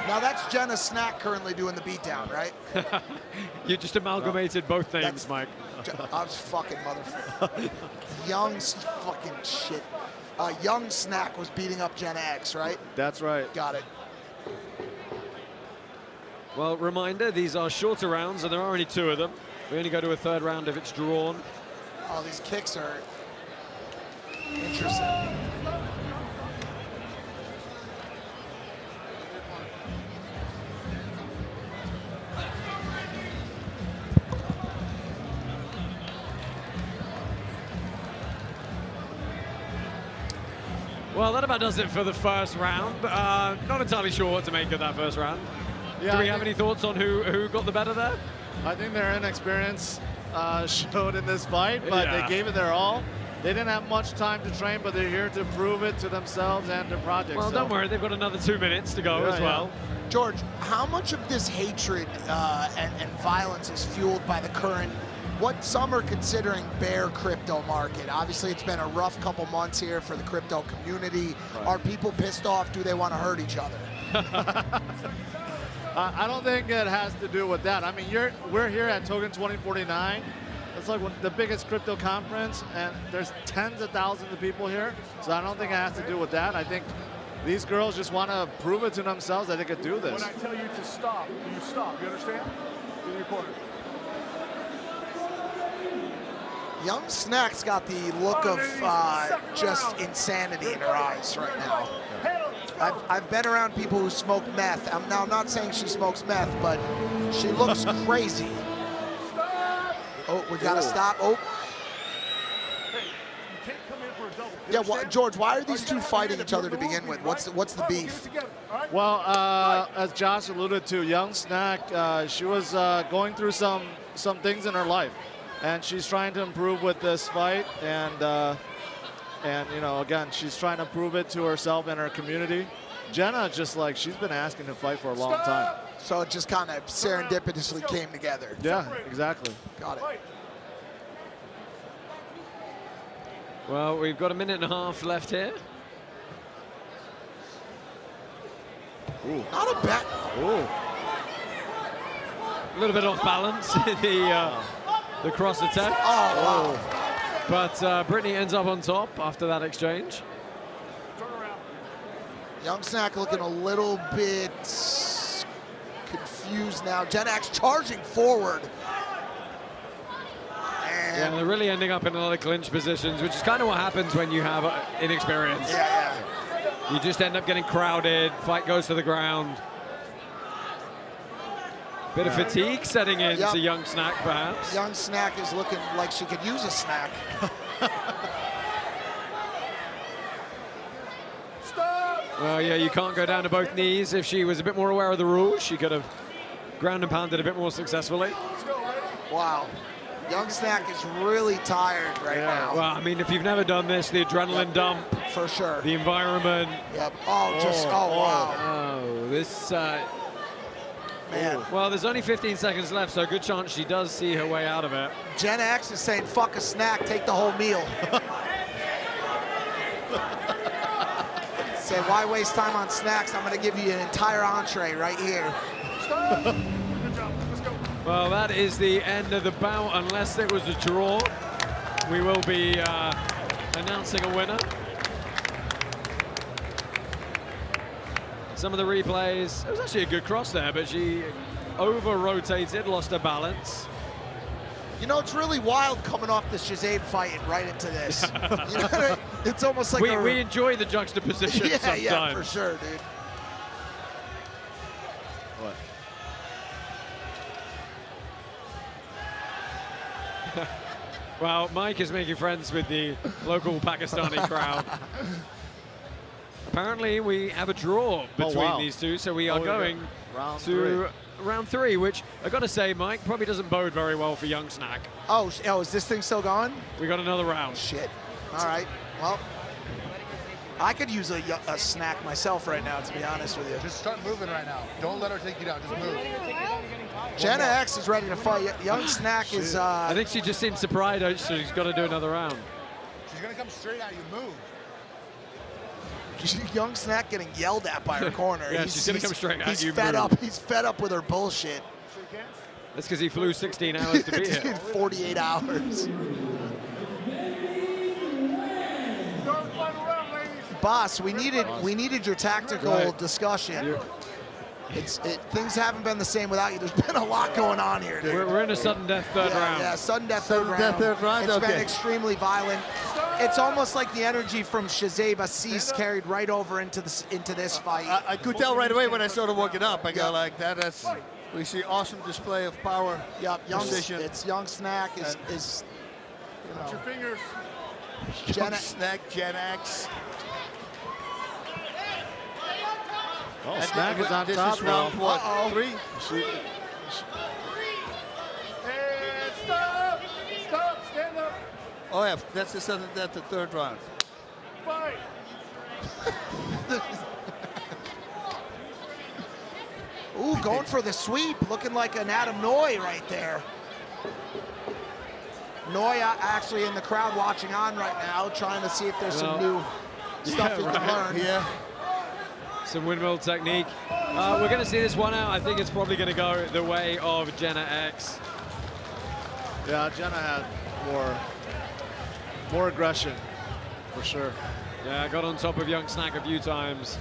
Now that's Jenna Snack currently doing the beatdown, right? You just amalgamated both names, Mike. I was fucking motherfucker. Young fucking shit. Young Snack was beating up Jenna X, right? That's right. Got it. Well, reminder, these are shorter rounds, and there are only 2 of them. We only go to a 3rd round if it's drawn. Oh, these kicks are interesting. Well, that about does it for the first round. Not entirely sure what to make of that first round. Yeah, Do we have any thoughts on who got the better there? I think their inexperience showed in this fight, but they gave it their all. They didn't have much time to train, but they're here to prove it to themselves and their project. Well, don't worry, they've got another 2 minutes to go as well. George, how much of this hatred and violence is fueled by the current, what some are considering bear crypto market? Obviously, it's been a rough couple months here for the crypto community. Right. Are people pissed off? Do they want to hurt each other? I don't think it has to do with that. I mean, we're here at Token 2049. It's like the biggest crypto conference, and there's tens of thousands of people here. So I don't think it has to do with that. I think these girls just want to prove it to themselves that they could do this. When I tell you to stop, you stop. You understand? In your corner. Young Snack's got the look of just insanity in her eyes right now. I've been around people who smoke meth. I'm not saying she smokes meth, but she looks crazy. Oh, we gotta stop. Oh. Hey, you can't come in for a Yeah, George, why are these two fighting each other to begin with? What's the beef? Well, as Josh alluded to, young Snack, she was going through some things in her life, and she's trying to improve with this fight. And you know, again, she's trying to prove it to herself and her community. Jenna, just like, she's been asking to fight for a long time. So it just kind of serendipitously came together. Yeah, exactly. Got it. Well, we've got a minute and a half left here. Ooh. Not a bad. Ooh. A little bit off balance the cross attack. Oh, wow. But Brittany ends up on top after that exchange. Young Snack looking a little bit confused now. Jenna X charging forward. Yeah, they're really ending up in a lot of clinch positions, which is kind of what happens when you have inexperience. Yeah. You just end up getting crowded, fight goes to the ground. Bit of fatigue setting in to Young Snack, perhaps. Young Snack is looking like she could use a snack. Well, yeah, you can't go down to both knees. If she was a bit more aware of the rules, she could have ground and pounded a bit more successfully. Wow. Young Snack is really tired right now. Well, I mean, if you've never done this, the adrenaline dump. For sure. The environment. Yep. Wow. Oh, this... Man. Well, there's only 15 seconds left, so a good chance she does see her way out of it. Jenna X is saying, fuck a snack, take the whole meal. Say, why waste time on snacks? I'm going to give you an entire entree right here. Well, that is the end of the bout. Unless it was a draw, we will be announcing a winner. Some of the replays, it was actually a good cross there, but she over-rotated, lost her balance. You know, it's really wild coming off the Shaz fight and right into this. You know, it's almost like we enjoy the juxtaposition sometimes. Yeah, for sure, dude. What? Well, Mike is making friends with the local Pakistani crowd. Apparently, we have a draw between these two, so we are going to round three, which I got to say, Mike, probably doesn't bode very well for Young Snack. Oh, is this thing still going? We got another round. Shit. All right. Well, I could use a snack myself right now, to be honest with you. Just start moving right now. Don't let her take you down. Just move. Jenna X is ready to fight. Young Snack is... I think she just seems surprised, so she's got to do another round. She's going to come straight at you. Move. Young Snack getting yelled at by her corner. Yeah, she's going to come straight at you. He's fed up. He's fed up with her bullshit. That's because he flew 16 hours to be here. 48 hours. Boss, we needed your tactical discussion. Things haven't been the same without you. There's been a lot going on here, dude. We're in a sudden death third round. Yeah, sudden death third round. It's been extremely violent. It's almost like the energy from Shaz Asis carried right over into this fight. I could tell right away when I started walking up. I go like that. We see awesome display of power. Yep, it's Young Snack is you know, your fingers. Young Snack, Gen X. Oh, Snack is on top. This is round what? 3? And stop! Stop! Stand up! Oh yeah, that's the third round. Fight! Ooh, going for the sweep, looking like an Adam Noy right there. Noy actually in the crowd watching on right now, trying to see if there's some new stuff he can learn. Yeah. Some windmill technique. We're going to see this one out. I think it's probably going to go the way of Jenna X. Yeah, Jenna had more aggression, for sure. Yeah, got on top of Young Snack a few times.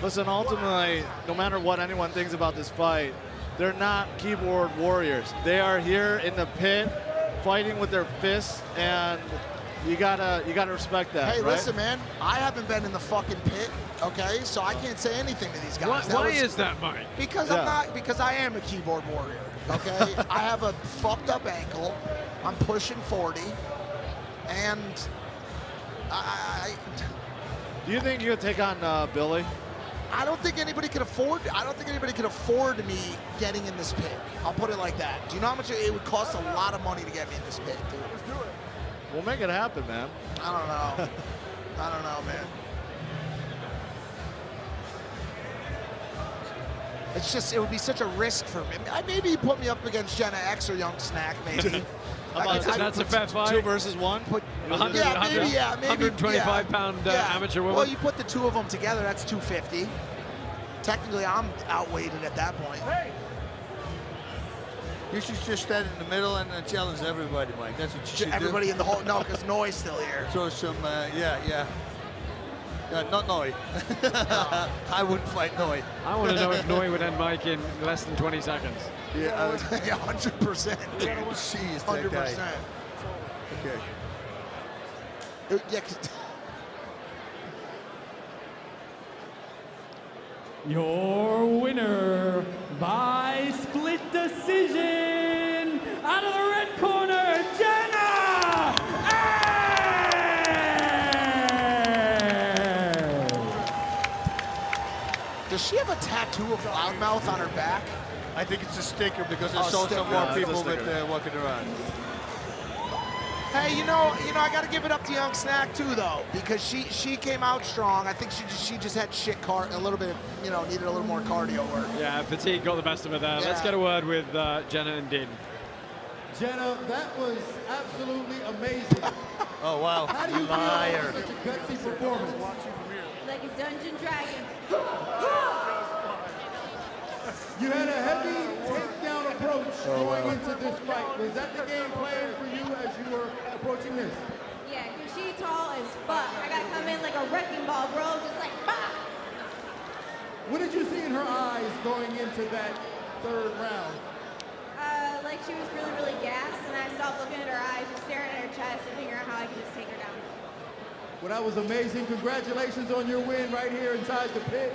Listen, ultimately, no matter what anyone thinks about this fight, they're not keyboard warriors. They are here in the pit, fighting with their fists, and You gotta respect that. Hey, right? listen, man. I haven't been in the fucking pit, okay? So I can't say anything to these guys. Why is that, Mike? Because I'm not. Because I am a keyboard warrior. Okay. I have a fucked up ankle. I'm pushing 40, and Do you think you could take on Billy? I don't think anybody could afford. I don't think anybody could afford me getting in this pit. I'll put it like that. Do you know how much it would cost? A lot of money to get me in this pit, dude. Let's do it. We'll make it happen, man. I don't know. I don't know, man. It's just, it would be such a risk for me. Maybe you put me up against Jenna X or Young Snack, maybe. That's a fair fight. 2 versus 1? Maybe 125-pound amateur woman. Well, you put the two of them together, that's 250. Technically, I'm outweighted at that point. Hey. You should just stand in the middle and challenge everybody, Mike. That's what you should Everybody do. in the whole, no, because Noi's still here. Throw some, yeah, not Noi. I wouldn't fight Noi. I want to know if Noi would end Mike in less than 20 seconds. Yeah, 100%. She is that 100%. guy. Okay. Yeah, Your winner by split decision, out of the red corner, Jenna! Does she have a tattoo of loudmouth on her back? I think it's a sticker because I Oh, saw sticker. some more Yeah, it's a people with sticker. walking around. Hey, you know, I got to give it up to Young Snack too, though, because she came out strong. I think she just had a little bit of, needed a little more cardio work. Yeah, fatigue got the best of her there. Let's get a word with Jenna and Dean. Jenna, that was absolutely amazing. Oh, wow. How do you feel Liar. about such a gutsy performance? Like a dungeon dragon. You had a heavy takedown approach going into this fight. Was that the game plan for you as you were approaching this? Yeah, because she's tall as fuck. I gotta come in like a wrecking ball, bro. Just like, bah! What did you see in her eyes going into that third round? Like she was really, really gassed, and I stopped looking at her eyes, just staring at her chest and figuring out how I could just take her down. Well, that was amazing. Congratulations on your win right here inside the pit.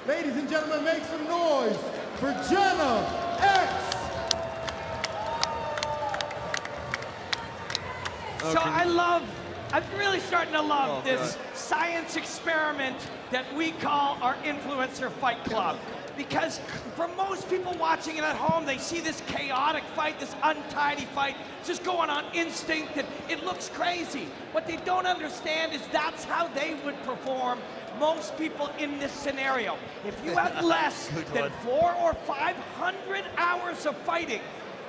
Ladies and gentlemen, make some noise for Jenna X. So I'm really starting to love this science experiment that we call our Influencer Fight Club. Because for most people watching it at home, they see this chaotic fight, this untidy fight, just going on instinct, and it looks crazy. What they don't understand is that's how they would perform, most people in this scenario. If you have less than 400 or 500 hours of fighting,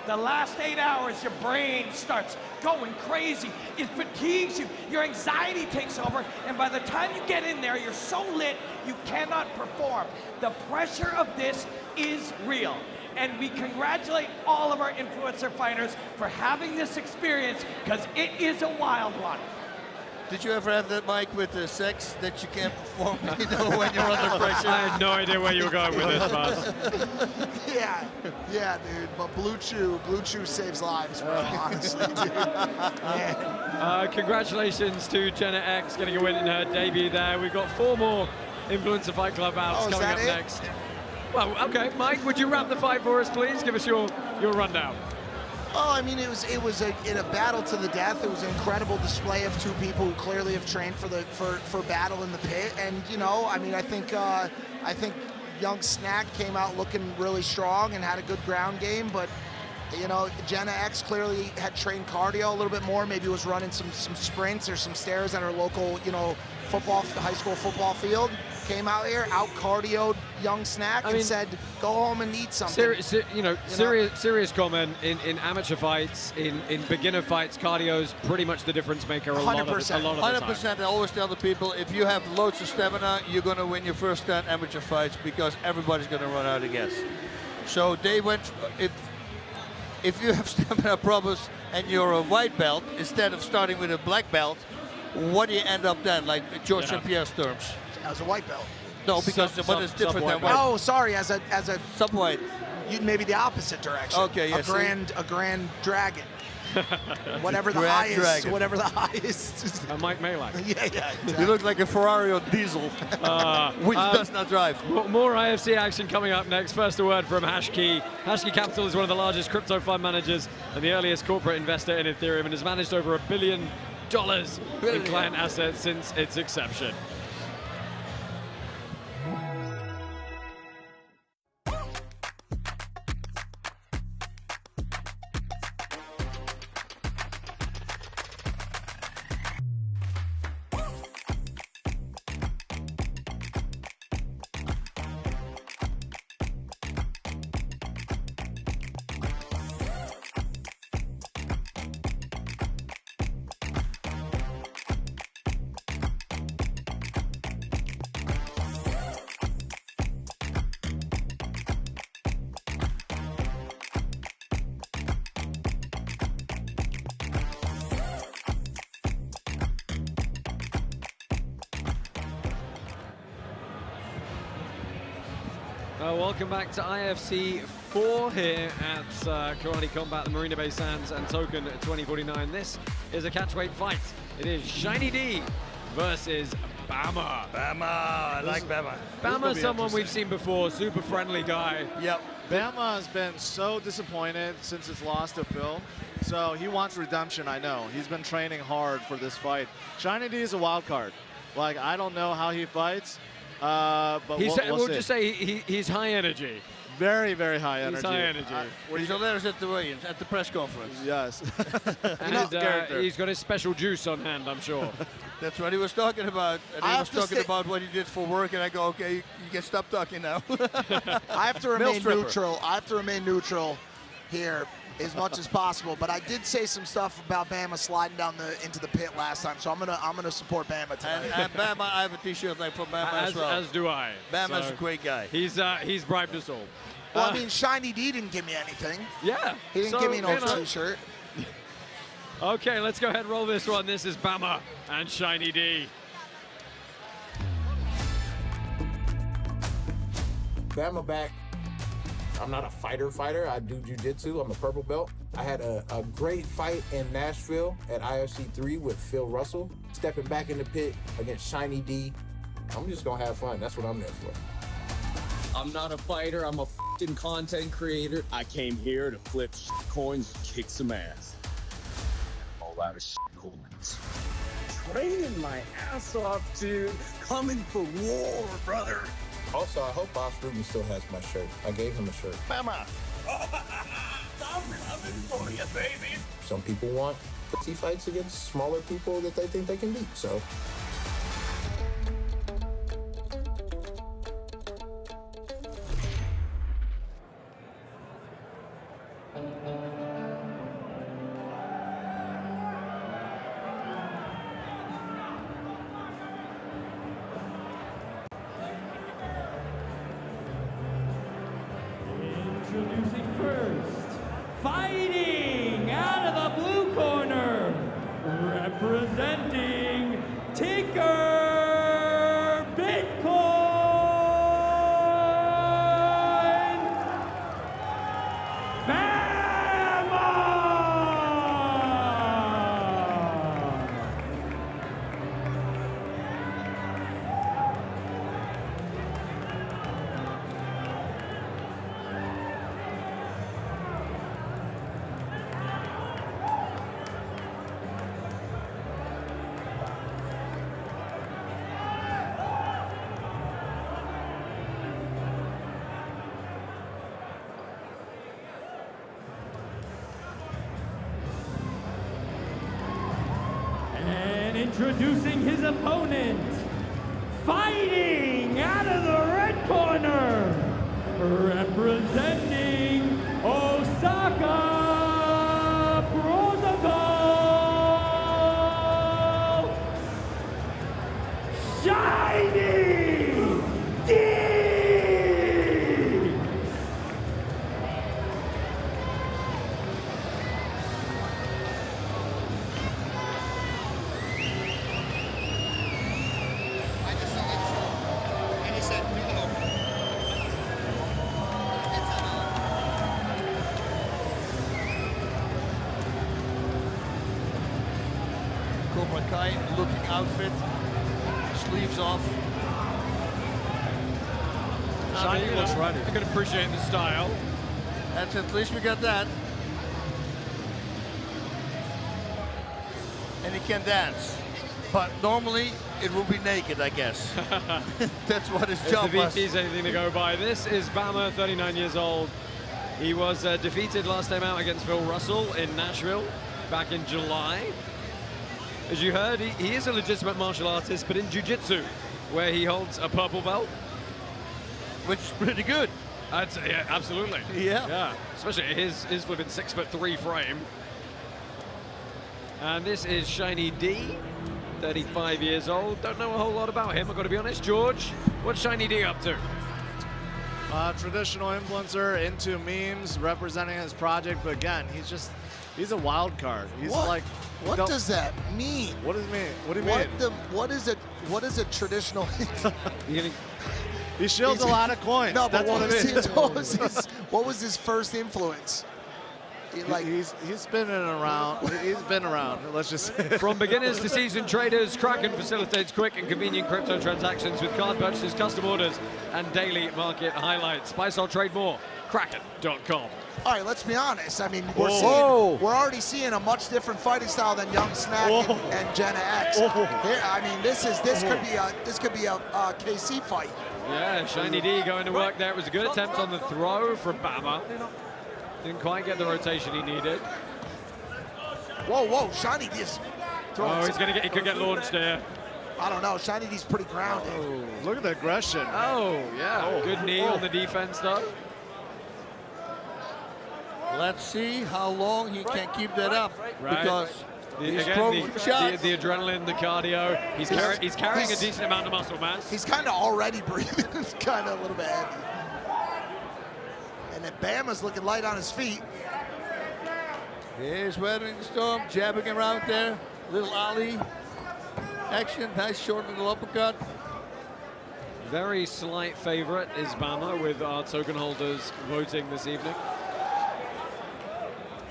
the last 8 hours, your brain starts going crazy. It fatigues you. Your anxiety takes over. And by the time you get in there, you're so lit, you cannot perform. The pressure of this is real. And we congratulate all of our influencer fighters for having this experience, because it is a wild one. Did you ever have that, Mike, with the sex that you can't perform when you're under pressure? I had no idea where you were going with this, Buzz. Yeah, dude. But Blue Chew saves lives, bro. Honestly, dude. Man. Congratulations to Jenna X getting a win in her debut there. We've got 4 more Influencer Fight Club bouts coming up next. Well, okay, Mike, would you wrap the fight for us, please? Give us your rundown. Oh, I mean, it was in a battle to the death. It was an incredible display of two people who clearly have trained for battle in the pit. And I mean, I think Young Snack came out looking really strong and had a good ground game. But Jenna X clearly had trained cardio a little bit more. Maybe was running some sprints or some stairs at her local high school football field. Came out here, out cardioed Young Snack, and said, "Go home and eat something." Serious comment. In amateur fights, in beginner fights, cardio's pretty much the difference maker. 100%. 100%. I always tell the people, if you have loads of stamina, you're going to win your first 10 amateur fights because everybody's going to run out of gas. So they went. If you have stamina problems and you're a white belt instead of starting with a black belt, what do you end up then? Like George St. Pierre's terms. As a white belt. No, because what is different than white? Oh, sorry, as a sub-white. Maybe the opposite direction. Okay, yes. A grand dragon. Whatever the highest, whatever the highest. Mike Malak. Yeah, exactly. You look like a Ferrari or diesel, which does not drive. More IFC action coming up next. First, a word from Hashkey. Hashkey Capital is one of the largest crypto fund managers and the earliest corporate investor in Ethereum, and has managed over $1 billion in client assets since its inception. Welcome back to IFC 4 here at Karate Combat, the Marina Bay Sands and Token 2049. This is a catchweight fight. It is Shiny D versus Bama. Bama, I like Bama. Bama's someone we've seen before, super friendly guy. Yep. Bama has been so disappointed since his loss to Phil. So he wants redemption, I know. He's been training hard for this fight. Shiny D is a wild card. Like, I don't know how he fights. But we'll just say he's high energy. Very, very high energy. He's high energy. He's hilarious at the weigh-ins, at the press conference. Yes. And he's got his special juice on hand, I'm sure. That's what he was talking about. And he was talking about what he did for work, and I go, okay, you can stop talking now. I have to remain neutral. I have to remain neutral here as much as possible, but I did say some stuff about Bama sliding down into the pit last time, so I'm gonna support Bama tonight. And Bama, I have a T-shirt like from Bama as well. As do I. Bama's a great guy. He's bribed us all. Well, I mean, Shiny D didn't give me anything. Yeah. He didn't give me no T-shirt. Okay, let's go ahead and roll this one. This is Bama and Shiny D. Bama back. I'm not a fighter. I do jiu-jitsu. I'm a purple belt. I had a great fight in Nashville at IFC 3 with Phil Russell. Stepping back in the pit against Shiny D. I'm just going to have fun. That's what I'm there for. I'm not a fighter. I'm a f***ing content creator. I came here to flip coins and kick some ass. All out of coins. Training my ass off, dude. Coming for war, brother. Also, I hope Boss Ruben still has my shirt. I gave him a shirt. Bama. I'm coming for you, baby. Some people want he fights against smaller people that they think they can beat, so. Introducing first, fighting out of the blue corner, representing Tinker Bitcoin, introducing his opponent, fighting out of the red corner, representing Osaka Protocol, Shiny D! Kai-looking outfit, sleeves off. Shiny looks ready. I can appreciate the style. That's at least we got that. And he can dance. But normally it will be naked, I guess. That's what his job was. If the VT's anything to go by. This is Bama, 39 years old. He was defeated last time out against Phil Russell in Nashville back in July. As you heard, he is a legitimate martial artist, but in jiu-jitsu, where he holds a purple belt. Which is pretty good. I'd say, yeah, absolutely. Yeah. Especially his flipping 6'3" frame. And this is Shiny D, 35 years old. Don't know a whole lot about him, I've got to be honest. George, what's Shiny D up to? Traditional influencer, into memes, representing his project, but again, he's a wild card. He's like, what does that mean? What does it mean? What do you mean? What is a traditional? He shields a lot of coins. No, but That's what was his first influence? He's spinning around. He's been around. Let's just say. From beginners to seasoned traders, Kraken facilitates quick and convenient crypto transactions with card purchases, custom orders, and daily market highlights. Buy, sell, trade more. Kraken.com. All right, let's be honest. I mean, we're already seeing a much different fighting style than Young Snack and Jenna X. Here, I mean, this could be a KC fight. Yeah, Shiny D going to work there. It was a good attempt on the throw from Bama. Didn't quite get the rotation he needed. Whoa, Shiny D is throwing. Oh, he could get launched there. I don't know, Shiny D's pretty grounded. Oh, look at the aggression. Oh, yeah, good knee on the defense though. Let's see how long he can keep that up, because the adrenaline, the cardio. He's carrying a decent amount of muscle mass. He's kind of already breathing. It's kind of a little bit heavy. And then Bama's looking light on his feet. Here's Weathering the Storm, jabbing around there. Little ollie action, nice short little uppercut. Very slight favorite is Bama, with our token holders voting this evening.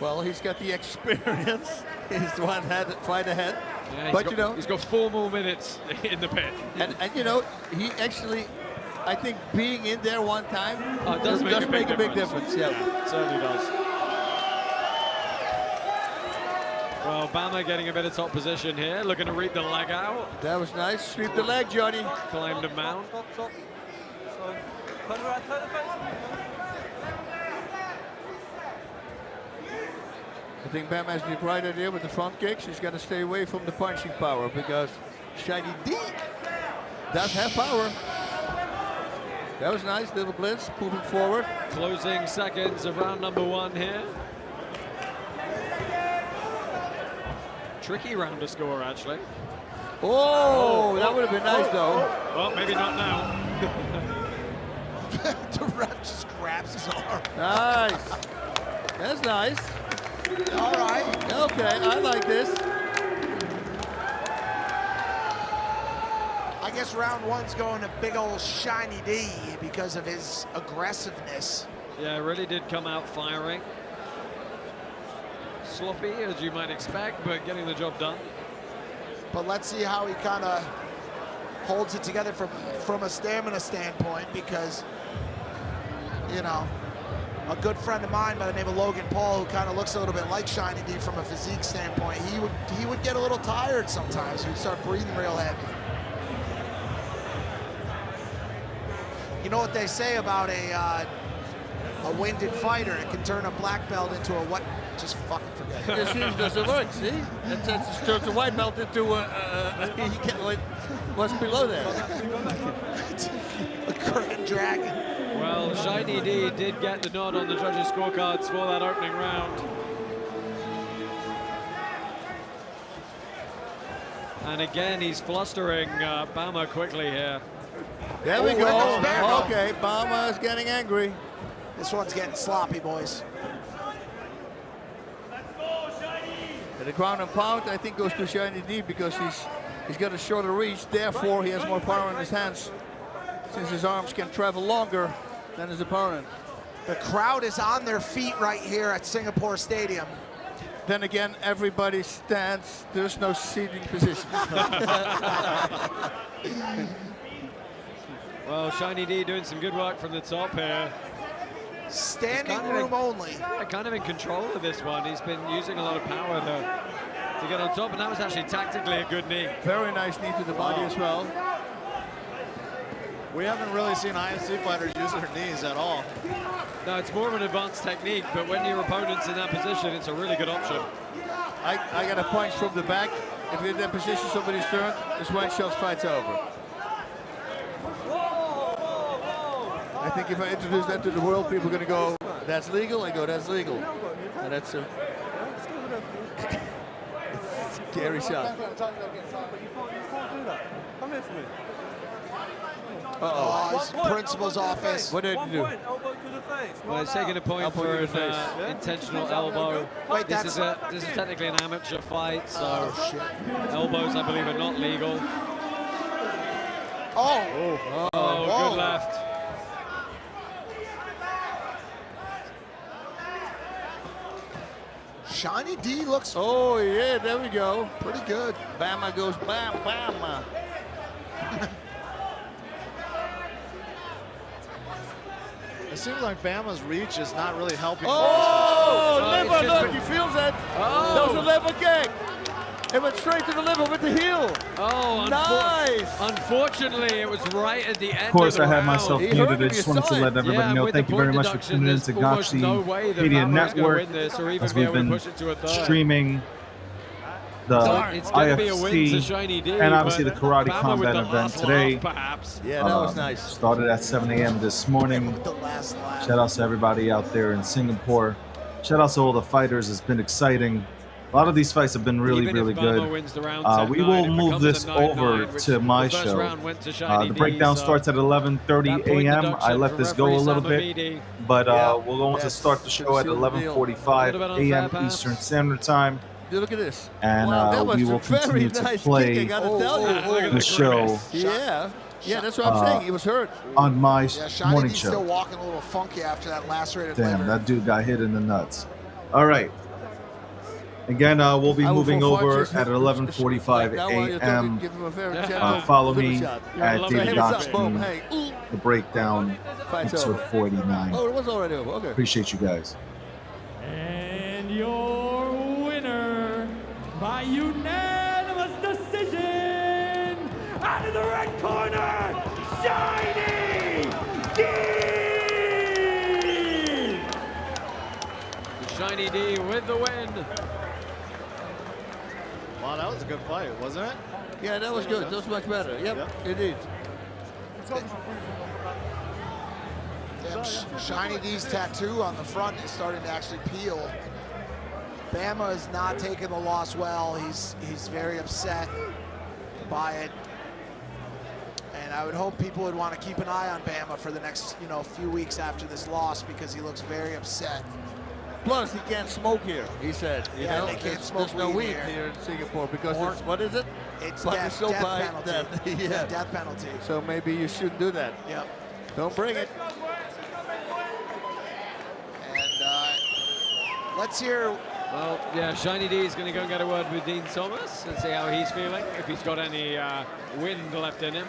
Well, he's got the experience. He's one fight ahead. Yeah, but he's got 4 more minutes in the pit. And you know, he actually, I think being in there one time does make a big difference. Yeah, it certainly does. Well, Bama getting a bit of top position here, looking to reap the leg out. That was nice. Sweep the leg, Johnny. Climbed a mount. I think Bama has the right idea with the front kicks. He's got to stay away from the punching power, because Shiny D does have power. That was nice, little blitz, moving forward. Closing seconds of round number 1 here. Tricky round to score, actually. That would have been nice, though. Well, maybe not now. The ref just grabs his arm. Nice. That's nice. All right. Okay, I like this. I guess round 1's going to big old Shiny D because of his aggressiveness. Yeah, really did come out firing. Sloppy, as you might expect, but getting the job done. But let's see how he kind of holds it together from a stamina standpoint, because, you know, a good friend of mine by the name of Logan Paul, who kind of looks a little bit like Shiny D from a physique standpoint, he would get a little tired sometimes. He would start breathing real heavy. You know what they say about a winded fighter? It can turn a black belt into a what? Just fucking forget it. It doesn't work, see? It turns a white belt into what's below there. A Grand Dragon. Well, Shiny D did get the nod on the judges' scorecards for that opening round. And again, he's flustering Bama quickly here. There we go. Okay, Bama's getting angry. This one's getting sloppy, boys. And the ground and pound, I think, goes to Shiny D, because he's got a shorter reach. Therefore, he has more power in his hands, since his arms can travel longer than his opponent. The crowd is on their feet right here at Singapore Stadium. Then again, everybody stands. There's no seating position. Well, Shiny D doing some good work from the top here. Standing room only. Kind of in control of this one. He's been using a lot of power to get on top, and that was actually tactically a good knee. Very nice knee to the body as well. We haven't really seen IFC fighters use their knees at all. No, it's more of an advanced technique, but when your opponent's in that position, it's a really good option. I got a punch from the back. If you're in that position, somebody's turn, this one shot fight's over. I think if I introduce that to the world, people are going to go, that's legal. I go, that's legal. And that's a scary shot. Uh-oh. Principal's office. What did you do? Well, he's taking a point for an intentional elbow. Wait, this is technically an amateur fight, so elbows, I believe, are not legal. Oh, good left. Shiny D looks. Oh yeah, there we go. Pretty good. Bama goes bam, Bama. It seems like Bama's reach is not really helping. Liver, look, he feels it. That was a liver kick. It went straight to the liver with the heel. Oh, nice. Unfortunately, it was right at the end. Of course, of the I had round. myself muted. I just wanted to let everybody know. Thank you very much for tuning in to Gokhshtein Media Network as we've been streaming the IFC and obviously the Karate Combat event today. Yeah, that was nice. Started at 7 a.m. this morning. Shout out to everybody out there in Singapore. Shout out to all the fighters. It's been exciting. A lot of these fights have been really, really good. We will move this over to my show. The breakdown starts at 11:30 a.m. I let this go a little bit, but we're going to start the show at 11:45 a.m. Eastern Standard Time. Look at this. And we will continue to play the show. Yeah, that's what I'm saying. He was hurt. On my morning Shiny show. still walking a little funky after that lacerated Damn, liver. that dude got hit in the nuts. All right. Again, we'll be moving over at 11:45 a.m. Follow me at David Gokhshtein. The breakdown, episode 49. Oh, it was already over. Okay. Appreciate you guys. And your winner by unanimous decision out of the red corner, Shiny D! Shiny D with the win. Wow, that was a good fight, wasn't it? Yeah, that was good. That was much better. Yep. Indeed. Shiny D's tattoo on the front is starting to actually peel. Bama is not taking the loss well. He's very upset by it. And I would hope people would want to keep an eye on Bama for the next, few weeks after this loss because he looks very upset. Plus, he can't smoke here, he said. You know, they can't smoke there's no weed weed here in Singapore because it's, what is it? It's death penalty. Yeah. Death penalty. So maybe you shouldn't do that. Yep. Don't bring it. And let's hear. Well, yeah, Shiny D is going to go and get a word with Dean Thomas and see how he's feeling, if he's got any wind left in him.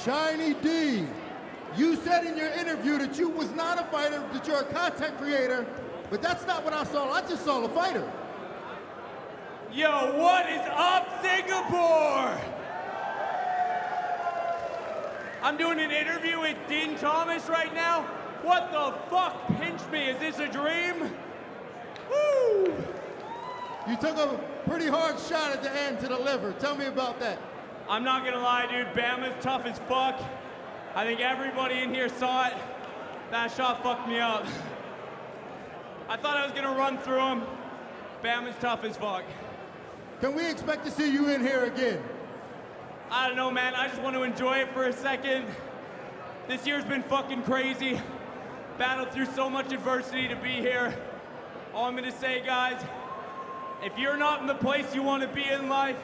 Shiny D, you said in your interview that you was not a fighter, that you're a content creator, but that's not what I saw. I just saw a fighter. Yo, what is up, Singapore? I'm doing an interview with Dean Thomas right now. What the fuck pinched me? Is this a dream? Woo! You took a pretty hard shot at the end to the liver. Tell me about that. I'm not gonna lie, dude. Bama's tough as fuck. I think everybody in here saw it. That shot fucked me up. I thought I was gonna run through him. Bama's tough as fuck. Can we expect to see you in here again? I don't know, man. I just want to enjoy it for a second. This year's been fucking crazy. Battled through so much adversity to be here. All I'm gonna say, guys, if you're not in the place you want to be in life,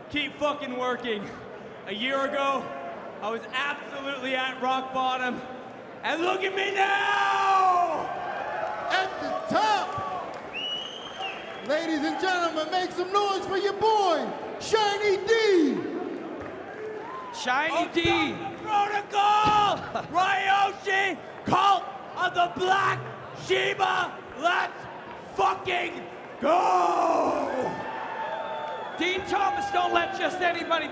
keep fucking working. A year ago, I was absolutely at rock bottom. And look at me now! At the top! Ladies and gentlemen, make some noise for your boy, Shiny D. Shiny D. Protocol! Ryoshi, cult of the Black Sheba, let's fucking go! Dean Thomas, don't let just anybody